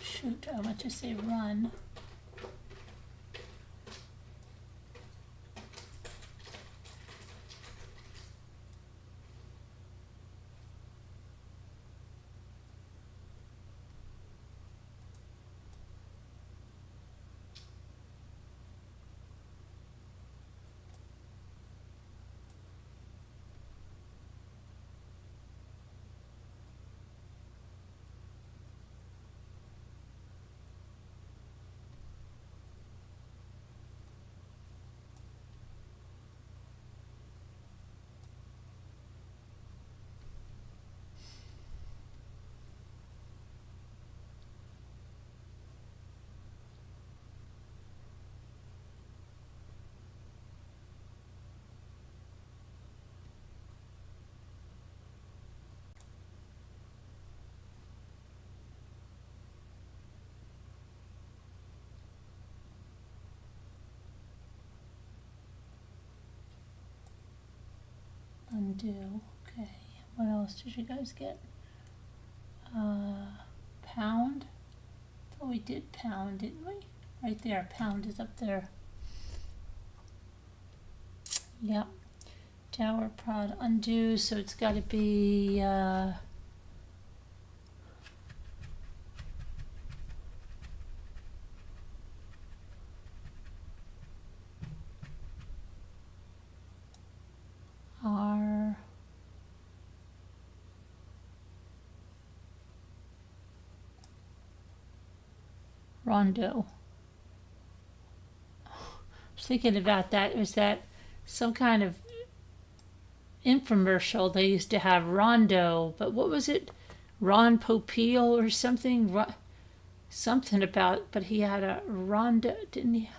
Shoot, I want to say run. Undo. Okay. What else did you guys get? Pound. Oh, we did pound, didn't we? Right there. Pound is up there. Yep. Tower prod undo. So it's got to be. R. Rondo. I was thinking about that. Was that some kind of infomercial? They used to have Rondo, but what was it? Ron Popeil or something? Something about, but he had a Rondo, didn't he?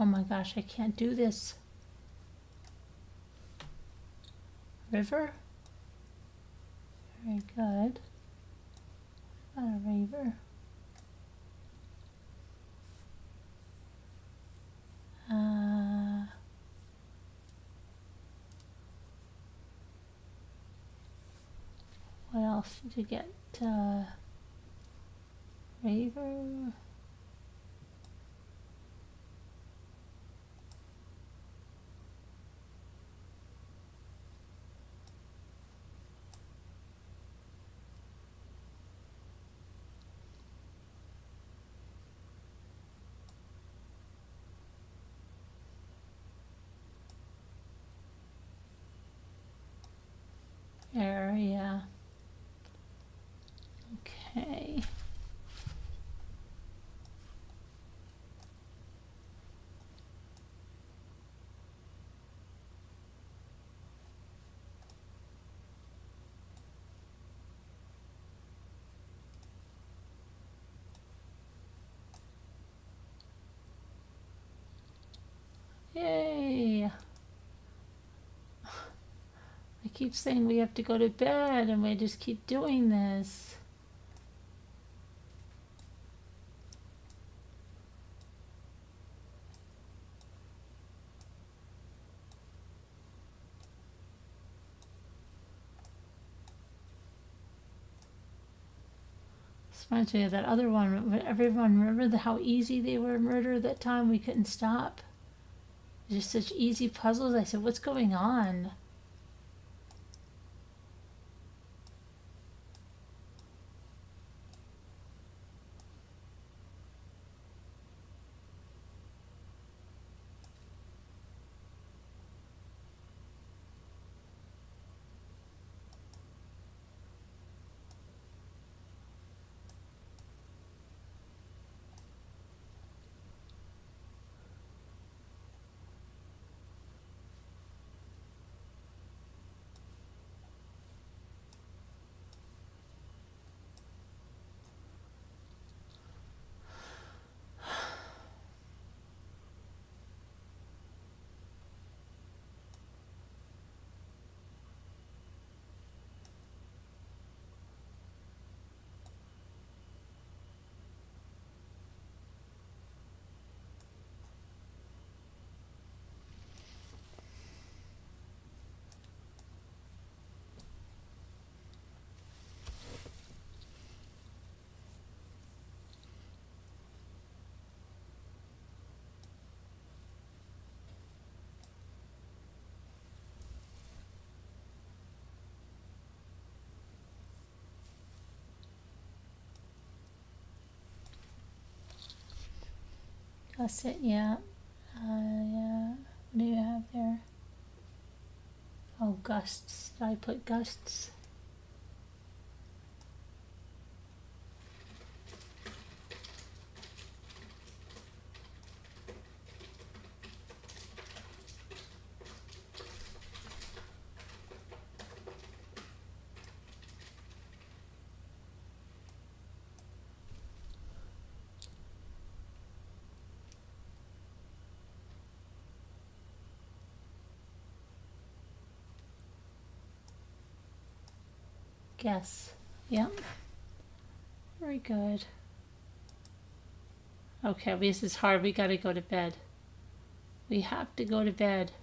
Oh my gosh, I can't do this. River? Very good. Not a river. What else did you get? River? Area. Okay. Yay! I keep saying we have to go to bed and we just keep doing this. This reminds me of that other one. Everyone remember how easy they were to murder that time? We couldn't stop. Just such easy puzzles. I said, what's going on? That's it, yeah. Yeah. What do you have there? Oh, gusts. Did I put gusts? Guess. Yep. Very good. Okay, this is hard. We gotta go to bed. We have to go to bed.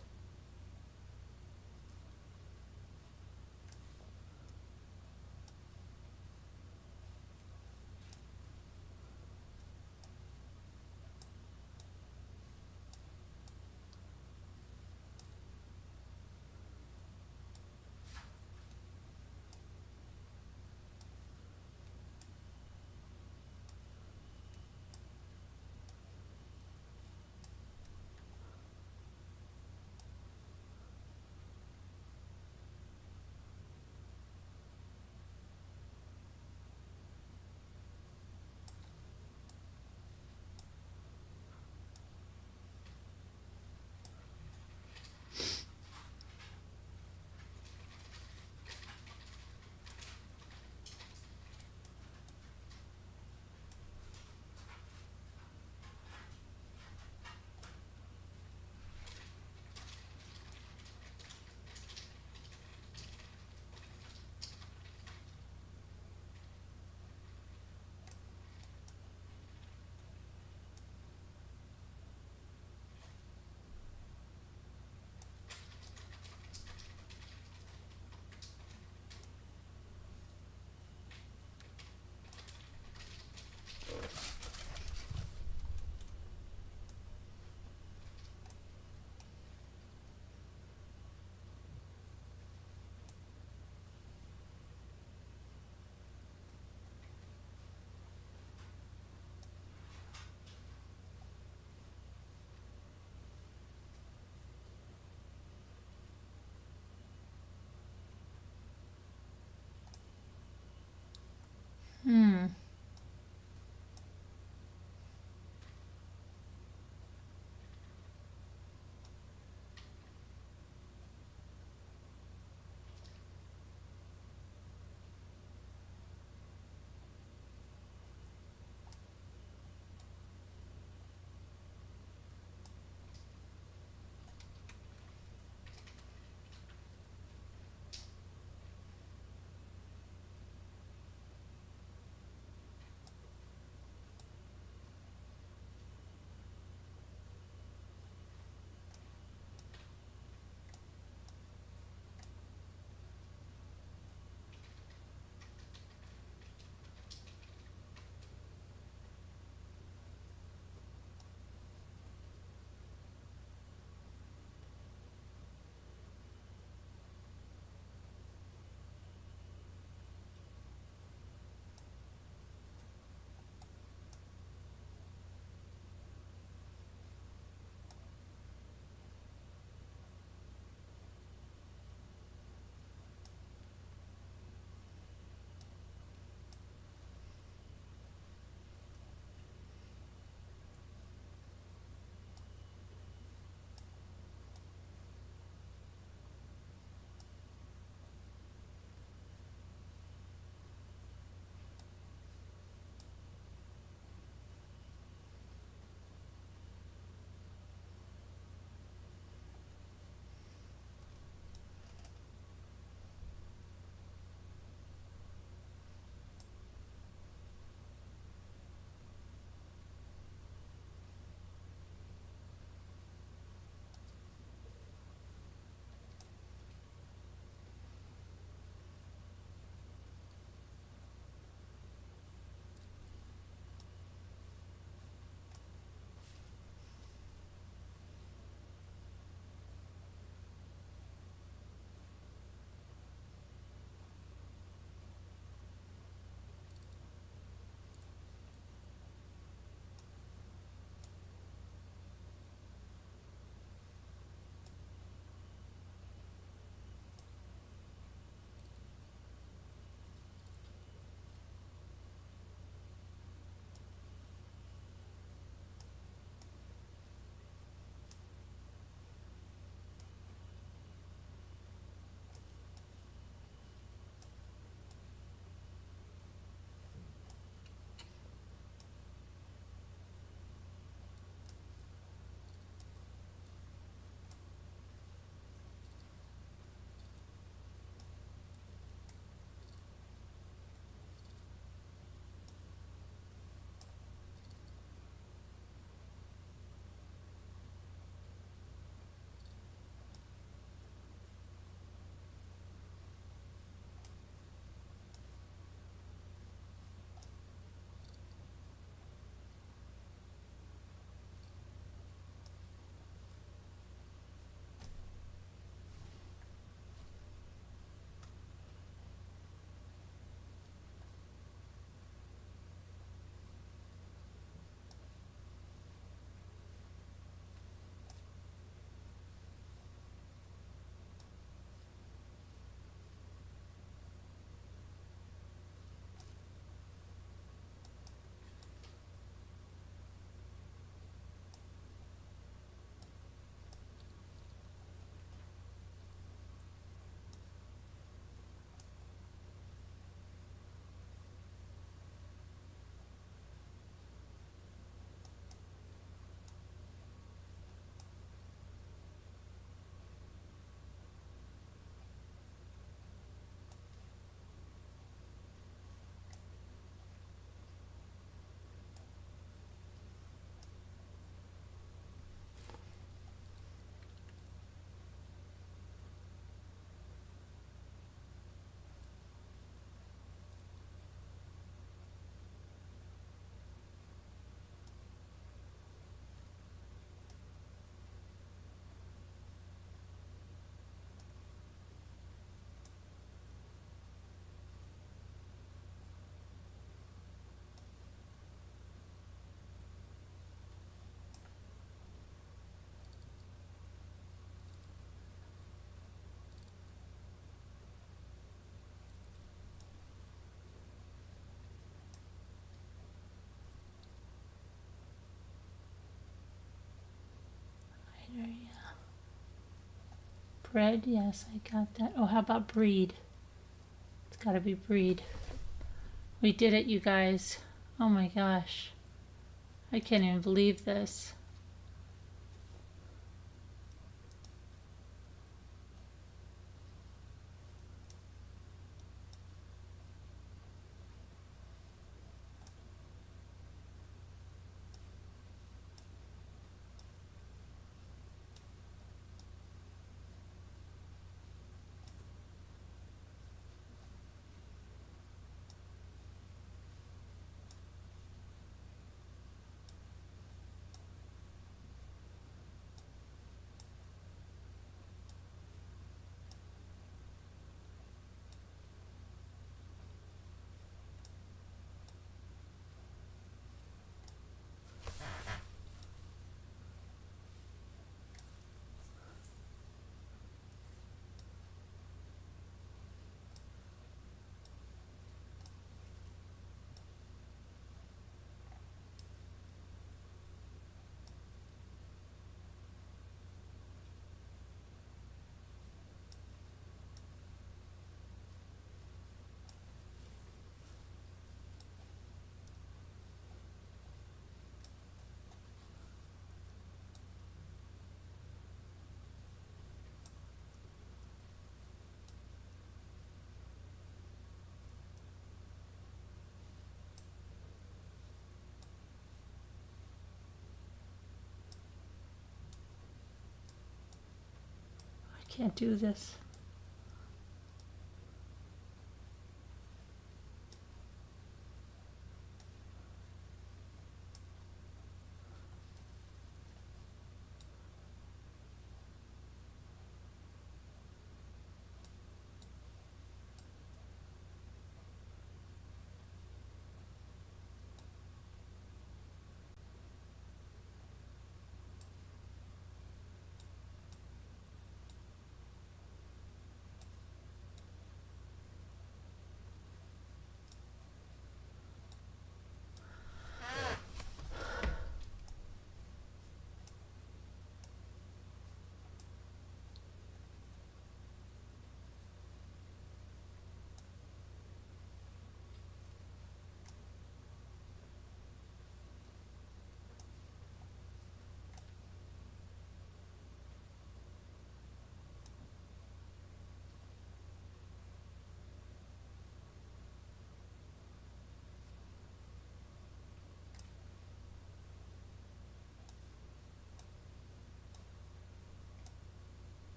Bread, yes, I got that. Oh, how about breed? It's gotta be breed. We did it, you guys. Oh my gosh. I can't even believe this. I can't do this.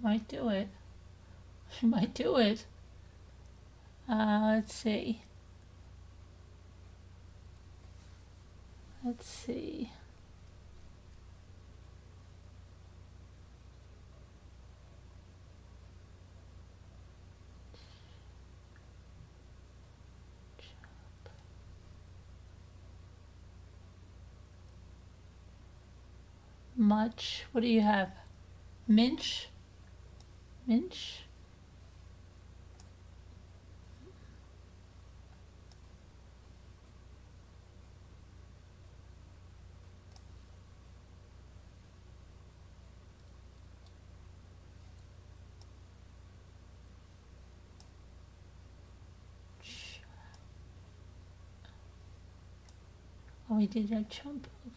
Might do it. She might do it. Let's see. Let's see. Much. What do you have? Minch? Minch? Oh, we did have chump. Okay.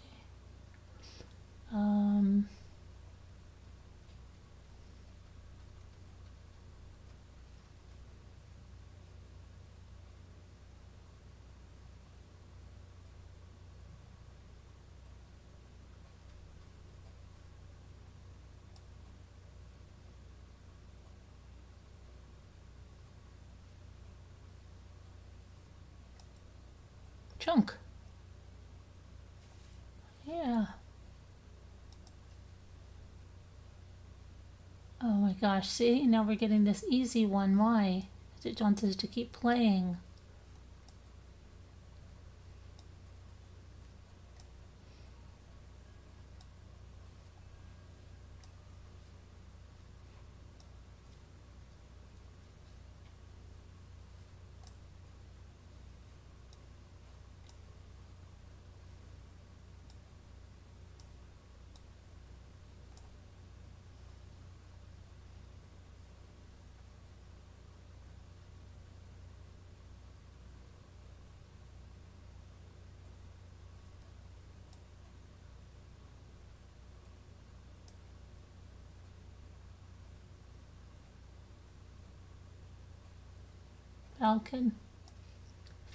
Chunk. Yeah. Oh my gosh, see? Now we're getting this easy one. Why? It wants us to keep playing. Falcon.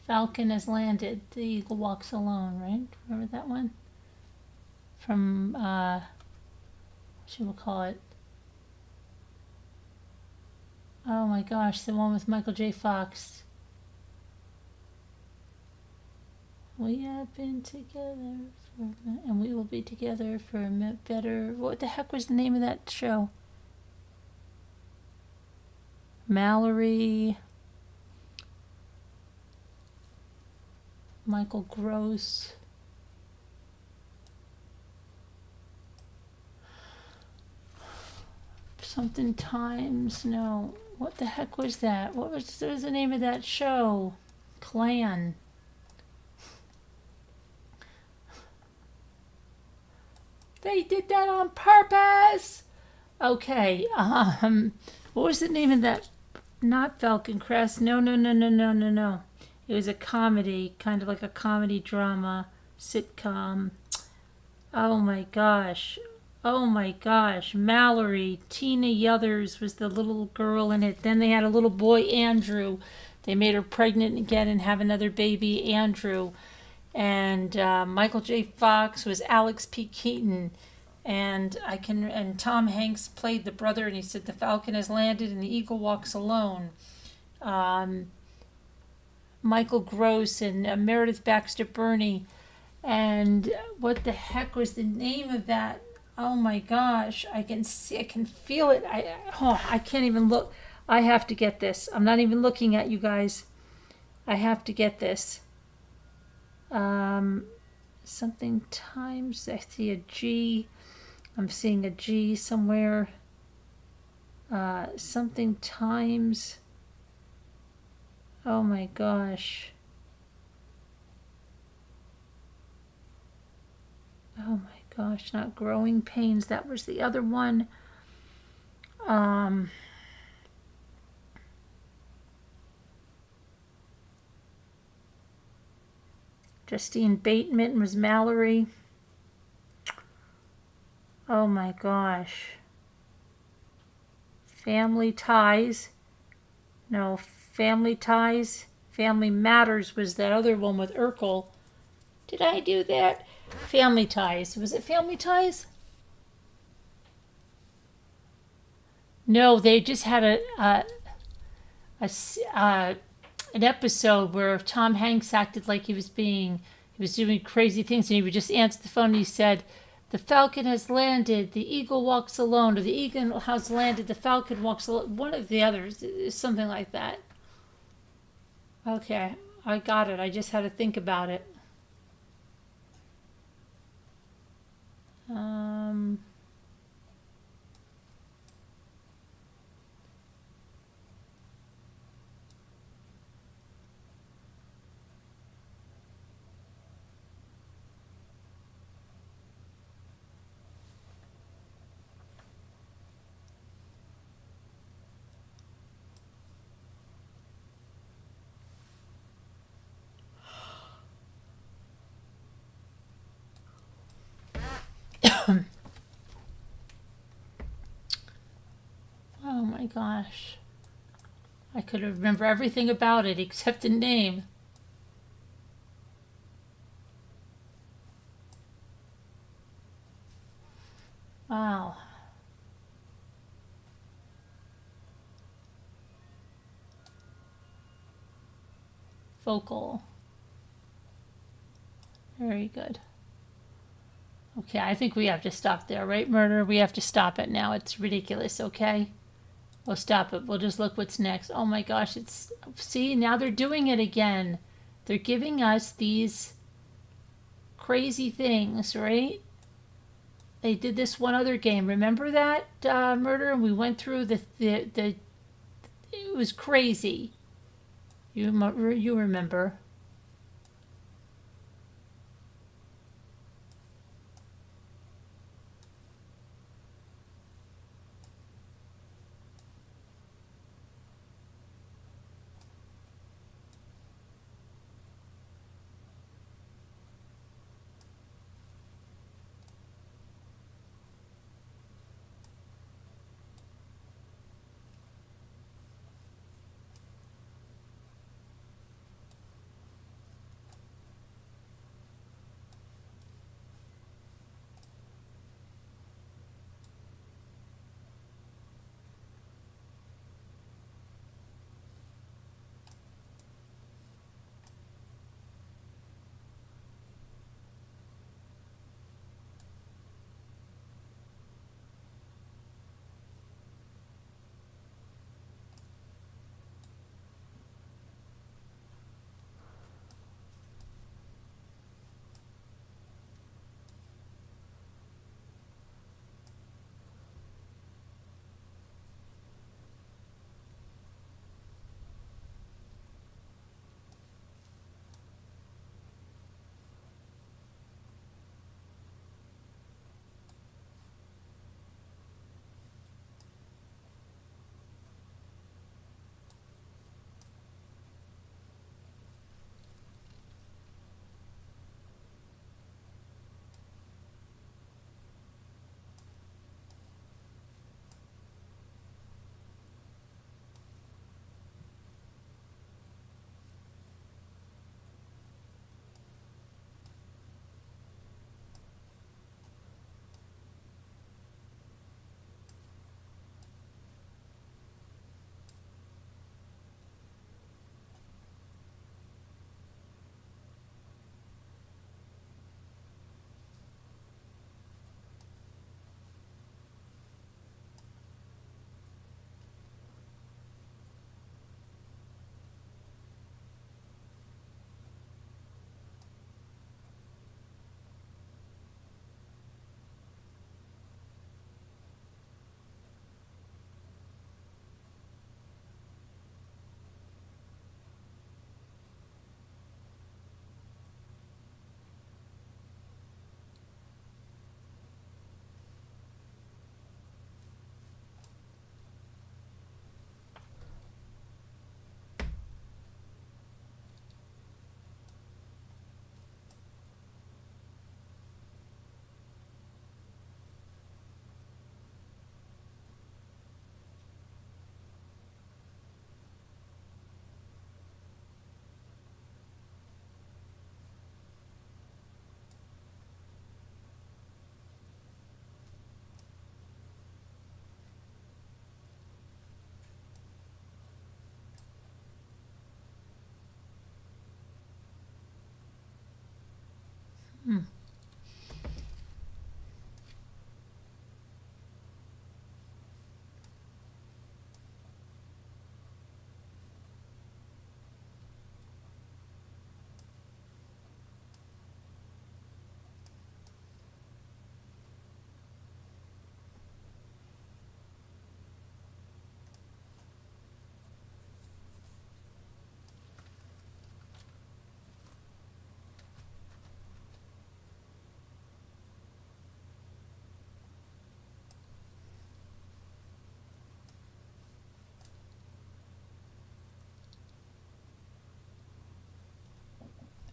Falcon has landed. The eagle walks alone, right? Remember that one? From, what should we call it? Oh my gosh, the one with Michael J. Fox. We have been together and we will be together for a better. What the heck was the name of that show? Mallory. Michael Gross. Something Times. No. What the heck was that? What was the name of that show? Clan. They did that on purpose. Okay. What was the name of that? Not Falcon Crest. No. It was a comedy, kind of like a comedy drama sitcom. Oh my gosh. Mallory. Tina Yothers was the little girl in it. Then they had a little boy, Andrew. They made her pregnant again and have another baby, Andrew. And Michael J. Fox was Alex P. Keaton. And Tom Hanks played the brother, and he said the falcon has landed and the eagle walks alone. Michael Gross and Meredith Baxter Burney. And what the heck was the name of that? Oh my gosh, I can feel it. I can't even look. I have to get this. I'm not even looking at you guys. I have to get this. Something Times. I see a G. I'm seeing a G somewhere. Something Times. Oh my gosh. Oh my gosh, not Growing Pains. That was the other one. Justine Bateman was Mallory. Oh my gosh. Family Ties. No, Family Ties. Family Matters was that other one with Urkel. Did I do that? Family Ties. Was it Family Ties? No, they just had an episode where Tom Hanks acted like he was doing crazy things, and he would just answer the phone and he said, "The Falcon has landed, the Eagle walks alone," or "The Eagle has landed, the Falcon walks alone." One of the others, something like that. Okay, I got it. I just had to think about it. Um, oh my gosh. I could remember everything about it except the name. Wow. Vocal. Very good. Okay, I think we have to stop there, right, Murder? We have to stop it now. It's ridiculous, okay? We'll stop it. We'll just look what's next. Oh my gosh, see, now they're doing it again. They're giving us these crazy things, right? They did this one other game. Remember that, Murder? And we went through the it was crazy. You remember.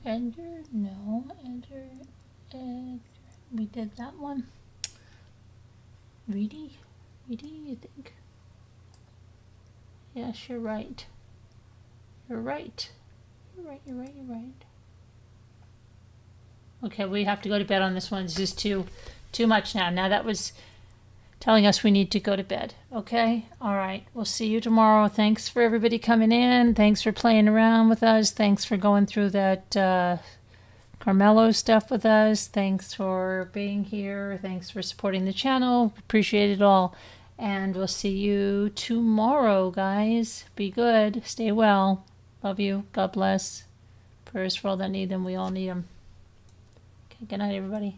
Enter, no, enter, we did that one. Reedy, you think? Yes, you're right. You're right. You're right. Okay, we have to go to bed on this one. This is too much now. Now that was telling us we need to go to bed. Okay? All right. We'll see you tomorrow. Thanks for everybody coming in. Thanks for playing around with us. Thanks for going through that Karmelo stuff with us. Thanks for being here. Thanks for supporting the channel. Appreciate it all. And we'll see you tomorrow, guys. Be good. Stay well. Love you. God bless. Prayers for all that need them. We all need them. Okay, good night, everybody.